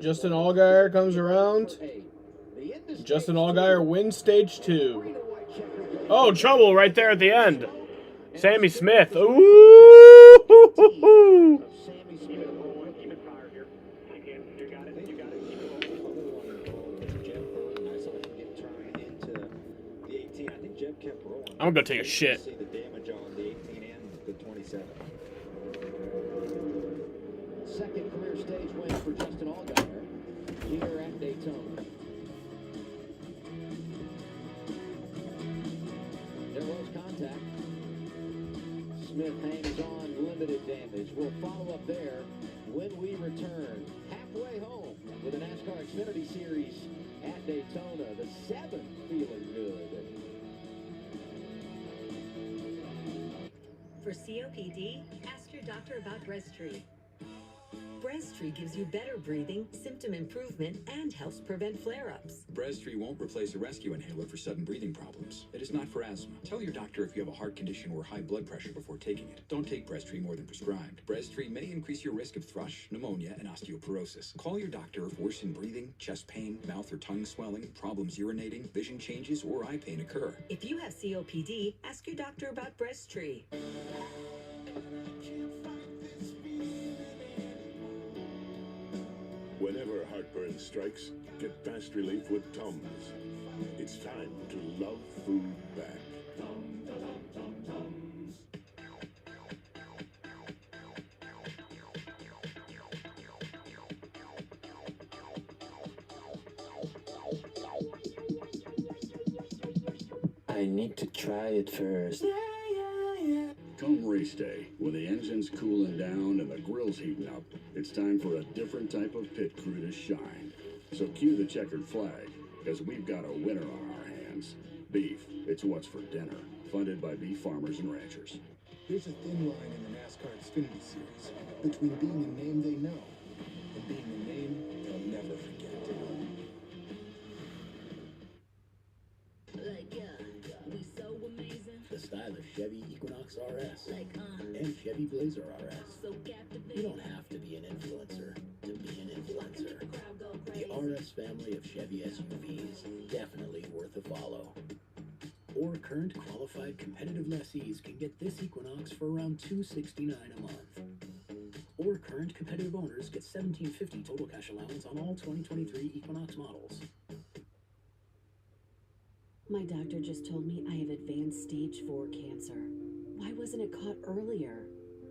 Justin Allgaier comes around. Justin Allgaier wins stage 2. Oh, trouble right there at the end. Sammy Smith. Ooh. I'm gonna go take a shit. See the damage on the 18 and the 27. Second career stage win for Justin Allgaier here at Daytona. There was contact. Smith hangs on, limited damage. We'll follow up there when we return. Halfway home with the NASCAR Xfinity Series at Daytona. The 7th feeling good. For COPD, ask your doctor about Breztri. Breztri gives you better breathing, symptom improvement, and helps prevent flare-ups. Breztri won't replace a rescue inhaler for sudden breathing problems. It is not for asthma. Tell your doctor if you have a heart condition or high blood pressure before taking it. Don't take Breztri more than prescribed. Breztri may increase your risk of thrush, pneumonia, and osteoporosis. Call your doctor if worsened breathing, chest pain, mouth or tongue swelling, problems urinating, vision changes, or eye pain occur. If you have COPD, ask your doctor about Breztri. Whenever heartburn strikes, get fast relief with Tums. It's time to love food back. I need to try it first. Come race day, when the engine's cooling down and the grill's heating up, it's time for a different type of pit crew to shine. So cue the checkered flag, because we've got a winner on our hands. Beef, it's what's for dinner. Funded by beef farmers and ranchers. There's a thin line in the NASCAR Xfinity Series between being a name they know and being a name they'll never forget. The stylish Chevy Equinox RS and Chevy Blazer RS. You don't have to be an influencer to be an influencer. The RS family of Chevy SUVs, definitely worth a follow. Or current qualified competitive lessees can get this Equinox for around $269 a month. Or current competitive owners get $1,750 total cash allowance on all 2023 Equinox models. My doctor just told me I have advanced stage 4 cancer. Why wasn't it caught earlier?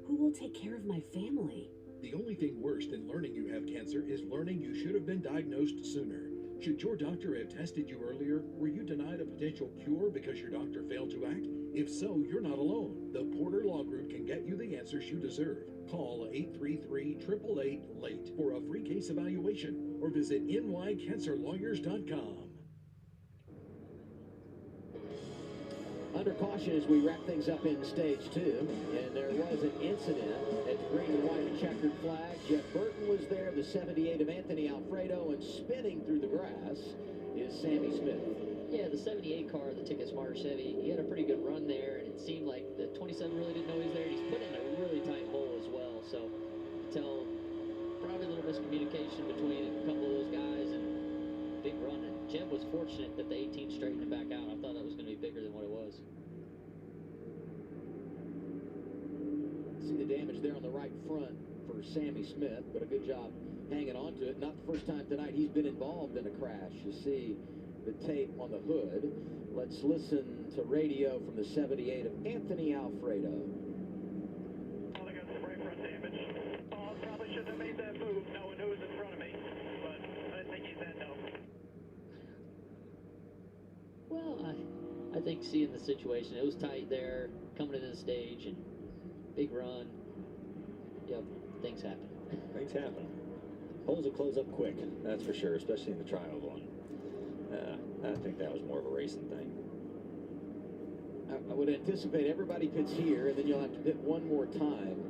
Who will take care of my family? The only thing worse than learning you have cancer is learning you should have been diagnosed sooner. Should your doctor have tested you earlier? Were you denied a potential cure because your doctor failed to act? If so, you're not alone. The Porter Law Group can get you the answers you deserve. Call 833-888-LATE for a free case evaluation or visit nycancerlawyers.com. Under caution as we wrap things up in stage 2, and there was an incident at the green and white checkered flag. Jeff Burton was there, the 78 of Anthony Alfredo, and spinning through the grass is Sammy Smith. Yeah, the 78 car, the Ticket Smarter Chevy, he had a pretty good run there, and it seemed like the 27 really didn't know he was there. He's put in a really tight hole as well, so tell probably a little miscommunication between a couple of those guys and big run. And Jeb was fortunate that the 18 straightened him back out. I thought that was going to be bigger than what it was. See the damage there on the right front for Sammy Smith, but a good job hanging on to it. Not the first time tonight he's been involved in a crash. You see the tape on the hood. Let's listen to radio from the 78 of Anthony Alfredo. Well, I got some right front damage. Probably shouldn't have made that move knowing who was in front of me, but I think he's that no. Well, I think seeing the situation, it was tight there, coming into the stage, and big run. Yep, things happen. Things happen. Holes will close up quick, that's for sure, especially in the trial one. I think that was more of a racing thing. I would anticipate everybody pits here, and then you'll have to pit one more time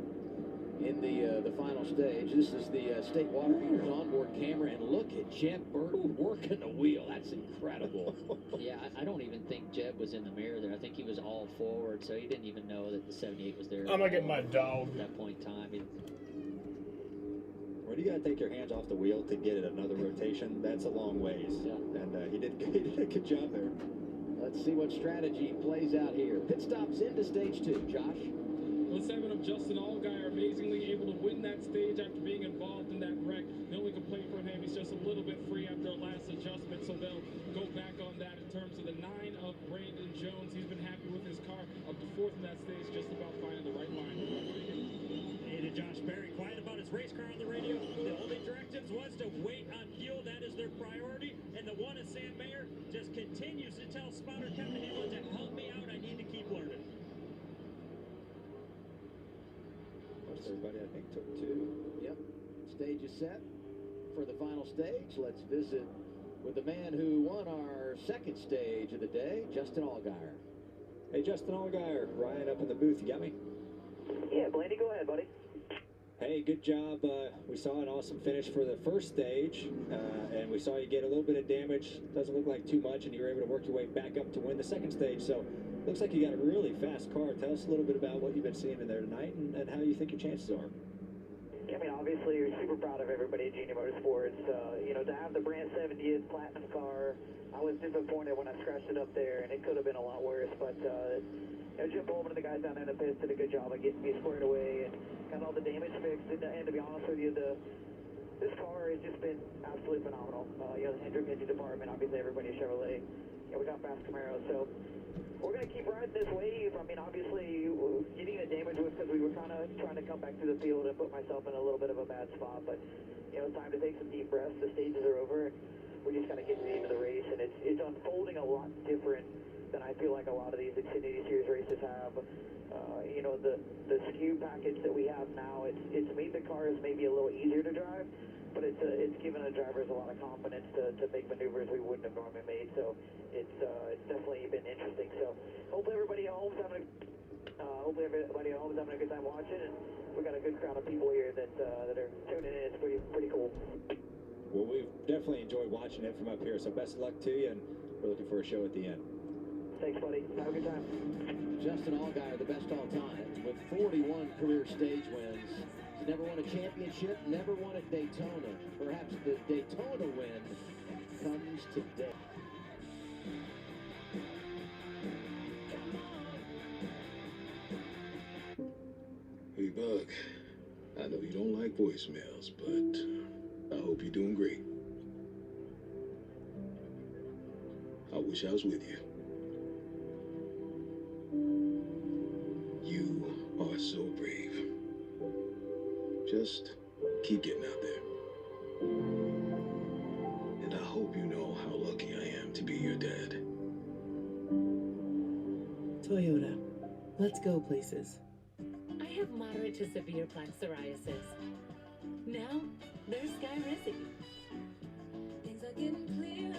in the final stage. This is the State Water Heaters onboard camera, and look at Jeb Burton working the wheel. That's incredible. Yeah, I don't even think Jeb was in the mirror there. I think he was all forward, so he didn't even know that the 78 was there. I'm gonna get my dog. At that point in time. When you got to take your hands off the wheel to get it another rotation, that's a long ways. Yeah. And he did a good job there. Let's see what strategy plays out here. Pit stops into stage 2. Josh? The 7 of Justin Allgaier amazingly able to win that stage after being involved in that wreck. The only complaint for him, he's just a little bit free after a last adjustment, so they'll go back on that. In terms of the 9 of Brandon Jones, he's been happy with his car up to 4th in that stage, just about finding the right line to run. Hey, to Josh Berry, quiet about his race car on the radio. The only directives was to wait on fuel. That is their priority. And the one of Sam Mayer just continues to tell spotter Kevin Hamlin to help me out. I need to keep learning. Most everybody, I think, took 2. Yep. Stage is set for the final stage. Let's visit with the man who won our second stage of the day, Justin Allgaier. Hey, Justin Allgaier, Ryan up in the booth. You got me? Yeah, Blaney, go ahead, buddy. Hey, good job. We saw an awesome finish for the first stage, and we saw you get a little bit of damage. Doesn't look like too much, and you were able to work your way back up to win the second stage. So, looks like you got a really fast car. Tell us a little bit about what you've been seeing in there tonight and how you think your chances are. I mean, obviously, we're super proud of everybody at Genie Motorsports. You know, to have the brand 70th Platinum car, I was disappointed when I scratched it up there, and it could have been a lot worse. But, you know, Jim Bowman and the guys down there in the pits did a good job of getting me squared away and got all the damage fixed. And to be honest with you, this car has just been absolutely phenomenal. You know, the Hendrick engine department, obviously, everybody at Chevrolet. You know, we got fast Camaro, so we're going to keep riding this wave. I mean, obviously, getting the damage was because we were kind of trying to come back through the field and put myself in a little bit of a bad spot. But, you know, it's time to take some deep breaths. The stages are over, and we just kind of get to the end of the race. And it's unfolding a lot different than I feel like a lot of these Xfinity Series races have. You know, the SKU package that we have now, it's made the cars maybe a little easier to drive, but it's given the drivers a lot of confidence to make maneuvers we wouldn't have normally made. So it's definitely been interesting. So hopefully everybody at home's having a good time watching, and we got a good crowd of people here that are tuning in. It's pretty cool. Well, we've definitely enjoyed watching it from up here, so best of luck to you, and we're looking for a show at the end. Thanks, buddy. Have a good time. Justin Allgaier, the best all time, with 41 career stage wins. He's never won a championship, never won at Daytona. Perhaps the Daytona win comes today. Hey, Bug. I know you don't like voicemails, but I hope you're doing great. I wish I was with you. You are so brave. Just keep getting out there. And I hope you know how lucky I am to be your dad. Toyota. Let's go places. I have moderate to severe plaque psoriasis. Now, there's Skyrizi. Things are getting clearer.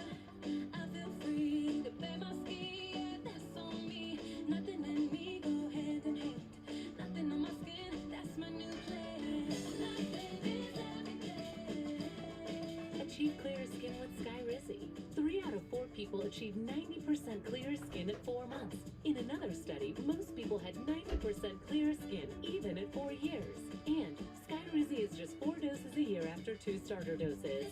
I feel free to bear my skin. That's on me. Nothing in me go hand in hand. Nothing on my skin. That's my new plan. Nothing is everything. Achieve clearer skin with Skyrizi. 3 out of 4 people achieve 90% clearer skin at 4 months. In another study, most people had 90% clearer skin even at 4 years. And Skyrizi is just 4 doses a year after 2 starter doses.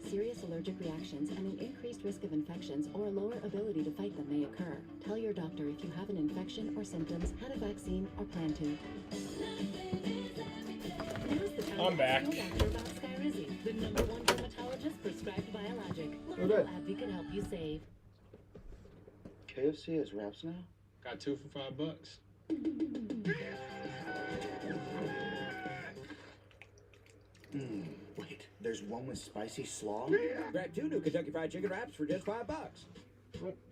Serious allergic reactions and an increased risk of infections or a lower ability to fight them may occur. Tell your doctor if you have an infection or symptoms, had a vaccine, or plan to. Now's the time I'm back. to ask your doctor about Skyrizi, the #1 dermatologist prescribed biologic. Learn Okay. how AbbVie can help you save. KFC has wraps now? Got 2 for $5. Wait, there's one with spicy slaw? Grab 2 new Kentucky Fried Chicken wraps for just $5.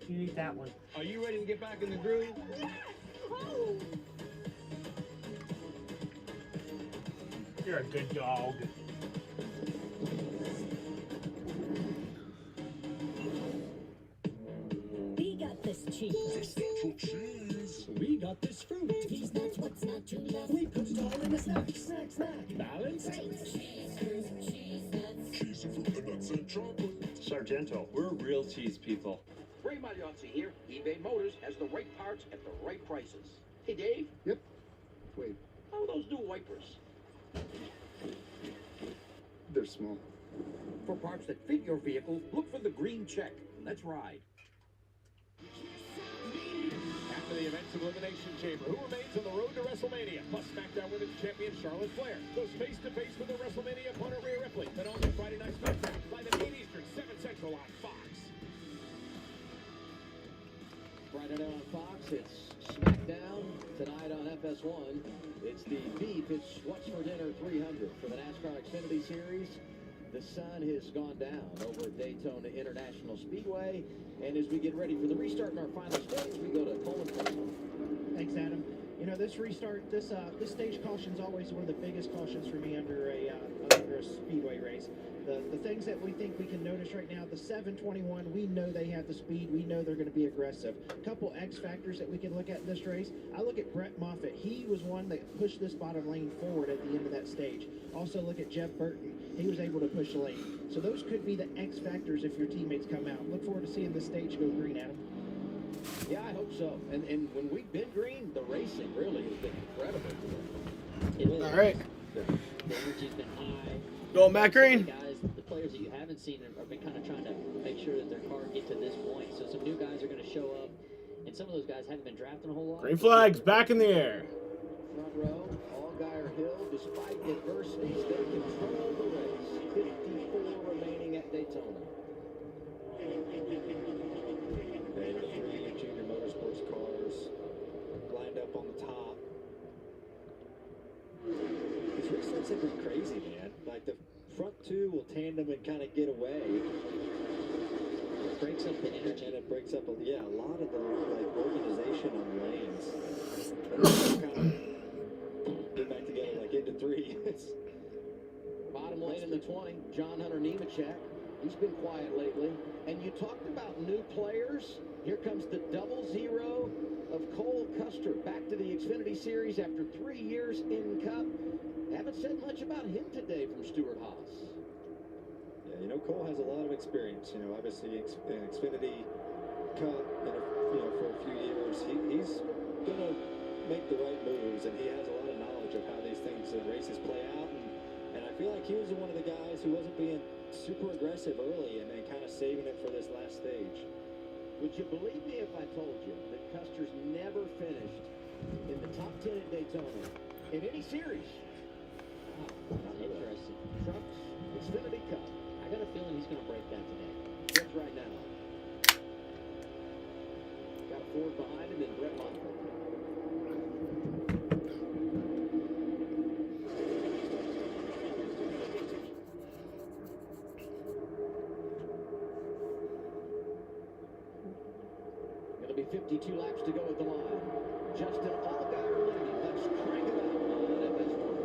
You eat that one. Are you ready to get back in the groove? You're a good dog. We got this cheese. We got this fruit. He's not what's not to love. We put it all in a snack. Balanced. Cheese and fruit, the nuts and chocolate. Sargento. We're real cheese people. Ray Magliozzi here. eBay Motors has the right parts at the right prices. Hey, Dave. Yep. Wait, How are those new wipers? they're small. For parts that fit your vehicle, look for the green check. Let's ride. After the event's Elimination Chamber, who remains on the road to WrestleMania? Plus SmackDown Women's Champion Charlotte Flair goes face-to-face with the WrestleMania opponent Rhea Ripley. Then on to Friday Night SmackDown, 5 at 8 Eastern, 7 Central on Fox. Friday night on Fox, it's SmackDown. Tonight on FS1, it's the Beef. It's What's for Dinner 300 for the NASCAR Xfinity Series. The sun has gone down over at Daytona International Speedway. And as we get ready for the restart in our final stage, we go to Coleman. Thanks, Adam. You know, this restart, this stage caution is always one of the biggest cautions for me under a speedway race. The things that we think we can notice right now, the 721, we know they have the speed. We know they're going to be aggressive. A couple X factors that we can look at in this race. I look at Brett Moffitt. He was one that pushed this bottom lane forward at the end of that stage. Also look at Jeff Burton. He was able to push the lane. So those could be the X factors if your teammates come out. Look forward to seeing this stage go green, Adam. Yeah, I hope so. And when we've been green, the racing really has been incredible. All right. The energy's been high. Going back green. Guys, the players that you haven't seen have been kind of trying to make sure that their car get to this point. So some new guys are going to show up, and some of those guys haven't been drafting a whole lot. Green flags back in the air. Front row, Allgaier Hill, despite adversity, still control the race. 54 remaining at Daytona. And the 3 junior motorsports cars lined up on the top. These restarts have been crazy, man. Like the front 2 will tandem and kind of get away. It breaks up the energy. And it breaks up, a lot of the organization on lanes. Kind of get back together like into 3. Bottom lane in the 20, John Hunter Nemechek. He's been quiet lately. And you talked about new players. Here comes the 00 of Cole Custer back to the Xfinity Series after 3 years in Cup. Haven't said much about him today from Stuart Haas. Yeah, Cole has a lot of experience. Obviously Xfinity Cup, for a few years. He's going to make the right moves, and he has a lot of knowledge of how these things and races play out. And I feel like he was one of the guys who wasn't being super aggressive early and then kind of saving it for this last stage. Would you believe me if I told you that Custer's never finished in the top 10 at Daytona in any series? Interesting. Trucks, Xfinity Cup. I got a feeling he's going to break that today. Just right now. Got a Ford behind him and Brett Moffitt. 52 laps to go at the line. Justin Allgaier leading. Let's crank it up on FS1.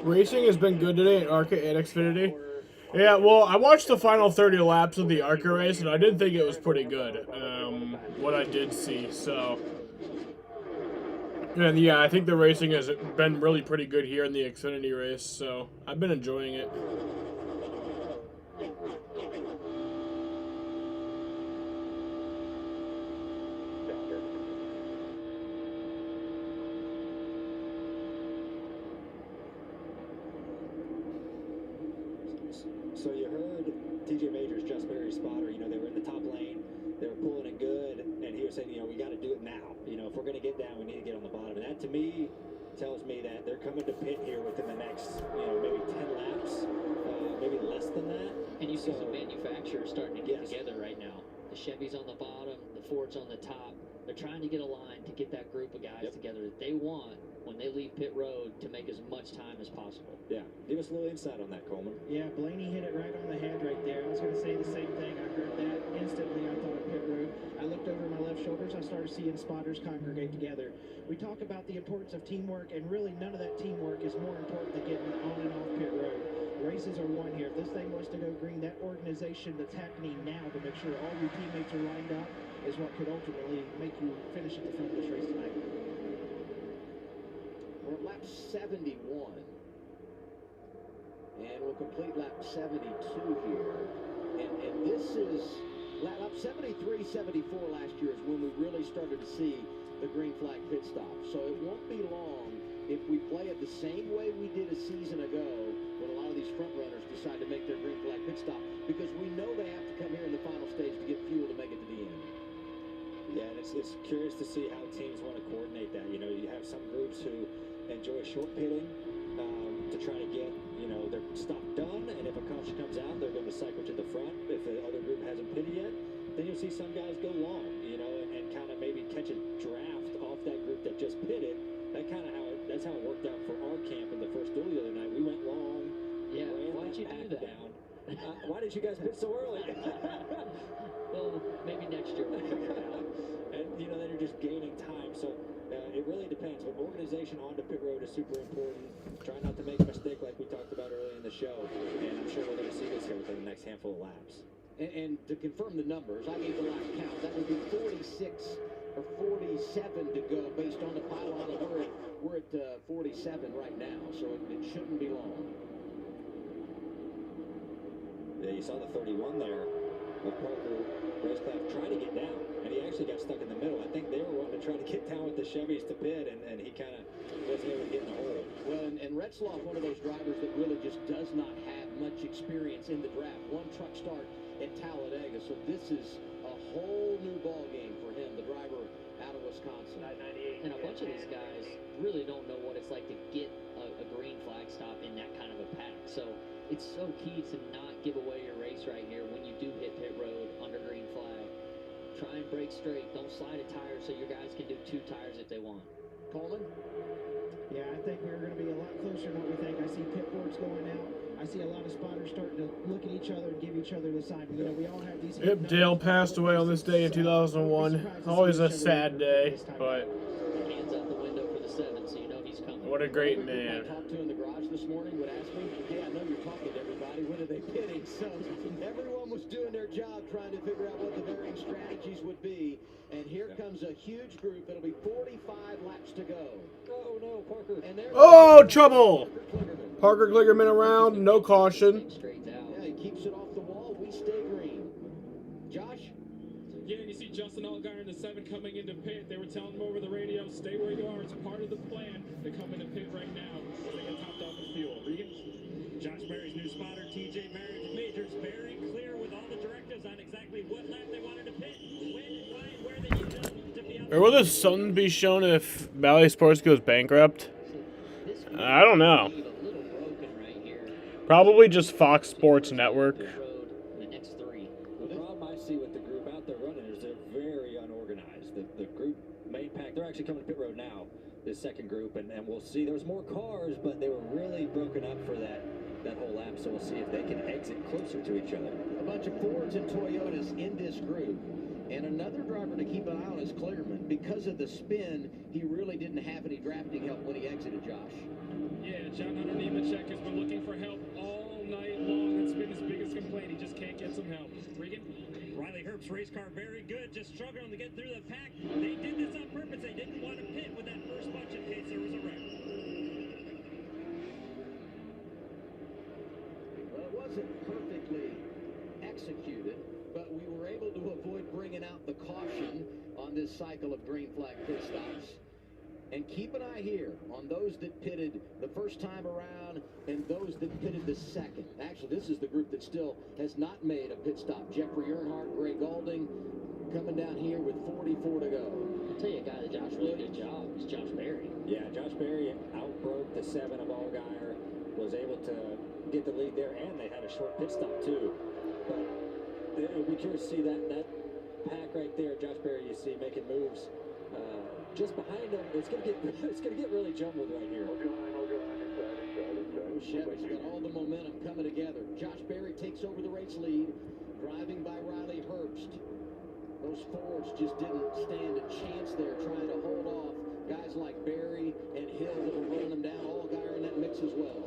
Racing has been good today at ARCA and Xfinity. Yeah, well, I watched the final 30 laps of the ARCA race, and I did think it was pretty good, what I did see, so. And yeah, I think the racing has been really pretty good here in the Xfinity race, so I've been enjoying it. So you heard TJ Majors, Just Barry's spotter, you know, they were in the top lane, they were pulling it good, and he was saying, you know, we got to do it now. You know, if we're going to get down, we need to get on the bottom. And that, to me, tells me that they're coming to pit here within the next, you know, maybe 10 laps, maybe less than that. And you see some manufacturers starting to get together right now. The Chevy's on the bottom, the Ford's on the top. They're trying to get a line to get that group of guys together that they want when they leave pit road to make as much time as possible. Yeah, give us a little insight on that, Coleman. Yeah, Blaney hit it right on the head right there. I was going to say the same thing. I heard that instantly. I thought of pit road. I looked over my left shoulders. I started seeing spotters congregate together. We talk about the importance of teamwork, and really none of that teamwork is more important than getting on and off pit road. Races are won here. If this thing wants to go green, that organization that's happening now to make sure all your teammates are lined up is what could ultimately make you finish at the front of this race tonight. We're at lap 71. And we'll complete lap 72 here. And this is lap 73, 74 last year is when we really started to see the green flag pit stop. So it won't be long if we play it the same way we did a season ago when a lot of these front runners decide to make their green flag pit stop, because we know they have to come here in the final stage to get fuel to make it to the end. Yeah, and it's curious to see how teams want to coordinate that. You know, you have some groups who enjoy short pitting to try to get, you know, their stop done, and if a caution comes out, they're going to cycle to the front. If the other group hasn't pitted yet, then you'll see some guys go long, you know, and kind of maybe catch a draft off that group that just pitted. That's how it worked out for our camp in the first duel the other night. We went long. Yeah, why'd you do that? Down. Why did you guys pit so early? Well, maybe next year we'll figure it out. And, you know, then you're just gaining time. So it really depends. But organization onto pit road is super important. Try not to make a mistake like we talked about earlier in the show. And I'm sure we're going to see this here within the next handful of laps. And to confirm the numbers, I gave the lap count. That would be 46 or 47 to go based on the pylon. We're at 47 right now, so it shouldn't be long. Yeah, you saw the 31 there of Parker Racecraft trying to get down, and he actually got stuck in the middle. I think they were wanting to try to get down with the Chevys to pit, and he kind of wasn't able to get in the hole. Well, and Retzloff, one of those drivers that really just does not have much experience in the draft. One truck start at Talladega, so this is a whole new ball game for him, the driver out of Wisconsin. And a bunch of these guys really don't know what it's like to get a green flag stop in that kind of a pack. So It's so key to not give away your race right here when you do hit pit road under green flag. Try and brake straight. Don't slide a tire so your guys can do 2 tires if they want. Coleman? Yeah, I think we're going to be a lot closer than what we think. I see pit boards going out. I see a lot of spotters starting to look at each other and give each other the sign. You know, we all have these. Yep, Dale passed away on this day in 2001. Always a sad day, but Hands out the window for the 7, so you know he's coming. what a great man. I talked to in the garage this morning would ask me, hey, I know you're talking to everybody. When are they pitting? So everyone was doing their job trying to figure out what the varying strategies would be. And here comes a huge group. It'll be 45 laps to go. Oh, no, Parker. And Oh, trouble! Parker Kligerman around, no caution. yeah, he keeps it off the wall. We stay green. Josh? Yeah, and you see Justin Allgaier in the 7 coming into pit. They were telling him over the radio, stay where you are. It's part of the plan to come into pit right now as they get topped off with fuel. Regan? Josh Berry's new spotter, TJ Majors, very clear with all the directives on exactly what lap they wanted to pit, when and why and where they needed to be out. Or will the sun be shown if Valley Sports goes bankrupt? I don't know. Probably just Fox Sports Network. The next 3. The problem I see with the group out there running is they're very unorganized. The group main pack, they're actually coming to pit road now, this second group, and we'll see. There was more cars, but they were really broken up for that whole lap, so we'll see if they can exit closer to each other. A bunch of Fords and Toyotas in this group. And another driver to keep an eye on is Kligerman. Because of the spin, he really didn't have any drafting help when he exited, Josh. Yeah, John Hunter Nemechek has been looking for help all night long. That's been his biggest complaint. He just can't get some help. Regan? Riley Herbst's race car very good, just struggling to get through the pack. They did this on purpose. They didn't want to pit with that first bunch in case there was a wreck. Well, it wasn't perfectly executed, but we were able to avoid bringing out the caution on this cycle of green flag pit stops. And keep an eye here on those that pitted the first time around and those that pitted the second. Actually, this is the group that still has not made a pit stop. Jeffrey Earnhardt, Ray Goulding coming down here with 44 to go. I'll tell you a guy that did a really good job is Josh Berry. Yeah, Josh Berry outbroke the 7 of Allgaier, was able to get the lead there, and they had a short pit stop too. But it'll be curious to see that pack right there. Josh Berry, you see, making moves. Just behind him, it's gonna get really jumbled right here. Chevy's got all the momentum coming together. Josh Berry takes over the race lead, driving by Riley Herbst. Those Fords just didn't stand a chance there, trying to hold off guys like Berry and Hill that were running them down. Allgaier in that mix as well.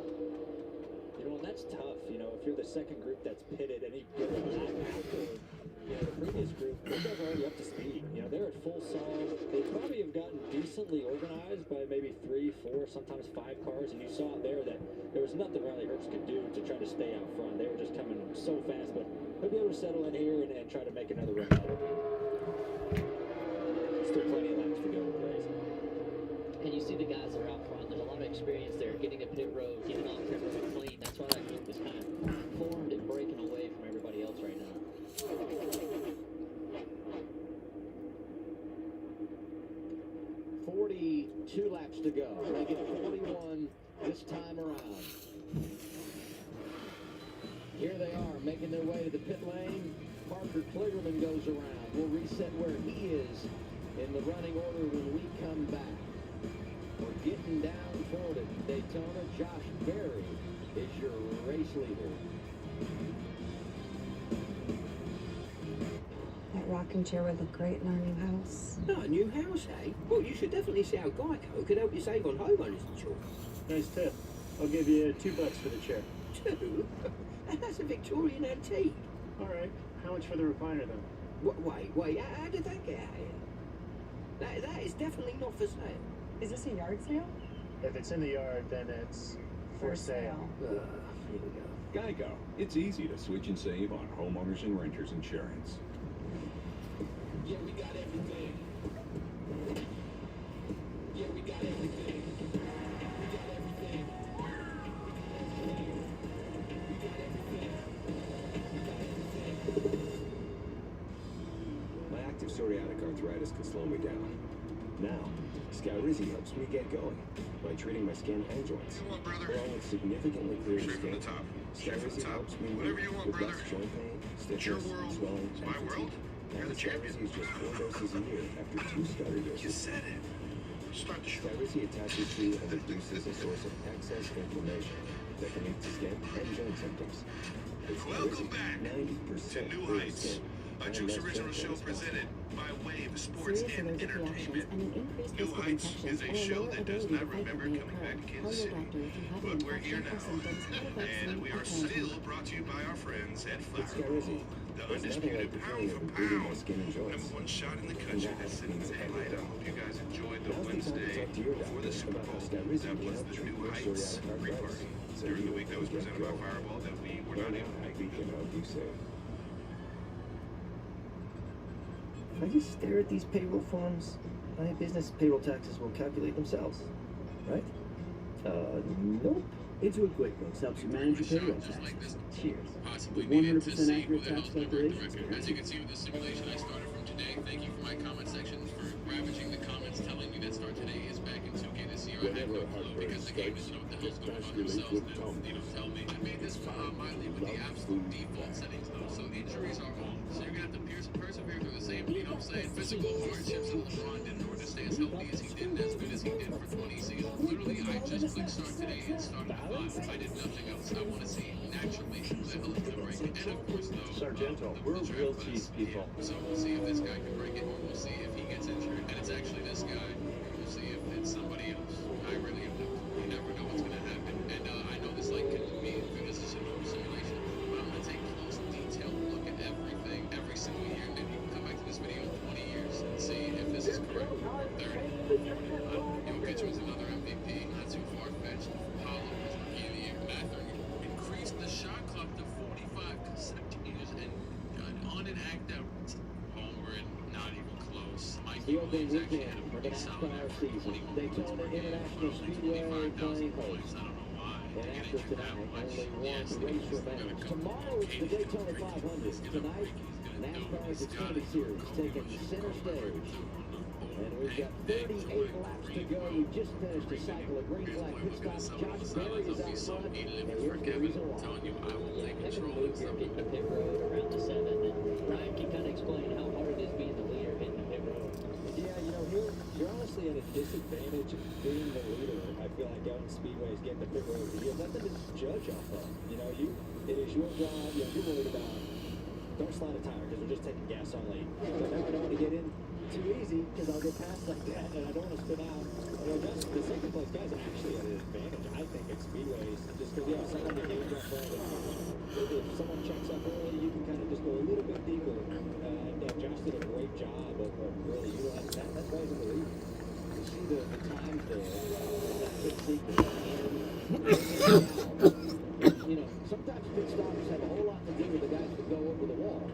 You know, and that's tough. You know, if you're the second group that's pitted and he goes the previous group, those guys are already up to speed. You know, they're at full song. They probably have gotten decently organized by maybe 3, 4, sometimes 5 cars, and you saw it there that there was nothing Riley Herbst could do to try to stay out front. They were just coming so fast, but he'll be able to settle in here and try to make another run. Still plenty of laps to go in the race. And you see the guys that are out front. There's a lot of experience there, getting to pit road, getting off pit road clean. That's why that group is kind of formed and breaking away from everybody else right now. 42 laps to go. They get 41 this time around. Here they are, making their way to the pit lane. Parker Kligerman goes around. We'll reset where he is in the running order when we come back. We're getting down toward it. Daytona, Josh Berry is your race leader. That rocking chair would look great in our new house. Not a new house, eh? Well, you should definitely see how Geico could help you save on homeowners insurance. Nice tip. I'll give you $2 for the chair. 2? That's a Victorian antique. All right. How much for the recliner, then? Wait. How did that get out here? That is definitely not for sale. Is this a yard sale? If it's in the yard, then it's for sale. Here we go. Geico. It's easy to switch and save on homeowners and renters insurance. Yeah, we got everything. Yeah, we got everything. We got everything. We got everything. My active psoriatic arthritis can slow me down. Now, Skyrizi helps me get going by treating my skin and joints, along with significantly clearer skin Skyrizi helps me with less joint pain, stiffness, swelling, and fatigue. Now Skyrizi is just 4 doses a year after 2 starter doses. You said it. Start the show. Skyrizi attaches to and reduces the source of excess inflammation that can lead to skin and joint symptoms. Welcome back 90% to New clear Heights, skin a and Juice less Original joint show pain as presented by Wave Sports Serious and allergic reactions Entertainment. and an increased New risk of Heights infections is a or a show lower that does ability not to fight remember them may coming back to occur. Kansas Tell City, your doctor if you have but an we're here infection or now, symptoms, have a vaccine, and we or are plan to. still brought to you by our friends at It's Fireball, Skyrizi. the There's nothing undisputed like the pound feeling for of improving my pound skin and joints. #1 shot in the And country that that's sitting means daylight. I everything. hope you guys enjoyed the Now's the time to Wednesday talk to your before the doctor Super about how Bowl. Skyrizi That can was help the treat New your Heights psoriatic pre-party arthritis. So during the you week that was can get presented by going. Fireball that we were Go not now able to at make. beacon.usafe. If I just stare at these payroll forms, my business payroll taxes will calculate themselves, right? Nope. Intuit QuickBooks helps you manage your payroll taxes. Cheers. Possibly With needed to 100% see accurate who the tax hell's gonna break the calculations. record. As you can see with the simulation I started from today, thank you for my comment section for ravaging the comments telling me that Start Today is back in 2K this year. I have no clue because the game doesn't know what the hell's going on themselves. Tell me. I made this mildly with the absolute default settings though, so injuries are on. So you're gonna have to persevere through the same, you know what I'm saying, physical hardships that LeBron did in order to stay as healthy as he did and as good as he did for 20 seasons. Literally, I just clicked Start Today and started at 5. I did nothing else. I want to see naturally who the hell is gonna break it. And of course, though, Sargento, we're real cheese people. so we'll see if this guy can break it, or we'll see if he gets injured. And it's actually this guy, or we'll see if it's somebody else. I really have no clue. You never know what's gonna happen. And I know this like can be because it's a normal simulation, but I'm gonna take a close, detailed look at everything every single year. Maybe you can come back to this video in 20 years and see if this is correct. 30, 40, Jokic was another MVP, not too far-fetched. Paulo was Rookie of the Year. Mather increased the shot clock to 45 consecutive years and on an act out. Holmgren, not even close. Mike The opening Williams actually weekend had a for the pretty solid NASCAR average. season. 20 Daytona International Speedway playing 25,000 host. points. I don't know why. And after tonight, only one race remains. Tomorrow it's the Daytona 500. Tonight, NASCAR's Xfinity Series taking center stage. And we've got 38 laps to go. We just finished a cycle of green flag pit stops. Josh Berry is out front. And here's the reason why. Having a move here, getting the pit road around the 7. And Ryan can kind of explain how hard it is being the leader hitting the pit road. Yeah, you know, you're honestly at a disadvantage being the leader. I feel like out in speedways, getting the pit road, you have nothing to judge off of. You know, it is your job. You know, you're worried about don't slide a tire because we're just taking gas on lane. So now I don't want to get in too easy because I'll get past like that and I don't want to spin out. You know, just the second place guys are actually at an advantage, I think, at speedways. Just because you have someone to gauge up front. If someone checks up early, you can kind of just go a little bit deeper. And Josh did a great job of really utilizing that. That's why he's in the lead. You see the times there. That pit sequence. You know, sometimes pit stops have a whole lot to do with the guys that go over the wall.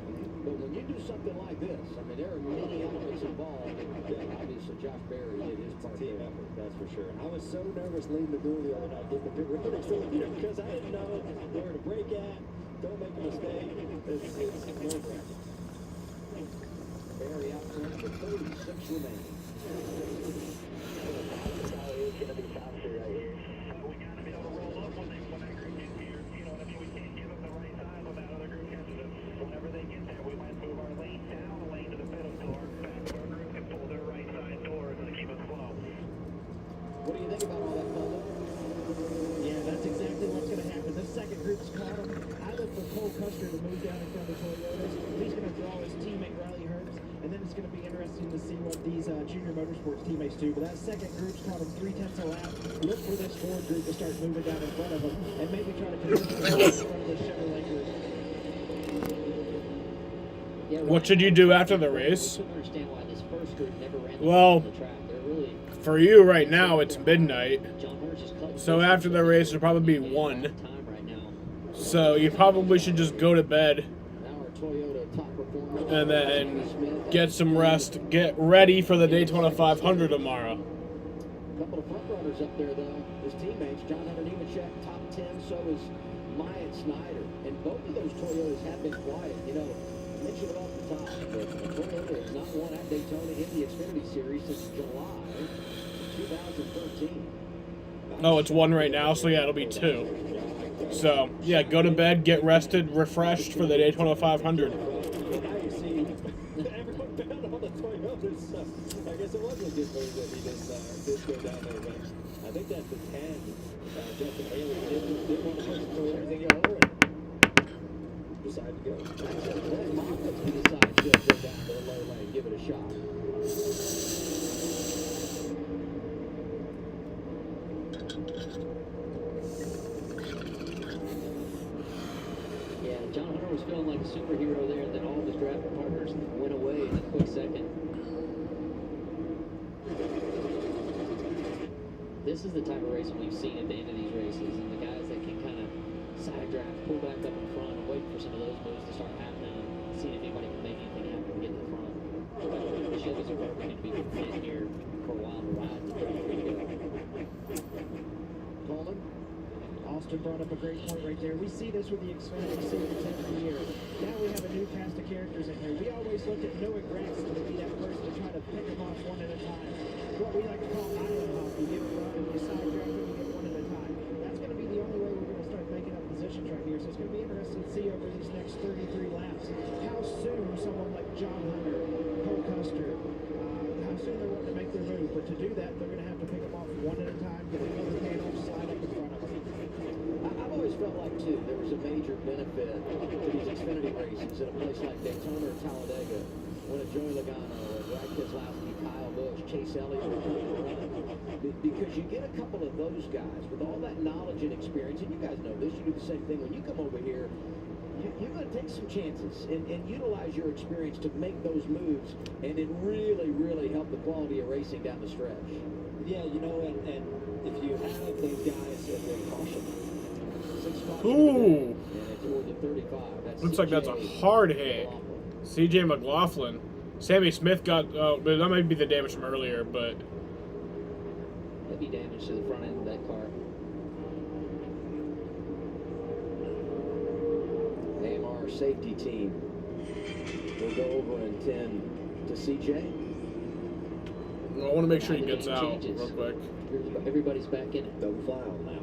But when you do something like this, I mean, there are many elements involved. Obviously, Josh Berry did his part. Team effort, that's for sure. I was so nervous leaving the door the other night, getting the pit road because I didn't know where to break at. Don't make a mistake. It's nerve-wracking. Berry out front with 36 remaining. What do you think about all that, Paulo? Yeah, that's exactly what's going to happen. This second group's caught him. I look for Cole Custer to move down in front of the Toyotas. He's going to draw his teammate Riley Herbst, and then it's going to be interesting to see what these junior motorsports teammates do. But that second group's caught him 3/10 a lap. Look for this Ford group to start moving down in front of him, and maybe try to position himself in front of the Chevrolet group. What should you do after the race? Well, for you right now, it's midnight. So after the race, it'll probably be 1. So you probably should just go to bed and then get some rest. Get ready for the Daytona 500 tomorrow. A couple of front runners up there, though. His teammates, John Hunter Nemechek, top 10. So is Myatt Snyder. And both of those Toyotas have been quiet. You know, I mentioned it off the top, but Toyota has not won at Daytona in the Xfinity Series since July 2013. Oh, it's 1 right now, so yeah, it'll be 2. So, yeah, go to bed, get rested, refreshed for the Daytona 500. Now you see everyone bet on the Toyotas, so I guess it was a good move that he didn't go down there. But I think that's the 10. Justin Haley did want to push it for everything over and decided to go. He decides to go down to the low lane, give it a shot. Yeah, John Hunter was feeling like a superhero there, and then all of his draft partners went away in a quick second. This is the type of racing we've seen at the end of these races, and the guys that can kind of side draft, pull back up in front, and wait for some of those moves to start happening, and see if anybody can make anything happen and get to the front. The Chevys are going to be content here for a while to ride. Coleman. Austin brought up a great point right there. We see this with the Xfinity series every year. Now we have a new cast of characters in here. We always looked at Noah Gragson to be that person to try to pick them off one at a time. What we like to call island hop. You get run and you side draft them, you get one at a time. That's going to be the only way we're going to start making up positions right here. So it's going to be interesting to see over these next 33 laps how soon someone like John Hunter, Cole Custer, how soon they're wanting to make their move. But to do that, they're going to have to pick them off one at a time, get another panel, slide up in front of them. I've always felt like, too, there was a major benefit to these Xfinity races at a place like Daytona or Talladega when a Joey Logano, a Brad Keselowski, Kyle Busch, Chase Elliott were coming to run. Because you get a couple of those guys with all that knowledge and experience, and you guys know this, you do the same thing when you come over here. You're going to take some chances and utilize your experience to make those moves, and it really, really help the quality of racing down the stretch. Yeah, you know, and if you have those guys at their caution, Ooh. Toward the 35. Looks like that's a hard hit. CJ McLaughlin. Sammy Smith got, but that might be the damage from earlier, but. Heavy damage to the front end of that car. AMR safety team will go over and tend to CJ. I want to make sure he gets out real quick. Everybody's back in it. Double file now.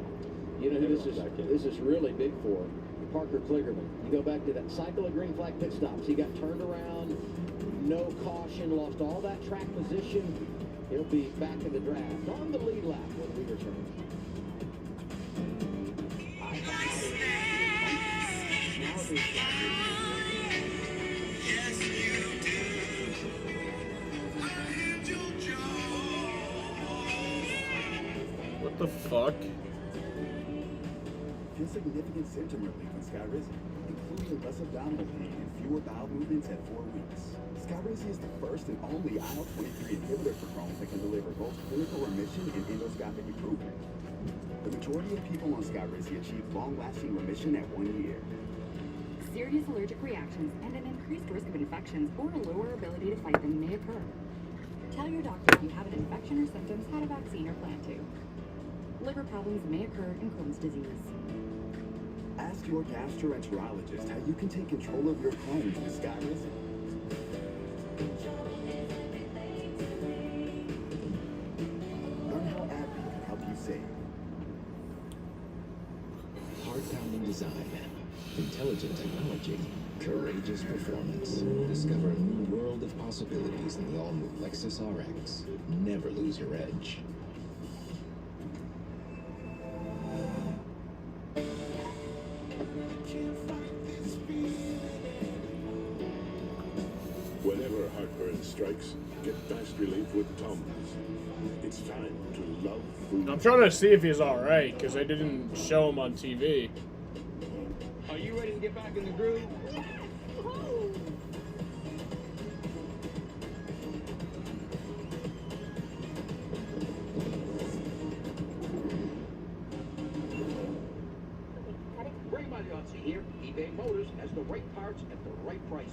You know who this is really big for? Parker Kligerman. You go back to that cycle of green flag pit stops. He got turned around, no caution, lost all that track position. He'll be back in the draft on the lead lap when we return. What the fuck? Feel significant symptom relief on Skyrizi, including less abdominal pain and fewer bowel movements at 4 weeks. Skyrizi is the first and only IL-23 inhibitor for Crohn's that can deliver both clinical remission and endoscopic improvement. The majority of people on Skyrizi achieve long-lasting remission at 1 year. Serious allergic reactions and an increased risk of infections or a lower ability to fight them may occur. Tell your doctor if you have an infection or symptoms, had a vaccine, or plan to. Liver problems may occur in Crohn's disease. Ask your gastroenterologist how you can take control of your Crohn's with Skyrizi. Learn how AbbVie can help you save. Heart-pounding design, intelligent technology, courageous performance. Discover a new world of possibilities in the all-new Lexus RX. Never lose your edge. Whenever heartburn strikes, get fast relief with Tums. It's time to love food. I'm trying to see if he's alright, because they didn't show him on TV. Are you ready to get back in the groove? Ray Magliozzi here. eBay Motors has the right parts at the right prices.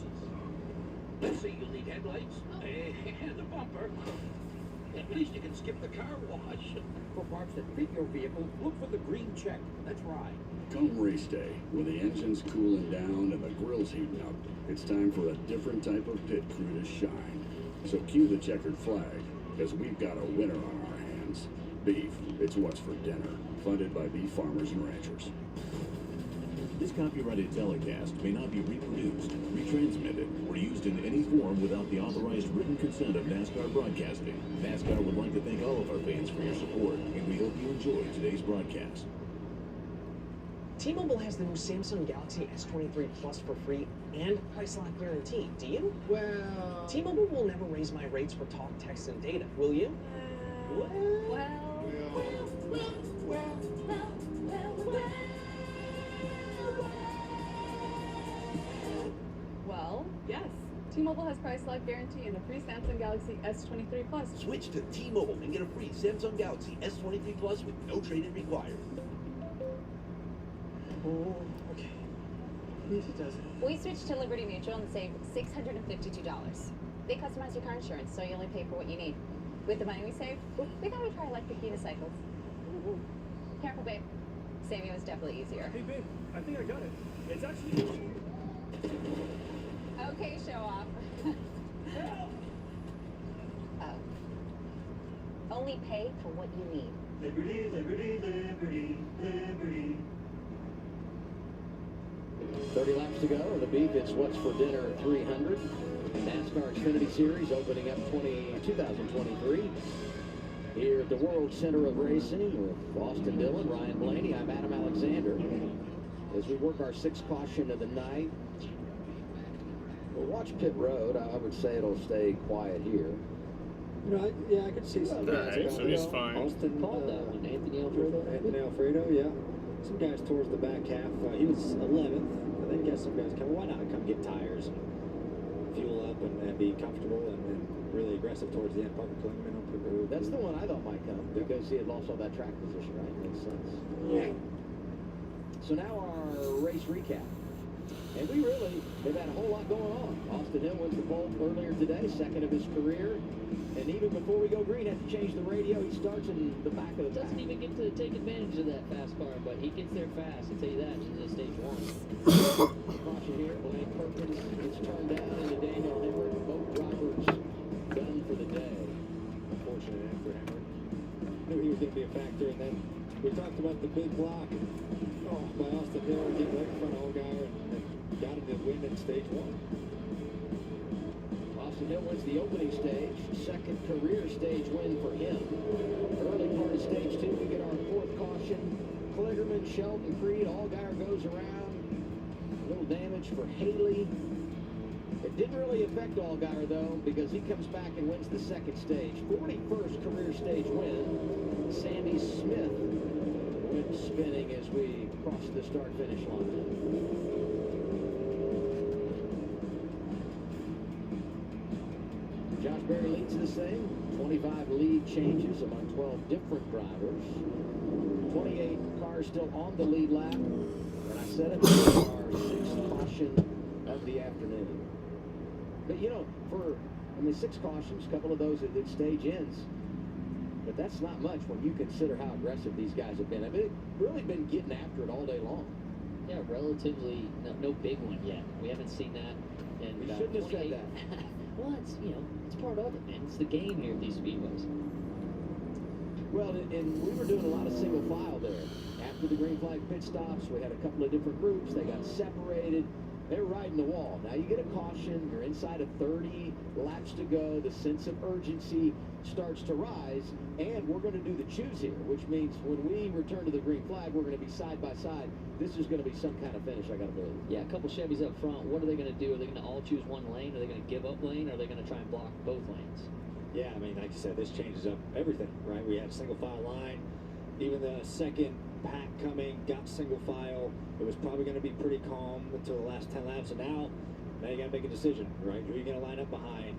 Let's see, you'll need headlights and a bumper. At least you can skip the car wash. For parts that fit your vehicle, look for the green check. That's right. Come race day, when the engine's cooling down and the grill's heating up, it's time for a different type of pit crew to shine. So cue the checkered flag, because we've got a winner on our hands. Beef, it's what's for dinner. Funded by beef farmers and ranchers. This copyrighted telecast may not be reproduced, retransmitted, or used in any form without the authorized written consent of NASCAR Broadcasting. NASCAR would like to thank all of our fans for your support, and we hope you enjoyed today's broadcast. T-Mobile has the new Samsung Galaxy S23 Plus for free and price lock guarantee. Do you? Well... T-Mobile will never raise my rates for talk, text, and data. Will you? Well, yes. T-Mobile has price lock guarantee and a free Samsung Galaxy S23 Plus. Switch to T-Mobile and get a free Samsung Galaxy S23 Plus with no trade-in required. Oh, okay. Yes, it does. We switched to Liberty Mutual and saved $652. They customize your car insurance, so you only pay for what you need. With the money we saved, we thought we'd try electric unicycles. Careful, babe. Saving was definitely easier. Hey, babe, I think I got it. It's actually... Okay, show off. Only pay for what you need. Liberty, liberty, liberty, liberty. 30 laps to go, and the beef, it's What's for Dinner 300. NASCAR Xfinity Series opening up 2023. Here at the World Center of Racing with Austin Dillon, Ryan Blaney, I'm Adam Alexander. As we work our sixth caution of the night, we'll watch pit road. I would say it'll stay quiet here. You know, yeah, I could see some guys. Alright, so he's fine. Austin called that one. Anthony Alfredo. Anthony Alfredo, yeah. Some guys towards the back half. He was 11th. I think some guys come. Why not come get tires and fuel up and be comfortable and really aggressive towards the end? Parker Klingman on pit road. That's the one I thought might come because he had lost all that track position, right? Makes sense. Yeah. So now our race recap. And we really have had a whole lot going on. Austin Hill wins the pole earlier today, second of his career. And even before we go green, had to change the radio. He starts in the back of the pack. Doesn't even get to take advantage of that fast car, but he gets there fast. I'll tell you that. This is stage one. Caution here. Blaine Perkins gets turned down into Daniel Hemrick. Both drivers done for the day. Unfortunate end for Hemrick. Knew he was going to be a factor. And then we talked about the big block by Austin Hill, getting right in front of Allgaier and got him to win in stage one. Austin Hill wins the opening stage, second career stage win for him. Early part of stage two, we get our fourth caution. Kligerman, Sheldon Creed, Allgaier goes around. A little damage for Haley. It didn't really affect Allgaier, though, because he comes back and wins the second stage. 41st career stage win. Sandy Smith went spinning as we cross the start-finish line. Josh Berry leads this thing. 25 lead changes among 12 different drivers. 28 cars still on the lead lap. And I said it, this is our sixth caution of the afternoon. But, you know, six cautions, a couple of those at stage ends. But that's not much when you consider how aggressive these guys have been. I mean, they've really been getting after it all day long. Yeah, relatively no big one yet. We haven't seen that. And we shouldn't have said that. Well, it's, you know, it's part of it, man. It's the game here at these speedways. Well, and we were doing a lot of single file there. After the green flag pit stops, we had a couple of different groups. They got separated. They were riding the wall. Now you get a caution. You're inside of 30 laps to go. The sense of urgency starts to rise. And we're going to do the choose here, which means when we return to the green flag, we're going to be side by side. This is going to be some kind of finish, I got to believe. Yeah, a couple Chevys up front. What are they going to do? Are they going to all choose one lane? Are they going to give up lane? Or are they going to try and block both lanes? Yeah, I mean, like you said, this changes up everything, right? We had single file line. Even the second pack coming, got single file. It was probably going to be pretty calm until the last 10 laps. And now you got to make a decision, right? Who are you going to line up behind?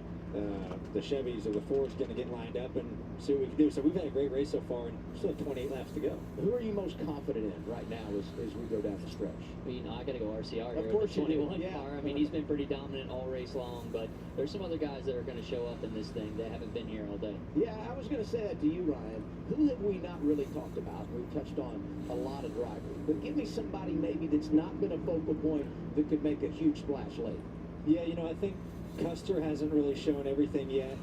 The Chevys or the Fords going to get lined up and see what we can do. So we've had a great race so far, and still have 28 laps to go. Who are you most confident in right now as we go down the stretch? I mean, I got to go RCR here. Of course, the 21 yeah. car. I mean, he's been pretty dominant all race long, but there's some other guys that are going to show up in this thing that haven't been here all day. Yeah, I was going to say that to you, Ryan. Who have we not really talked about? We've touched on a lot of drivers, but give me somebody maybe that's not been a focal point that could make a huge splash late. Yeah, you know, I think Custer hasn't really shown everything yet.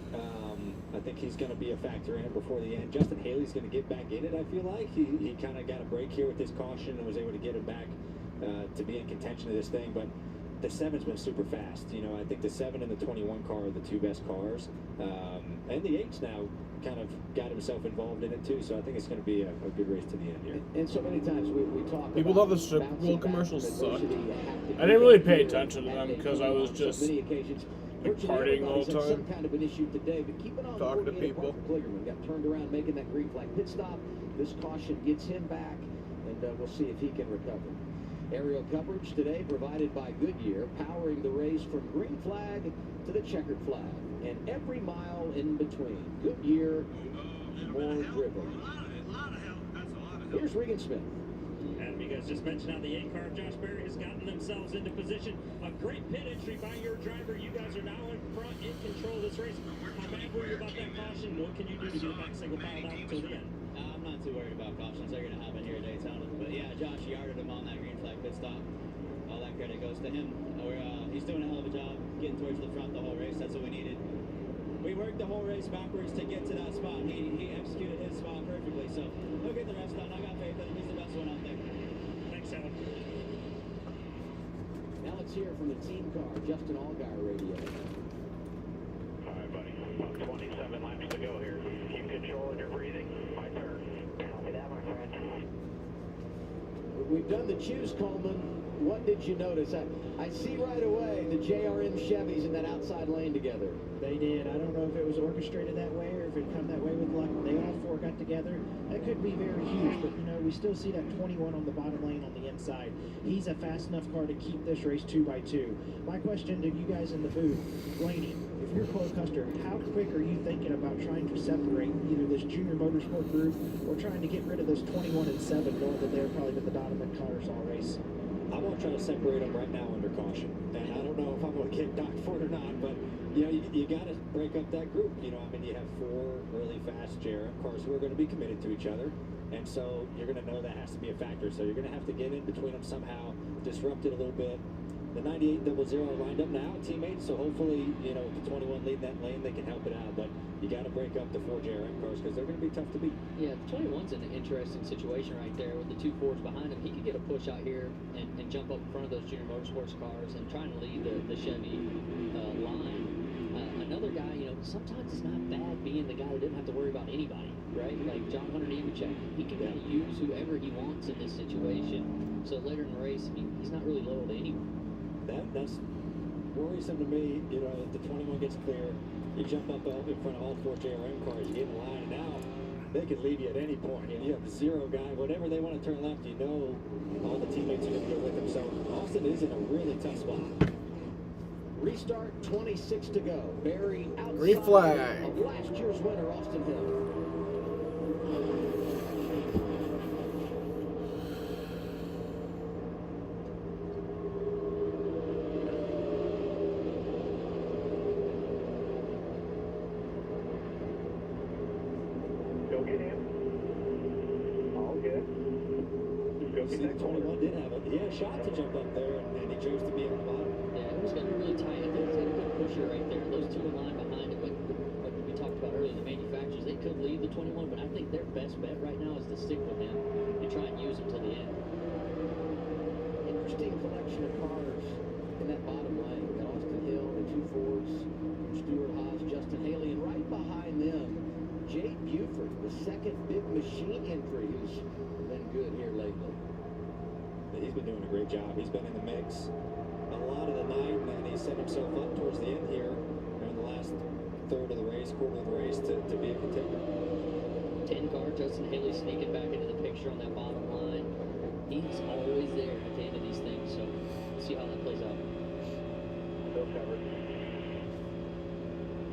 I think he's going to be a factor in it before the end. Justin Haley's going to get back in it, I feel like. He kind of got a break here with his caution and was able to get it back to be in contention of this thing, but the 7's been super fast. You know, I think the 7 and the 21 car are the two best cars. And the 8's now kind of got himself involved in it too, so I think it's going to be a good race to the end here. And so many times we talk People about thought the Super Bowl bouncing back commercials from sucked. adversity. You have to I do didn't really that pay here attention to at them Daytona because I was on just so many occasions. like, Virtually partying all everybody's the had time. some kind of an issue today, but keep an eye on Talking to 48 people. Parker Kligerman got turned around making that green flag pit stop. This caution gets him back, and we'll see if he can recover. Aerial coverage today provided by Goodyear, powering the race from green flag to the checkered flag, and every mile in between. Goodyear, more driven. Here's Regan Smith. Adam, you guys just mentioned how the 8 car of Josh Berry has gotten themselves into position. A great pit entry by your driver. You guys are now in front, in control of this race. How bad were you about that caution? What can you do to get back single filed out until the end? I'm not too worried about cautions. They're going to happen here at Daytona. But yeah, Josh yarded him on that green flag pit stop. All that credit goes to him. He's doing a hell of a job getting towards the front the whole race. That's what we needed. We worked the whole race backwards to get to that spot. He executed his spot perfectly. So he'll get the rest done. I got faith in him. He's the best one out there. Thanks, Adam. Now let's hear from the team car, Justin Allgaier radio. All right, buddy. About 27 laps to go here. Keep control of your breathing. My turn. Copy that, my friend. We've done the choose, Coleman. What did you notice? I see right away the JRM Chevys in that outside lane together. They did. I don't know if it was orchestrated that way or if it come that way with luck. They all four got together. That could be very huge, but you know, we still see that 21 on the bottom lane on the inside. He's a fast enough car to keep this race 2x2. My question to you guys in the booth, Blaney, if you're Cole Custer, how quick are you thinking about trying to separate either this junior motorsport group or trying to get rid of those 21 and 7, knowing that they're probably been the dominant cars all race? I'm going to try to separate them right now under caution. And I don't know if I'm going to kick Doc for it or not, but, you know, you got to break up that group. You know, I mean, you have 4 really fast JRM cars who are going to be committed to each other. And so you're going to know that has to be a factor. So you're going to have to get in between them somehow, disrupt it a little bit. The 9800 lined up now, teammates, so hopefully, you know, with the 21 leading that lane, they can help it out. But you got to break up the 4 JRM cars because they're going to be tough to beat. Yeah, the 21's in an interesting situation right there with the 2 Fords behind him. He could get a push out here and jump up in front of those junior motorsports cars and try and lead the Chevy line. Another guy, you know, sometimes it's not bad being the guy that didn't have to worry about anybody, right? Like John Hunter Nemechek, he can kind of use whoever he wants in this situation. So later in the race, he's not really loyal to anyone. That's worrisome to me. You know, if the 21 gets clear, you jump up in front of all 4 JRM cars, you get in line, and now they can leave you at any point. You have 0 guy, whatever they want to turn left, you know all the teammates are going to go with them. So Austin is in a really tough spot. Restart, 26 to go. Barry outside Green flag. of last year's winner, Austin Hill. Go get him. All good. Go See, get the 21 did have a shot to jump up there, and he chose to be on the bottom. Yeah, it was going to be really tight. I think he's got a good pusher right there. Those 2 in line behind him, like we talked about earlier, the manufacturers, they could leave the 21, but I think their best bet right now is to stick with him and try and use him till the end. Interesting collection of cars in that bottom lane. We got Austin Hill, the 2 Fords, Stuart Haas, Justin Haley, and right behind them, Jay Buford, the second big machine entry who's been good here lately. He's been doing a great job. He's been in the mix a lot of the night, and he set himself up towards the end here in the last third of the race, quarter of the race, to be a contender. 10 car, Justin Haley sneaking back into the picture on that bottom line. He's always there at the end of these things, so we'll see how that plays out. Still covered.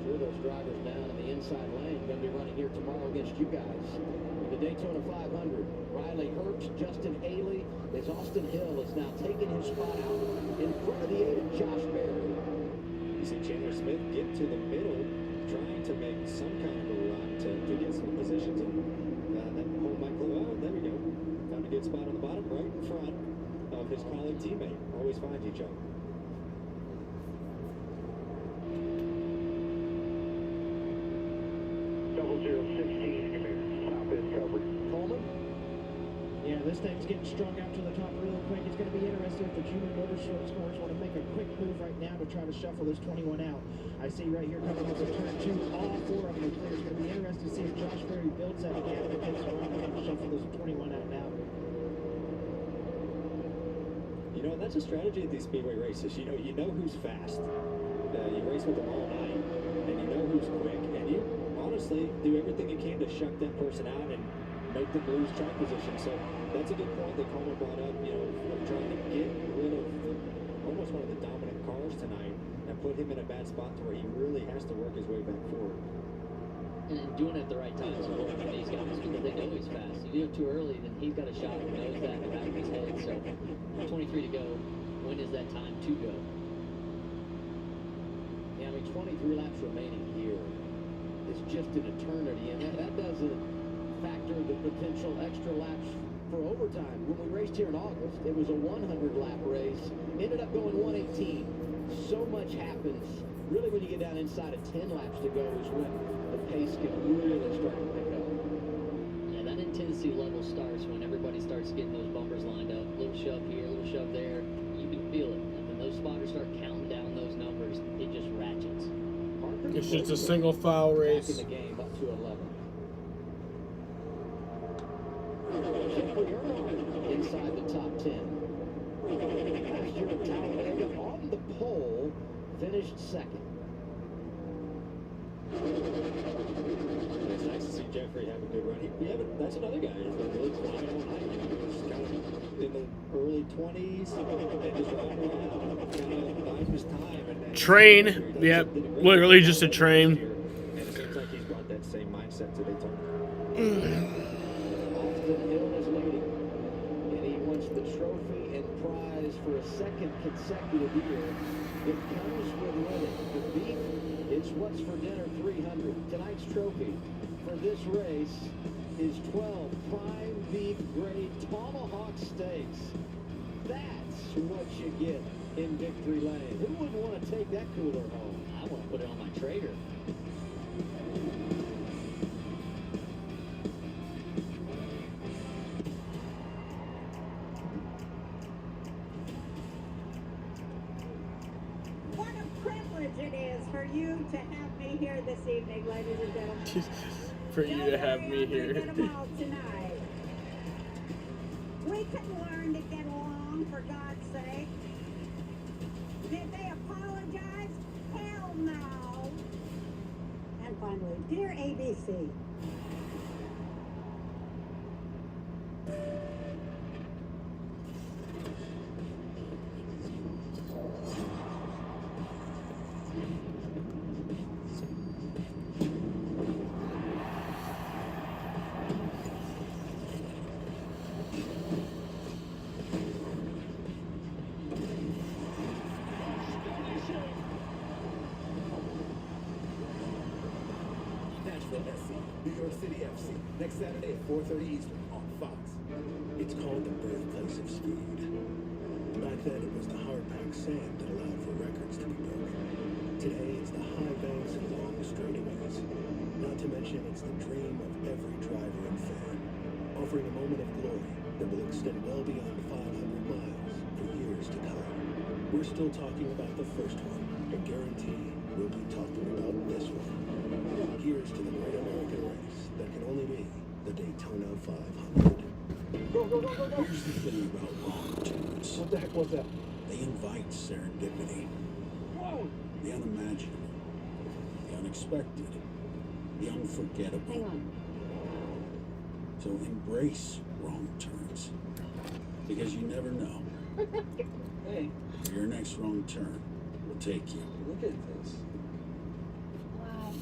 Two of those drivers down in the inside lane going to be running here tomorrow against you guys. The Daytona 500, Riley Herbst, Justin Haley, as Austin Hill is now taking his spot out in front of the 8 of Josh Berry. You see Chandler Smith get to the middle, trying to make some kind of a run to get some positions, and that whole Michael, there we go. Found a good spot on the bottom, right in front of his colleague teammate. Always finds each other. Yeah, this This thing's getting strung out to the top real quick. It's going to be interesting if the junior motorsports cars want to make a quick move right now to try to shuffle this 21 out. I see right here coming into turn 2, all 4 of them are clear. It's going to be interesting to see if Josh Berry builds that again and takes a run to shuffle this 21 out now. You know, that's a strategy at these speedway races. You know who's fast. You race with them all night, and you know who's quick, and you honestly do everything you can to shut that person out and make them lose track position. So that's a good point that Coleman brought up. You know, trying to get rid of almost one of the dominant cars tonight and put him in a bad spot to where he really has to work his way back forward. And doing it at the right time is important for these guys because they know he's fast. If you do it too early, then he's got a shot. He knows that in the back of his head. So 23 to go. When is that time to go? Yeah, I mean, 23 laps remaining here. It's just an eternity, and that doesn't factor the potential extra laps for overtime. When we raced here in August, it was a 100-lap race. Ended up going 118. So much happens. Really, when you get down inside of 10 laps to go is when the pace can really start to pick up. Yeah, that intensity level starts when everybody starts getting those bumpers lined up. A little shove here, a little shove there. You can feel it. And when those spotters start counting down those numbers, it just ratchets. It's just a single file race. Back in the game, up to 11. Inside the top 10. Last year at Talladega on the pole, finished second. It's nice to see Jeffrey have a good run. That's another guy who's been really flying all night. He's kind of in the early 20s and just riding around, kind of buying his time. Train. Yep. Literally just a train. And it seems like he's brought that same mindset to Daytona. Austin Hill is leading, and he wants the trophy and prize for a second consecutive year. It comes with winning. The beef, it's what's for dinner 300. Tonight's trophy for this race is 12 prime beef grade tomahawk steaks. That's what you get in Victory Lane. Who wouldn't want to take that cooler home? I want to put it on my Traeger. What a privilege it is for you to have me here this evening, ladies and gentlemen. For you to have me here. Tonight. We can learn to get along, for God's sake. Did they apologize? Hell no. And finally, dear ABC. New York City FC, next Saturday at 4:30 Eastern on Fox. It's called the birthplace of speed. Back then, it was the hard-packed sand that allowed for records to be broken. Today, it's the high banks and long straightaways. Not to mention, it's the dream of every driver and fan, offering a moment of glory that will extend well beyond 500 miles for years to come. We're still talking about the first one, and guarantee we'll be talking about this one. Here's to the great American race that can only be the Daytona 500. Here's the thing about wrong turns. What the heck was that? They invite serendipity. Whoa! The unimaginable. The unexpected. The unforgettable. Hang on. So embrace wrong turns. Because you never know Hey, where your next wrong turn will take you. look at this. Wow.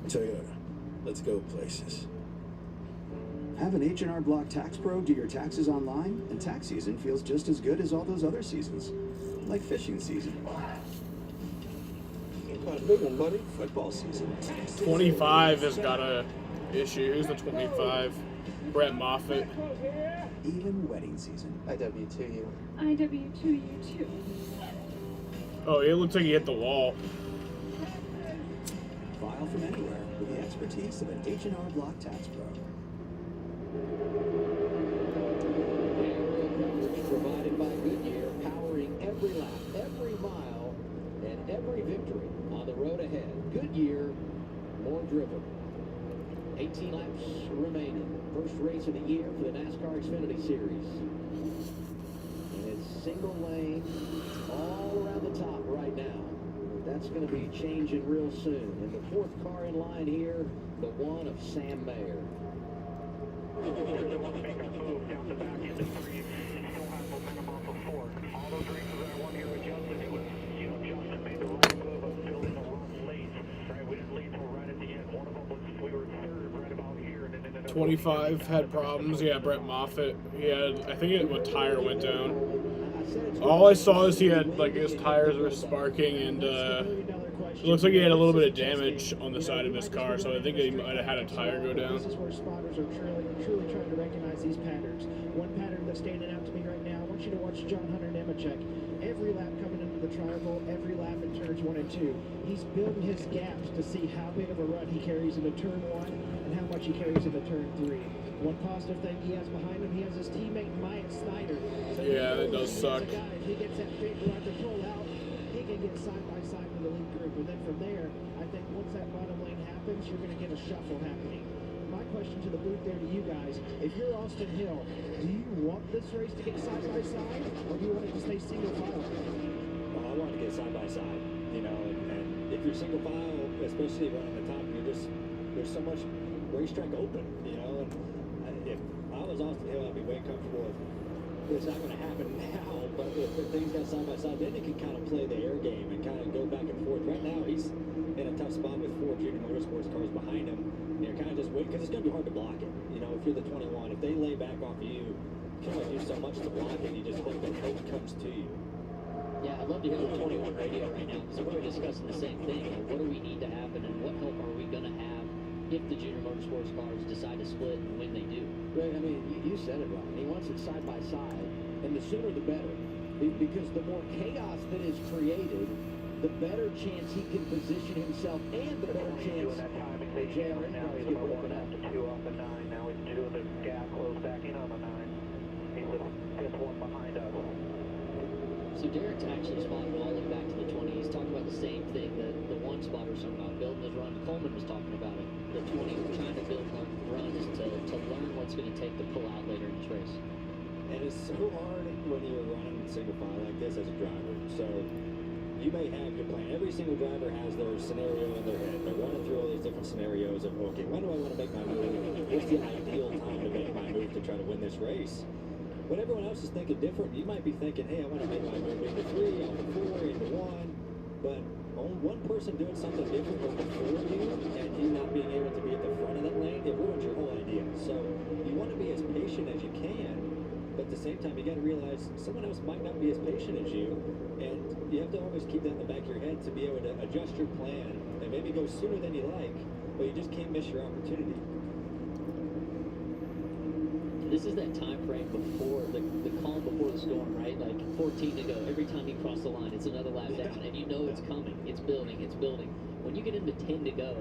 Toyota. Let's go places. Have an H&R Block Tax Pro do your taxes online, and tax season feels just as good as all those other seasons, like fishing season. Quite a big one, buddy. Football season. 25 has got a issue. Who's the 25? Brett Moffitt. Even wedding season. IW2U. IW2U too. Oh, it looks like he hit the wall. File from anywhere with the expertise of an H&R Block Tax Pro. Aerial coverage provided by Goodyear, powering every lap, every mile, and every victory on the road ahead. Goodyear, more driven. 18 laps remaining. First race of the year for the NASCAR Xfinity Series. And it's single lane all around the top right now. That's going to be changing real soon. And the fourth car in line here, the one of Sam Mayer. All those races I won here with Justin, it was, Justin made the right move of building a lot late. Right, we didn't lead till right at the end. One of them was, we were third right about here, and then ended up 25 had problems. Yeah, Brett Moffitt. He had, I think a tire went down. All I saw is he had, like, his tires were sparking, and it looks like he had a little bit of damage on the side of his car, so I think he might have had a tire go down. This is where spotters are truly trying to recognize these patterns. One pattern that's standing out to me right now, I want you to watch John Hunter Nemechek. Every lap coming into the triangle, every lap in turns 1 and 2. He's building his gaps to see how big of a run he carries into turn 1 and how much he carries into turn 3. One positive thing he has behind him, he has his teammate Myatt Snyder. So yeah, that does suck. If he gets that big run to pull out, he can get side by side with the lead group. And then from there, I think once that bottom lane happens, you're going to get a shuffle happening. My question to the booth there to you guys, if you're Austin Hill, do you want this race to get side by side, or do you want it to stay single file? Well, I want to get side by side, and if you're single file, especially running the top, there's so much racetrack open, and if I was Austin Hill, I'd be way comfortable with it's not going to happen now, but if things got side by side, then you can kind of play the air game and kind of go back and forth. Right now, he's in a tough spot with 4 Junior Motorsports cars behind him. You're kind of just waiting, because it's going to be hard to block it. If you're the 21, if they lay back off of you can only do so much to block it. You just hope that help comes to you. Yeah, I'd love to hear the 21 radio right now, because we're discussing the same thing. What do we need to happen, and what help are we going to have if the Junior Motorsports cars decide to split and when they do? Right, I mean, you said it, Ryan. He wants it side by side, and the sooner the better. Because the more chaos that is created, the better chance he can position himself, and the better chance the JRM cars get broken up. 2 off the 9. Now he's doing the gap close back in on the 9. He's just one behind us. So Derek's actually spotted all the way back to the 20. He's talking about the same thing that the one spotter was talking about, building his run. Coleman was talking about it. The 20, trying to build run is to learn what's going to take to pull out later in this race. And it's so hard when you're running single file like this as a driver. So you may have your plan. Every single driver has their scenario in their head. They're running through all these different scenarios of, okay, when do I want to make my move? What's the ideal time to make my move to try to win this race? When everyone else is thinking different, you might be thinking, hey, I want to make my move into 3, into 4, into 1. But one person doing something different before you, and you not being able to be at the front of that lane, it ruins your whole idea. So you want to be as patient as you can, but at the same time, you got to realize someone else might not be as patient as you, and you have to always keep that in the back of your head to be able to adjust your plan and maybe go sooner than you like, but you just can't miss your opportunity. This is that time frame before the calm before the storm, right? Like 14 to go. Every time you cross the line, it's another lap down, and you know it's coming. It's building. It's building. When you get into 10 to go,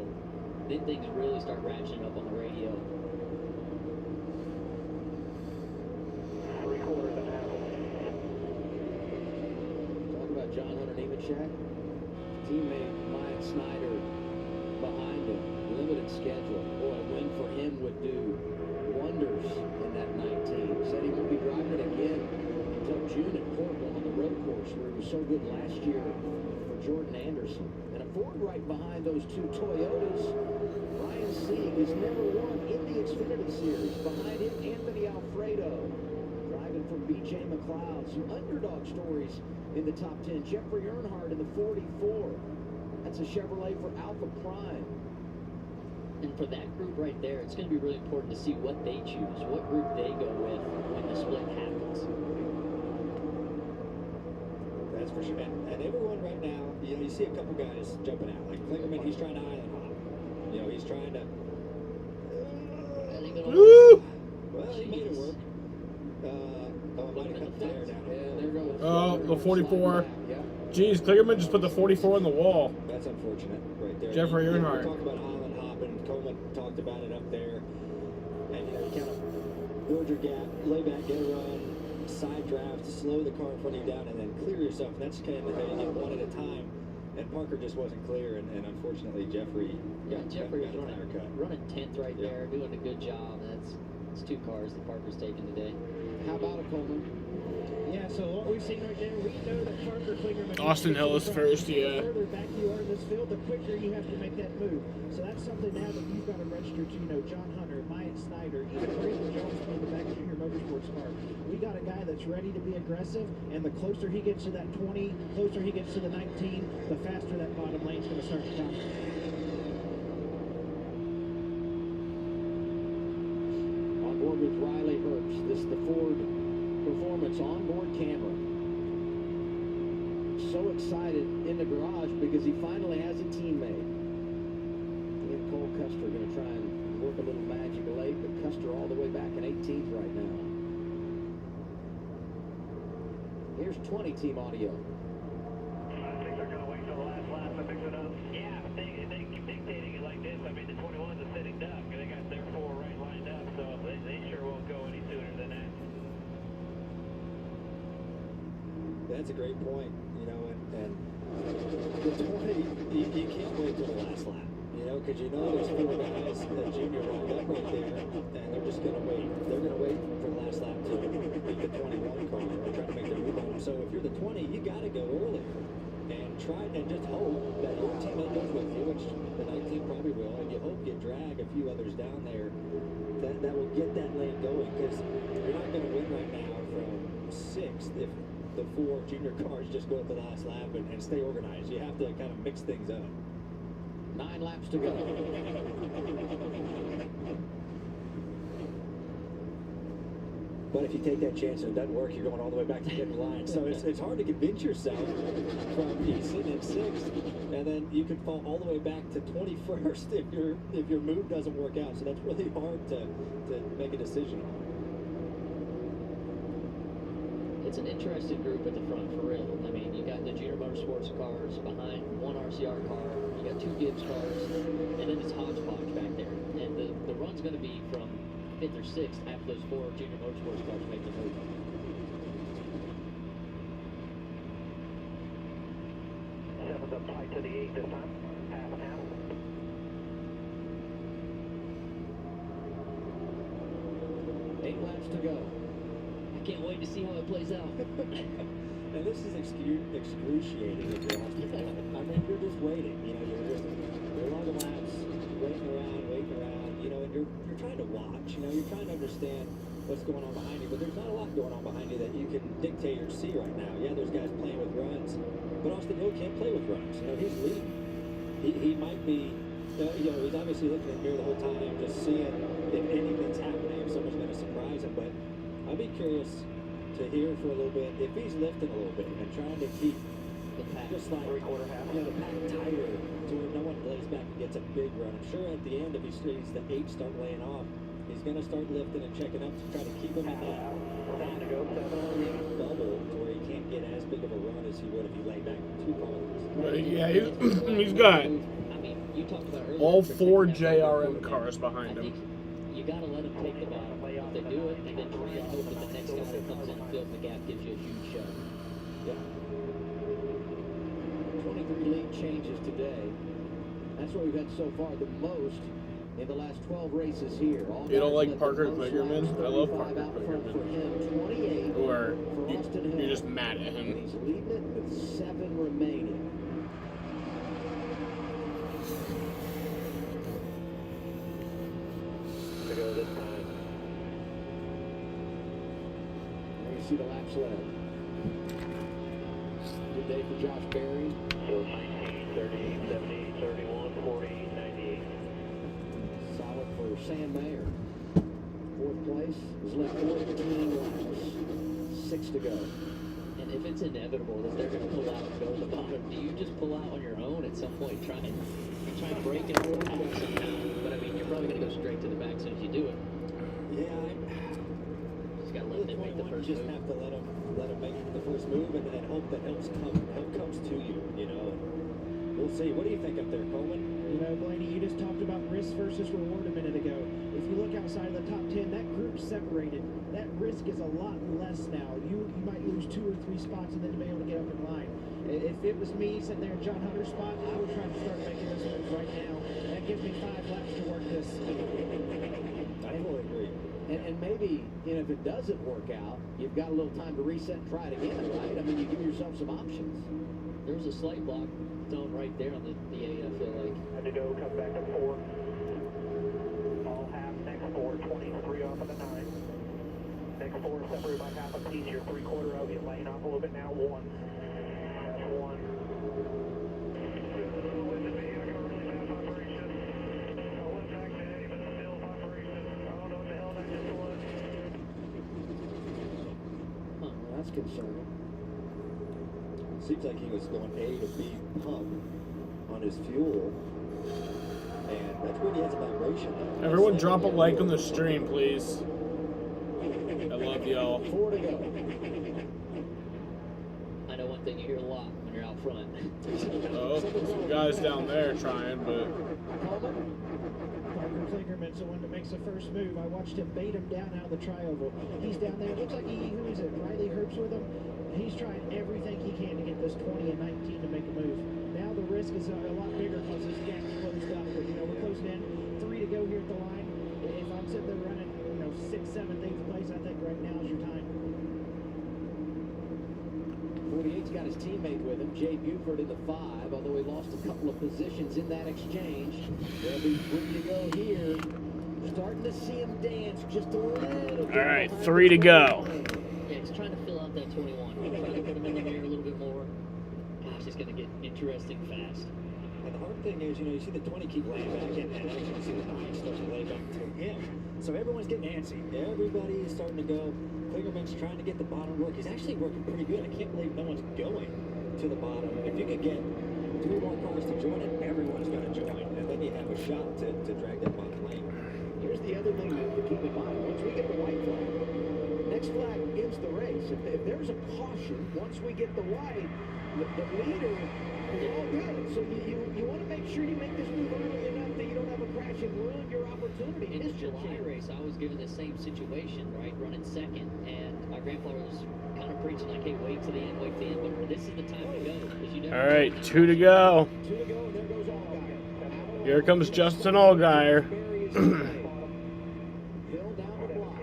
then things really start ratcheting up on the radio. 3/4 and a half. Talk about John Hunter Nemechek. Teammate Myatt Snyder behind him. Limited schedule. Boy, a win for him would do wonders in that 19. Said he won't be driving again until June at Portland on the road course where he was so good last year for Jordan Anderson. And a Ford right behind those 2 Toyotas. Ryan Sieg has never won in the Xfinity Series. Behind him, Anthony Alfredo driving for BJ McLeod. Some underdog stories in the top 10. Jeffrey Earnhardt in the 44. That's a Chevrolet for Alpha Prime. And for that group right there, it's going to be really important to see what they choose, what group they go with when the split happens. That's for sure. And everyone right now, you see a couple guys jumping out. Like Klingerman, he's trying to island hop. He's trying to... Woo! Well, he made it work. It might have come there down. Yeah, there goes. Oh, the 44. Yeah. Jeez, Klingerman just put the 44 on the wall. That's unfortunate right there. Jeffrey Earnhardt. We talked about island hopping. Coleman talked about it up there. And, you kind of build your gap, lay back, get a run, side draft, slow the car in front of you down, and then clear yourself. And that's kind of how you get one at a time. And Parker just wasn't clear, and unfortunately Jeffrey got a tire cut. Running 10th right there, doing a good job. That's 2 cars that Parker's taking today. How about it, Coleman? Yeah, so what we've seen right there, we know that Parker Klingerman... Austin Hill is first, yeah. The further back you are in this field, the quicker you have to make that move. So that's something now that you've got to register to, John Hunter, Mike Snyder, even Brandon Jones in the back of Junior Motorsports car. We got a guy that's ready to be aggressive, and the closer he gets to that 20, closer he gets to the 19, the faster that bottom lane's going to start to come. On board with Riley Herbst. This is the Ford Performance onboard camera. So excited in the garage because he finally has a teammate. He and Cole Custer are going to try and work a little magic late, but Custer all the way back in 18th right now. Here's 20 team audio. I think they're going to wait till the last lap to fix it up. Yeah, they keep dictating it like this. I mean, the 21's a sitting duck. They got their 4 right lined up, so they sure won't go any sooner than that. That's a great point, and the 20, you can't wait till the last lap, because there's 4 guys that Junior lined up right there, and they're just going to wait. They're going to wait for the last lap to beat the 21 car or try to make their move on them. So if you're the 20, you got to go earlier and try and just hope that your teammate goes with you, which the 19 probably will, and you hope you drag a few others down there that will get that lane going, because you're not going to win right now from 6th if the 4 junior cars just go at the last lap and stay organized. You have to kind of mix things up. 9 laps to go. But if you take that chance and it doesn't work, you're going all the way back to the end of the line. So it's hard to convince yourself from you sitting in 6th, and then you could fall all the way back to 21st if your move doesn't work out. So that's really hard to make a decision on. It's an interesting group at the front, for real. I mean, you got the Junior Motorsports cars behind 1 RCR car, you got 2 Gibbs cars, and then it's hodgepodge back there. And the run's going to be from 5th or 6th after those 4 Junior Motorsports cars make the move. Seventh up tight to the 8 this time. Half and half. Eight laps to go. Can't wait to see how it plays out. And this is excruciating if you're Austin. I mean, you're just waiting. You're on the laps, waiting around, and you're trying to watch. You're trying to understand what's going on behind you, but there's not a lot going on behind you that you can dictate or see right now. Yeah, there's guys playing with runs, but Austin Hill can't play with runs. He's leading. He might be. He's obviously looking in the mirror the whole time, just seeing if anything's happening, if someone's going to surprise him, but I'd be curious to hear for a little bit if he's lifting a little bit and trying to keep the pack just like the pack tighter to where no one lays back and gets a big run. I'm sure at the end, if he sees the 8 start laying off, he's going to start lifting and checking up to try to keep him in that bubble to where he can't get as big of a run as he would if he laid back too far. But yeah, he's got you talked about earlier, all 4 JRM cars behind him. You got to let them take the bottom. If they do it, and then try and hope that the next guy that comes in and fills the gap gives you a huge shot. Yeah. 23 lead changes today. That's what we've had so far, the most in the last 12 races here. You don't like Parker Kligerman? I love Parker Kligerman. For him, 28 or for Austin Hill. you're just mad at him. And he's leading it with 7 remaining. To go this time. See the laps led. Good day for Josh Berry. So 19, 38, 78, 31, 40, 98. Solid for Sam Mayer. 4th place is left 14 laps. 6 to go. And if it's inevitable that they're going to pull out and go to the bottom, do you just pull out on your own at some point, try and break it or pack somehow? But I mean, you're probably going to go straight to the back as soon as you do it. Yeah, just got to let them make the first move. You just move. have to let them make the first move and hope that help comes to you. And we'll we'll see. What do you think up there, Coleman? You know, Blaney, you just talked about risk versus reward a minute ago. If you look outside of the top 10, that group's separated. That risk is a lot less now. You might lose 2 or 3 spots and then be able to get up in line. If it was me sitting there in John Hunter's spot, I would try to start making this move right now. That gives me 5 laps to work this. I fully agree. And maybe, you know, if it doesn't work out, you've got a little time to reset and try it again, right? I mean, you give yourself some options. There was a slight block thrown right there on the 8, I feel like. Had to go, come back to 4. All half, next 4, 23 off of the 9. Next 4 separated by half a piece. You're 3/4 of you. Laying off a little bit now. 1. That's 1. That's concerning. Seems like he was going A to B pump on his fuel, and that's where he has a vibration. Everyone drop a like on the stream, please. I love y'all. 4 to go. I know one thing you hear a lot when you're out front. Oh, some guys down there trying, but Parker Klingerman's the one that makes the first move. I watched him bait him down out of the tri-oval. He's down there. It looks like who is it? Riley Herbst with him. He's trying everything he can to get this 20 and 19 to make a move. Now the risk is a lot bigger because this gap's closed up. But, you know, we're closing in. 3 to go here at the line. If I'm sitting there running, you know, 6th, 7th, 8th place, I think right now is your time. 48's got his teammate with him, Jay Buford in the 5, although he lost a couple of positions in that exchange. They'll be free to go here. Starting to see him dance just a little bit. all right, 3 to go. Yeah, he's trying to fill out that 21. Trying to put him in the mirror a little bit more. Gosh, it's going to get interesting fast. And the hard thing is, you know, you see the 20 keep laying back in, and actually you see the 9 starts to lay back to him. So everyone's getting antsy. Everybody is starting to go. Klingerman's trying to get the bottom work. He's actually working pretty good. I can't believe no one's going to the bottom. If you could get 3 more cars to join it, everyone's going to join. And then you have a shot to drag that bottom lane. Here's the other thing to keep in mind. Once we get the white flag, next flag ends the race. If there's a caution, once we get the white, the leader is all good. So you want to make sure you make this move early enough that you don't have a crash and ruin your opportunity. In the July race, I was given the same situation, right, running second, and my grandfather was kind of preaching like, hey, wait to the end, but this is the time to go. You never All right, 2 to go. 2 to go, and there goes Allgaier. Here comes Justin Allgaier. Hill down the block.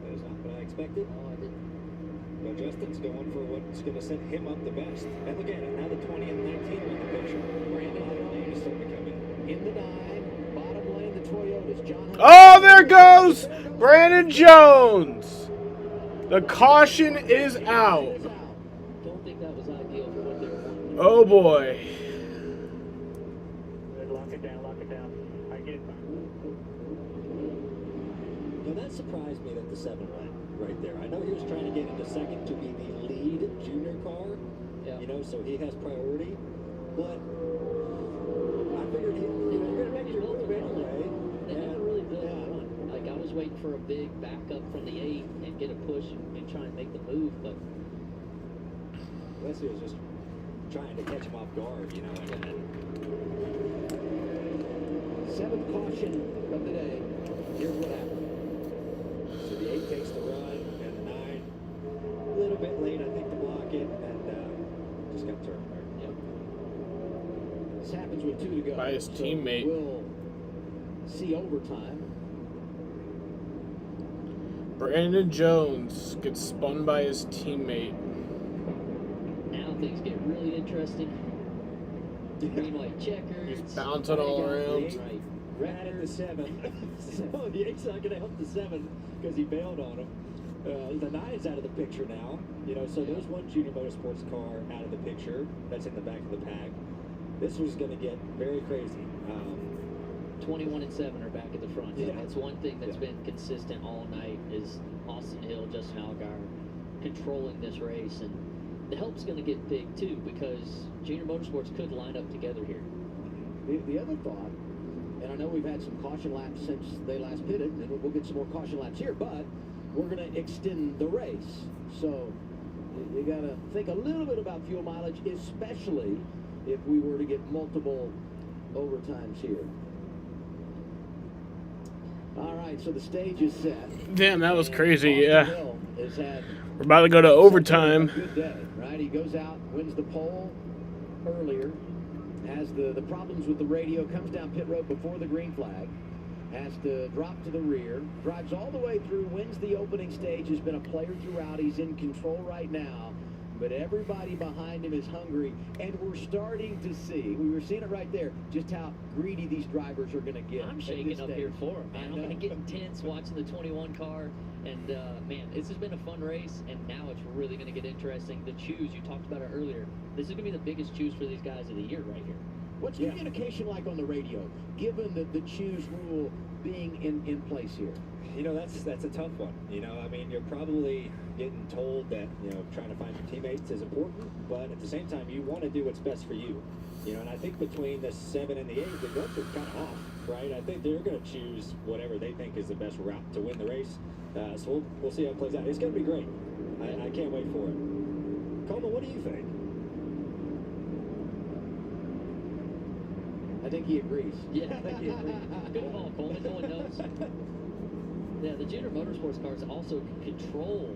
That is not what I expected. Oh, I didn't. But Justin's going for what's going to set him up the best. And look at it. Now the 20 and the 19 are in the picture. Brandon Lane is starting to come in. In the 9, bottom lane, the Toyotas. John Hunter. Oh, there goes Brandon Jones. The caution is out. Don't think that was ideal for what they were wanting. Oh boy. Lock it down, lock it down. I get it. Now that surprised me that the 7 went right there. I know he was trying to get into second to be the lead junior car, you know, so he has priority. But I figured you're going to make your move anyway. They never really built one. Like, I was waiting for a big backup from the 8 and get a push and try and make the move, but Wesley was just trying to catch him off guard, you know. And 7th caution of the day. Here's what happened. so the 8 takes the run, and the 9 a little bit late, I think, to block it, and just got turned there. Yep. This happens with 2 to go. By his teammate. We'll see overtime. Brandon Jones gets spun by his teammate. now things get really interesting. Green, white checkers. He's bouncing all around. Right. Ran at the 7. So the 8's not going to help the 7 because he bailed on him. The 9's out of the picture now. You know, so there's one Junior Motorsports car out of the picture that's in the back of the pack. This was going to get very crazy. 21 and 7 are back at the front. Yeah. That's one thing that's been consistent all night is Austin Hill, Justin Allgaier controlling this race, and the help's going to get big too because Junior Motorsports could line up together here. The other thought, and I know we've had some caution laps since they last pitted, and we'll get some more caution laps here, but we're going to extend the race. So you got to think a little bit about fuel mileage, especially if we were to get multiple overtimes here. All right, so the stage is set. Damn, that was crazy, yeah. Hill has had We're about to go to overtime. a good day, right? He goes out, wins the pole earlier, has the problems with the radio, comes down pit road before the green flag, has to drop to the rear, drives all the way through, wins the opening stage, has been a player throughout. He's in control right now, but everybody behind him is hungry, and we're starting to see, we were seeing it right there, just how greedy these drivers are going to get. I'm shaking up here for him, man. I'm going to get intense watching the 21 car, and man, this has been a fun race, and now it's really going to get interesting. The choose, you talked about it earlier, this is going to be the biggest choose for these guys of the year right here. What's communication like on the radio, given the choose rule being in place here? You know, that's a tough one. You know, I mean, you're probably getting told that, you know, trying to find your teammates is important, but at the same time, you want to do what's best for you. You know, and I think between the 7 and the 8, the guts are kind of off, right? I think they're going to choose whatever they think is the best route to win the race. So we'll see how it plays out. It's going to be great. I can't wait for it. Coleman, what do you think? I think he agrees. Yeah, I think he agrees. Good call, Coleman. No one knows. Yeah, the Junior Motorsports cars also can control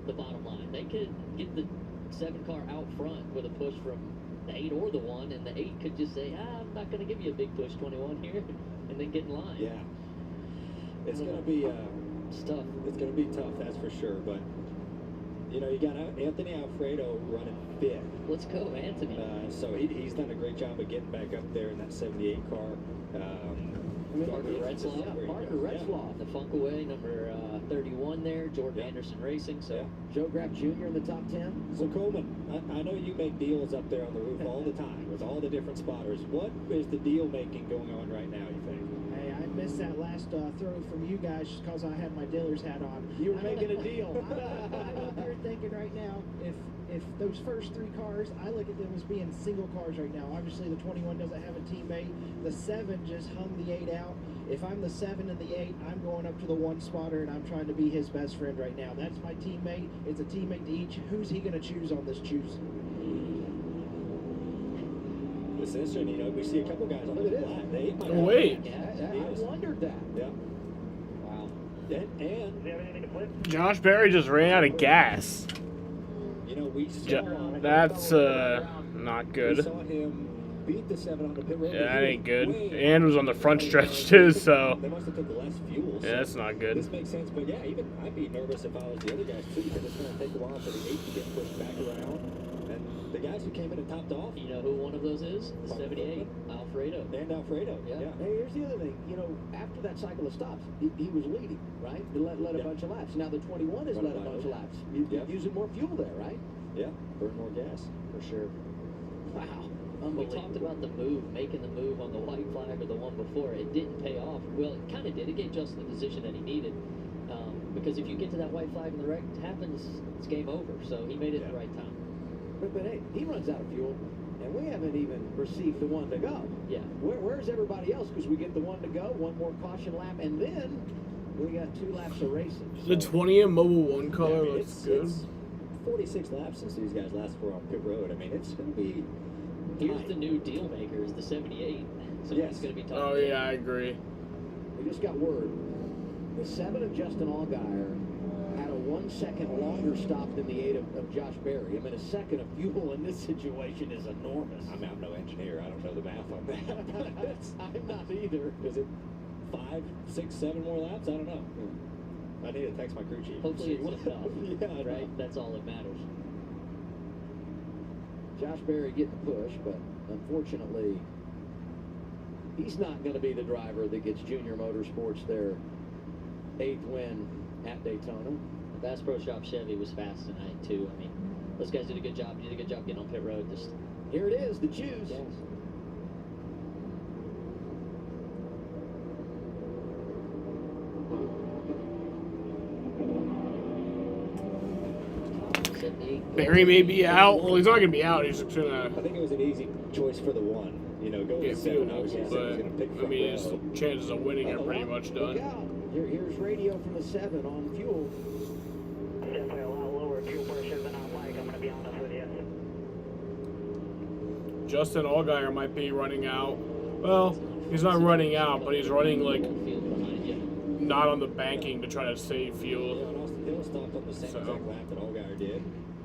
the bottom line. They could get the 7 car out front with a push from the 8 or the 1, and the 8 could just say, I'm not going to give you a big push 21 here, and then get in line. Yeah. It's going to be tough. It's going to be tough, that's for sure. But, you know, you got Anthony Alfredo running 5th. Let's go, Anthony. So he's done a great job of getting back up there in that 78 car. Parker Retzlaff. The Funkaway, number 31 there. Jordan Anderson Racing. So Joe Graff Jr. in the top 10. So Coleman, I know you make deals up there on the roof all the time with all the different spotters. What is the deal making going on right now, you think? Hey, I missed that last throw from you guys because I had my dealer's hat on. You were making a deal. I'm up here thinking right now, if those first 3 cars, I look at them as being single cars right now. Obviously, the 21 doesn't have a teammate. The 7 just hung the 8 out. If I'm the 7 and the 8, I'm going up to the 1 spotter, and I'm trying to be his best friend right now. That's my teammate. It's a teammate to each. Who's he going to choose on this choose? It's interesting, you know, we see a couple guys on the flat. They might wait. I wondered that. Yeah. Wow. And Josh Berry just ran out of gas. you know, we saw That's not we good. saw him beat the 7 on the pit road. Yeah, that ain't good. And was on the front stretch too, so They must have took less fuel. yeah, that's not good. This makes sense, but yeah, even I'd be nervous if I was the other guys too, because it's going to take a while for the 8 to get pushed back around. And the guys who came in and topped off. You know who one of those is? The 78, Alfredo. And Alfredo, yeah. Hey, here's the other thing. You know, after that cycle of stops, he was leading, right? He led a bunch of laps. Now the 21 has led a bunch of laps. You're using more fuel there, right? Yeah, burn more gas. For sure. Wow. We talked about the move, making the move on the white flag or the one before. It didn't pay off. Well, it kind of did. It gave Justin the position that he needed. Because if you get to that white flag and the wreck happens, it's game over. So he made it at the right time. But hey, he runs out of fuel, and we haven't even received the 1 to go. Yeah. Where's everybody else? Because we get the 1 to go, 1 more caution lap, and then we got 2 laps of racing. The 20M Mobile 1 color I mean, looks good. It's 46 laps since these guys last were on pit road. I mean, it's going to be. Here's the new deal maker, is the 78. So it's going to be tough. Oh yeah, I agree. We just got word. The 7 of Justin Allgaier had a 1 second longer stop than the 8 of Josh Berry. I mean, a second of fuel in this situation is enormous. I mean, I'm no engineer. I don't know the math on that. I'm not either. Is it 5, 6, 7 more laps? I don't know. I need to text my crew chief. Hopefully it's enough, yeah, right? That's all that matters. Josh Berry getting the push, but unfortunately, he's not going to be the driver that gets Junior Motorsports their 8th win at Daytona. Bass Pro Shop Chevy was fast tonight, too. I mean, those guys did a good job. Did a good job getting on pit road. Just here it is, the choose. Yes. Barry may be out. Well, he's not gonna be out. He's just gonna I think it was an easy choice for the 1. You know, go get with 7. fuel, Obviously, but going to pick I front mean, his row. chances of winning are pretty much done. Here's radio from the 7 on fuel. Definitely a lot lower fuel pressure than I like, I'm going to be honest with you. Justin Allgaier might be running out. Well, he's not running out, but he's running like not on the banking to try to save fuel. Yeah, and Austin Hill stopped on the same exact lap that Allgaier did.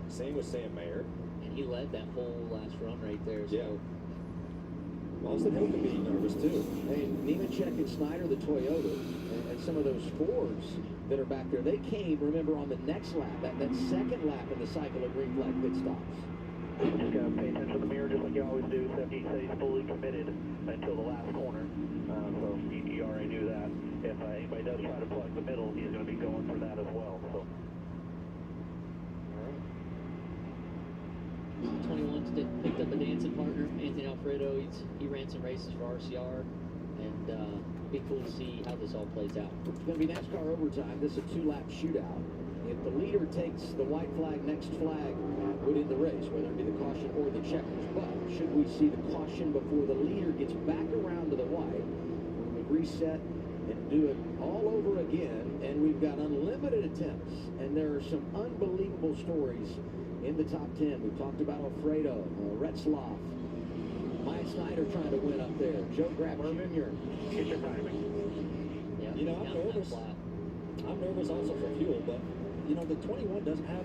Same with Sam Mayer. And he led that whole last run right there. So. Yeah. Austin Hill could be nervous too. Hey, Nemechek and Snyder, the Toyota, and some of those Fords that are back there, they came, remember, on the next lap, that second lap in the cycle of green flag pit stops. Just gotta pay attention to the mirror just like you always do. He stays fully committed until the last corner. So you already knew that. If anybody does try to plug the middle, he's going to be going for that as well. So. 21's picked up a dancing partner, Anthony Alfredo. He ran some races for RCR, and be cool to see how this all plays out. It's going to be NASCAR overtime. This is a 2-lap shootout. If the leader takes the white flag, next flag would end the race, whether it be the caution or the checkers. But should we see the caution before the leader gets back around to the white, we would reset and do it all over again. And we've got unlimited attempts, and there are some unbelievable stories in the top 10. We've talked about Alfredo, Retzloff, Maya Snyder trying to win up there, Joe Grapp Jr. Get your timing. Yeah, You know, I'm nervous. I'm nervous also for fuel, but you know, the 21 doesn't have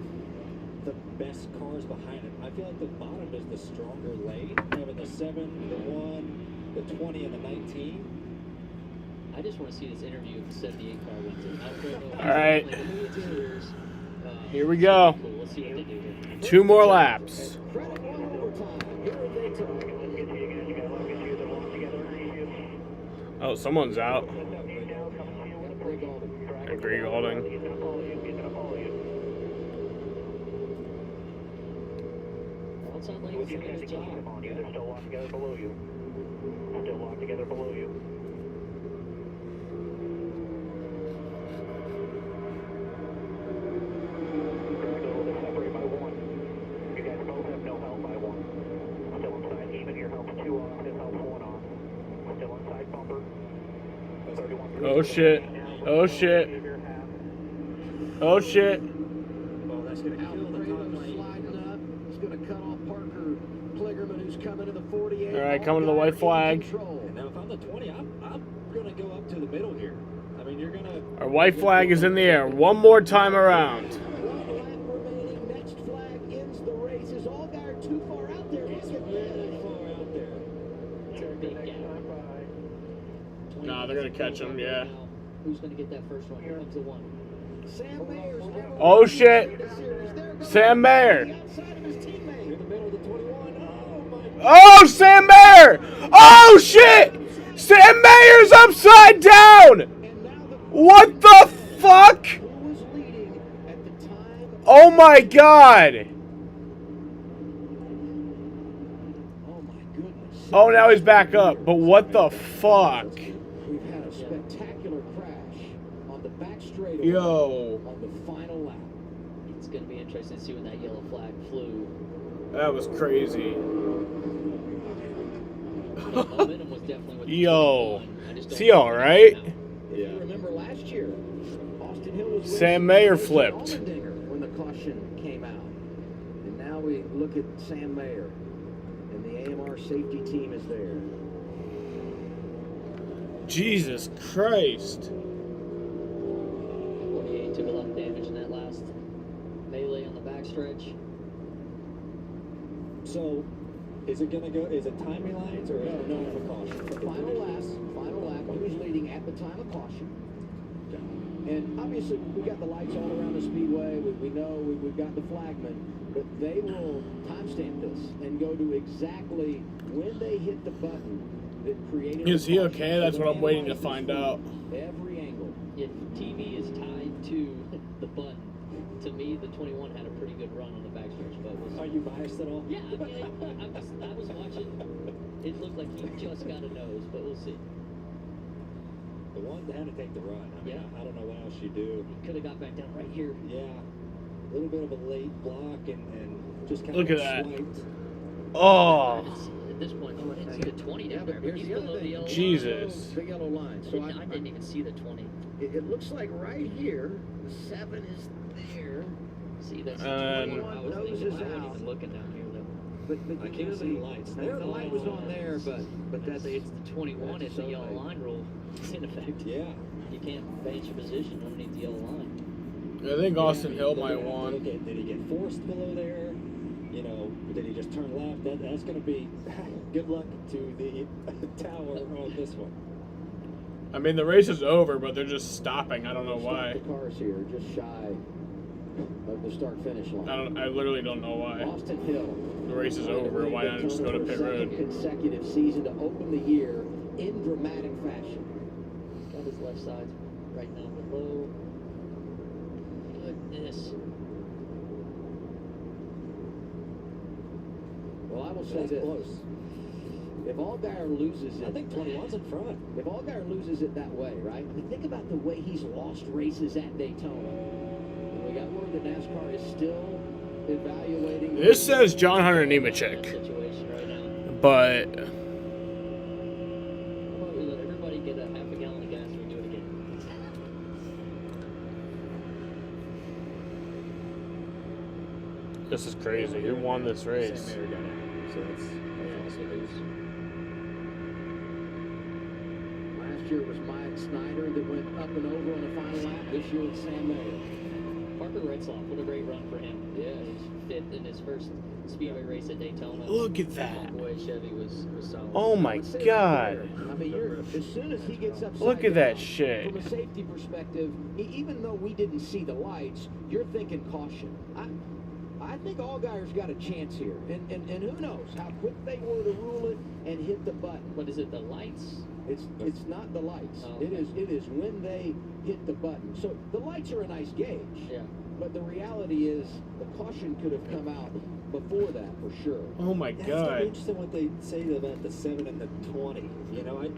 the best cars behind it. I feel like the bottom is the stronger lane, having the 7, the 1, the 20, and the 19. I just want to see this interview if the 78 car wins it. All right. Here we go. Cool. Let's see what they do here. 2 more laps. Oh, someone's out. Greg Holding. Outside lane, it's a good job. They're still locked together below you. Still locked together below you. Oh shit. Oh shit. Oh shit. Oh, that's going to kill the top lane. Sliding up. He's going to cut off Parker Kligerman, who's coming to the 48. All right, coming to the white flag. And now if I'm the 20, I'm going to go up to the middle here. I mean, you're going to... Our white flag is in the air. One more time around. One lap remaining. Next flag ends the race. Is Allgaier too far out there? He's really far out there. It's a big gap. Nah, they're going to catch him, yeah. Who's going to get that first one? Here comes the one. Sam Mayer's never Oh shit. Sam Mayer. Oh, Sam Mayer! Oh shit! Sam Mayer's upside down! What the fuck? Oh my god! Oh, now he's back up, but what the fuck? We've had a spectacular crash on the back straightaway. Yo. On the final lap. It's going to be interesting to see when that yellow flag flew. That was crazy. The momentum was definitely with the Yo. 21. Is he alright? If you remember last year, Austin Hill was Sam Mayer flipped. when the caution came out. And now we look at Sam Mayer. And the AMR safety team is there. Jesus Christ. 48 took a lot of damage in that last melee on the backstretch. So, is it going to go, is it timing lines or is it no for caution? Final lap, who's leading at the time of caution. And obviously, we got the lights all around the speedway. We know we've got the flagman, but they will timestamp this and go to exactly when they hit the button that created. Is he okay? That's what I'm waiting to find out. Every angle. If TV is tied to the button, to me, the 21 had a pretty good run on the backstretch. But Are you biased at all? Yeah, I mean, I was watching. It looked like he just got a nose, but we'll see. The one had to take the run. I mean, I don't know what else you do. He could have got back down right here. Yeah. A little bit of a late block and just kind Look of at that. swiped. Oh. At this point, I didn't see the 20 down there, but he's below the yellow Jesus. line. Big yellow line. So I didn't even see the 20. It looks like right here, the 7 is there. See, that's the And- 21. I wasn't even looking down here, though. but I can't see the lights. The light was on there, but that's It's the 21. It's the yellow line rule. It's in effect. Yeah. You can't change your position underneath the yellow line. I think Austin Hill might have won. Look at, did he get forced below there? You know, did he just turn left? That's going to be good luck to the tower on this one. I mean, the race is over, but they're just stopping. I don't know why. The cars here just shy of the start-finish line. I literally don't know why. Austin Hill. The race is over. Why not just go to pit road? Consecutive season to open the year in dramatic fashion. Got his left side right down below. Goodness. Well, I will say this. Close. If Allgaier loses it... I think 21's in front. If Allgaier loses it that way, right? I mean, think about the way he's lost races at Daytona. We got word that NASCAR is still evaluating... This says John Hunter Nemechek. But... How about we let everybody get a half a gallon of gas and we do it again? This is crazy. Who won this race? So that's also news. Last year it was Mike Snyder that went up and over on the final lap. This year it's Sam Mayer. Parker Retzloff, what a great run for him. Yeah, he's fifth in his first Speedway race at Daytona. Look at that. Boy, Chevy was solid. Oh my God. I mean, as soon as he gets upside Look at that down, shit. From a safety perspective, even though we didn't see the lights, you're thinking caution. I think Allgaier's got a chance here, and who knows how quick they were to rule it and hit the button. What is it? The lights? It's not the lights. Oh, okay. It is when they hit the button. So the lights are a nice gauge. Yeah. But the reality is the caution could have come out before that for sure. Oh my That's God. interesting what they say about the 7 and the 20. You know, it's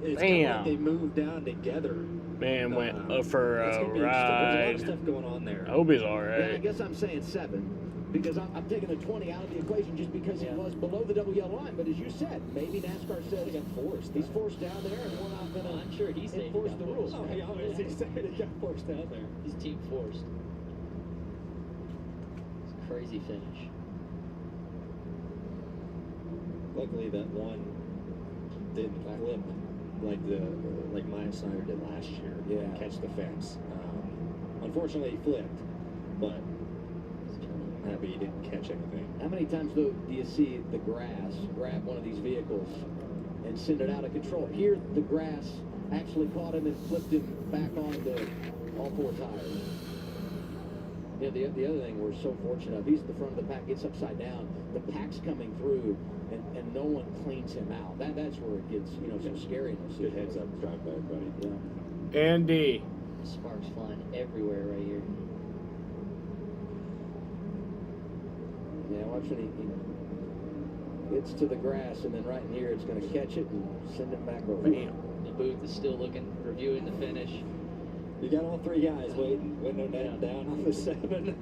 kind of Damn. like they moved down together. Man went for That's a gonna be interesting. There's a lot of ride. stuff going on there. I hope he's Yeah, I alright. guess I'm saying 7 because I'm taking the 20 out of the equation just because it was below the double yellow line. But as you said, maybe NASCAR says They got forced. he's forced down there and we're not going to I'm sure he's saying enforce the rules. Oh, he obviously said he got forced down there. He's team forced. It's a crazy finish. Luckily, that one didn't flip like Maya Snyder did last year. Yeah. Catch the fence. Unfortunately, he flipped, but I'm happy he didn't catch anything. How many times, though, do you see the grass grab one of these vehicles and send it out of control? Here, the grass actually caught him and flipped him back onto all 4 tires. Yeah, the other thing we're so fortunate of, he's at the front of the pack, gets upside down, the pack's coming through, and no one cleans him out. That's where it gets, so scary in those Good heads up, drive by everybody. Yeah. Andy. Sparks flying everywhere right here. Yeah, watch when he gets to the grass, and then right in here, it's going to catch it and send it back over. Bam. The booth is still reviewing the finish. You got all 3 guys waiting, down on the 7.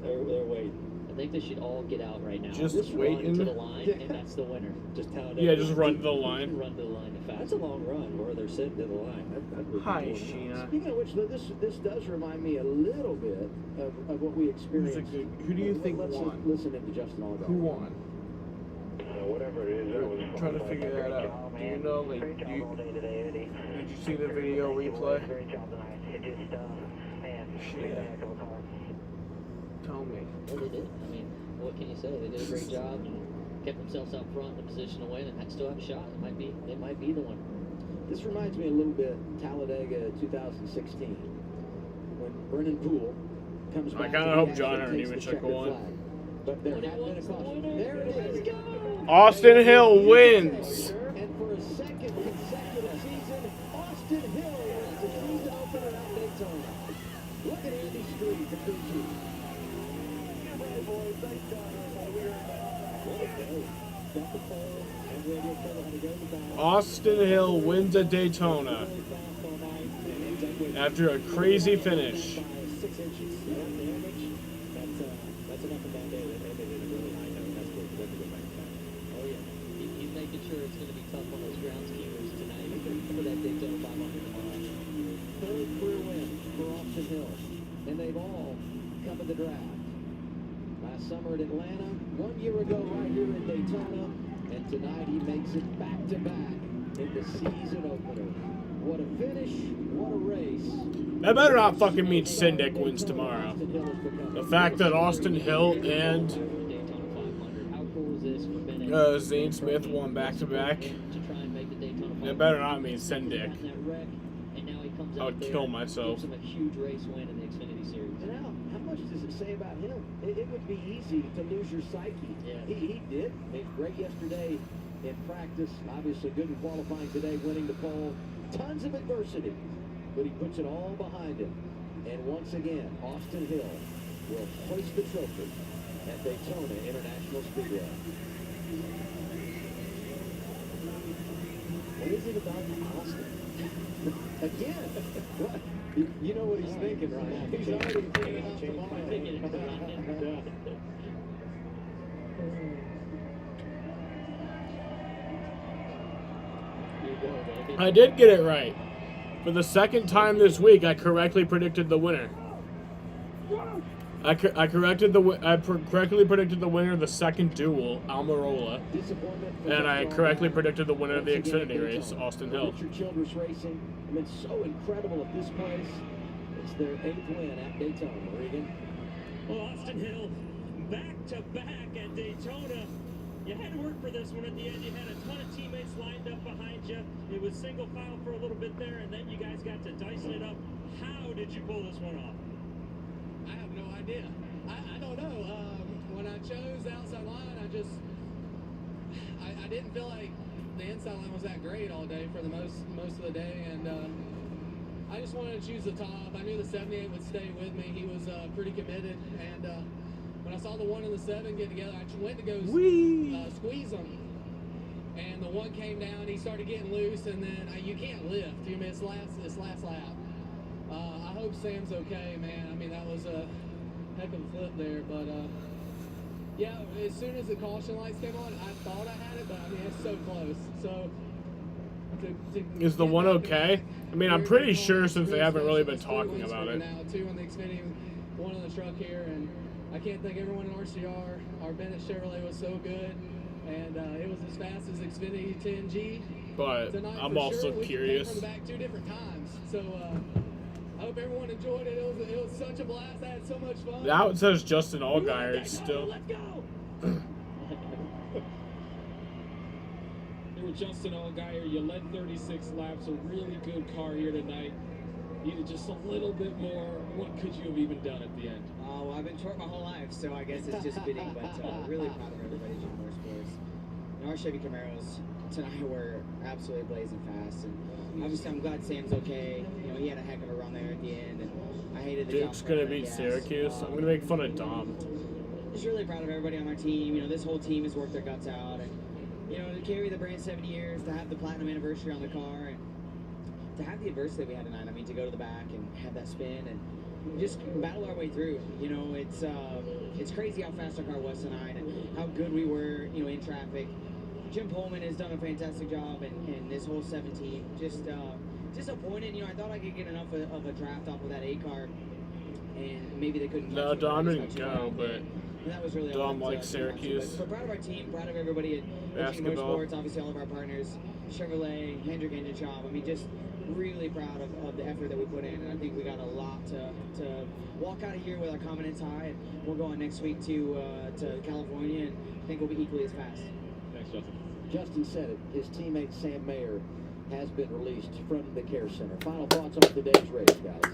they're waiting. I think they should all get out right now. Just run waiting. to the line, and that's the winner. Just tell Yeah, just run to the line. Run to the line fast. That's a long run where they're sitting to the line. That would be Hi, cool. Sheena. Speaking of which, this does remind me a little bit of what we experienced. Who do you think Let's won? listen into Justin Allgaier. Who won? Whatever it is, that was Trying to figure that out. Do you know, like, great job all day today, Eddie. Did you see the video replay? Great job tonight. It just, man, Shit. heck of a car. Tell me. Well, they did. I mean, what can you say? They did a great job and kept themselves out front in a position to win, and I still have a shot. They might be the one. This reminds me a little bit Talladega 2016 when Brennan Poole comes back. I kind of hope John Hunter Nemechek won. But there had been a caution. There it is. Austin Hill wins. And for a second consecutive season, Austin Hill wins the season opener at Daytona. Look at Andy Street, the crew chief. Austin Hill wins at Daytona after a crazy finish. 6 inches. That's enough of that day. They made it a really high note. That's what we go back to that. Oh, yeah. He's making sure it's going to be tough on those groundskeepers tonight for that Daytona 500 tomorrow. Third career win for Austin Hill. And they've all come to the draft. Last summer at Atlanta, 1 year ago right here in Daytona, and tonight he makes it back-to-back in the season opener. What a finish, what a race. That better not fucking mean Syndic wins tomorrow. The fact that Austin Hill and Zane Smith won back-to-back, that better not mean Syndic. I would kill myself. A huge race win in the Xfinity Series. And how much does it say about him? It would be easy to lose your psyche. Yeah. He did. He was great yesterday in practice. Obviously good in qualifying today, winning the pole. Tons of adversity, but he puts it all behind him. And once again, Austin Hill will hoist the trophy at Daytona International Speedway. What is it about Austin? Again, what? You know what he's thinking right now. He's already thinking about tomorrow. I did get it right. For the second time this week, I correctly predicted the winner. I correctly predicted the winner of the second duel, Almirola, and I correctly predicted the winner of the Xfinity race, Austin Hill. Richard Childress Racing have been so incredible at this place. It's their 8th win at Daytona. Regan. Well, Austin Hill back-to-back at Daytona. You had to work for this one at the end. You had a ton of teammates lined up behind you. It was single file for a little bit there, and then you guys got to dicing it up. How did you pull this one off? I have no idea. I don't know. When I chose the outside line, I didn't feel like the inside line was that great all day for the most of the day, and I just wanted to choose the top. I knew the 78 would stay with me. He was pretty committed, and when I saw the 1 and the 7 get together, I went to go squeeze them, and the 1 came down. He started getting loose, and then you can't lift. I mean, it's last lap. I hope Sam's okay, man. I mean, that was a heck of a flip there, but yeah, as soon as the caution lights came on, I thought I had it, but I mean, it's so close. So Is the one okay? I mean, I'm pretty sure since they haven't really been talking about it. Now, 2 on the Xfinity, 1 on the truck here, and I can't thank everyone in RCR. Our Bennett Chevrolet was so good, and it was as fast as Xfinity 10G. But tonight, I'm for also sure. curious. We came from the back 2 different times, so I hope everyone enjoyed it. It was such a blast. I had so much fun. Now it says Justin Allgaier still. Let's go. It was Justin Allgaier. You led 36 laps. A really good car here tonight. Needed just a little bit more. What could you have even done at the end? Well, I've been short my whole life, so I guess it's just fitting. But really proud of everybody at Jim Motorsports. Our Chevy Camaros tonight were absolutely blazing fast, and obviously I'm glad Sam's okay. You know, he had a heck of a run there at the end, and I hated the Duke's gonna beat Syracuse. I'm gonna make fun of Dom. Just really proud of everybody on our team. You know, this whole team has worked their guts out, and you know, to carry the brand 7 years, to have the platinum anniversary on the car, and to have the adversity we had tonight. I mean, to go to the back and have that spin and just battle our way through. You know, it's crazy how fast our car was tonight and how good we were. You know, in traffic. Jim Pullman has done a fantastic job, and this whole 7 team. Just disappointed. You know, I thought I could get enough of a draft off of that A car, and maybe they couldn't. No, Dom didn't go, but that was really Dom likes Syracuse. But proud of our team, proud of everybody at Basketball. Motorsports, obviously all of our partners, Chevrolet, Hendrick Engine Shop. I mean, just really proud of the effort that we put in, and I think we got a lot to walk out of here with our confidence high, and we'll go on next week to California, and I think we'll be equally as fast. Thanks, Justin. Justin said it. His teammate Sam Mayer has been released from the care center. Final thoughts on today's race, guys.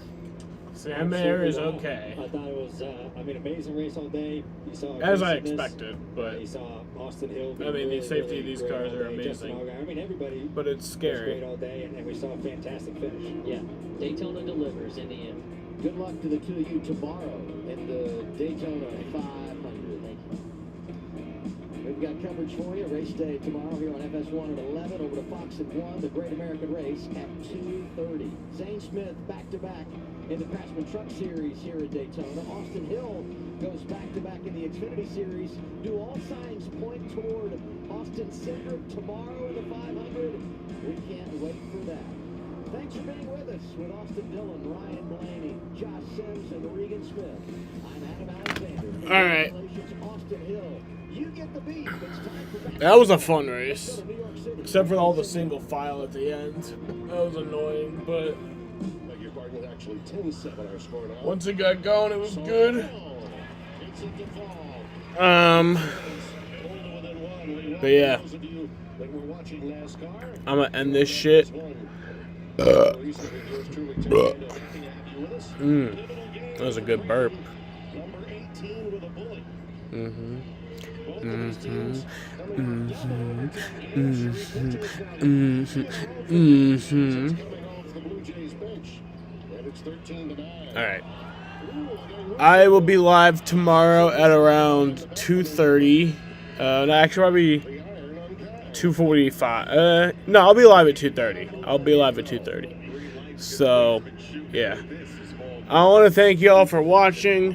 Sam Mayer is okay. I thought it was, amazing race all day. You saw as I expected, but you saw Austin Hill. I mean, the safety of these cars are amazing. I mean, everybody. But it's scary. Great all day, and we saw a fantastic finish. Yeah, Daytona delivers in the end. Good luck to the two of you tomorrow in the Daytona 500. Thank you. We've got coverage for you. Race day tomorrow here on FS1 at 11. Over to Fox at 1. The Great American Race at 2:30. Zane Smith back-to-back in the Craftsman Truck Series here at Daytona. Austin Hill goes back-to-back in the Xfinity Series. Do all signs point toward Austin Cindric tomorrow in the 500? We can't wait for that. Thanks for being with us with Austin Dillon, Ryan Blaney, Josh Sims, and Regan Smith. I'm Adam Alexander. All right. Congratulations, Austin Hill. You get the beat. It's time for That was a fun race. Except for all the single file at the end. That was annoying, but once it got going, it was good. But yeah. I'm gonna end this shit. That was a good burp. All right. I will be live tomorrow at around 2:30. No, actually, probably 2:45. No, I'll be live at 2:30. I'll be live at 2:30. So, yeah. I want to thank you all for watching.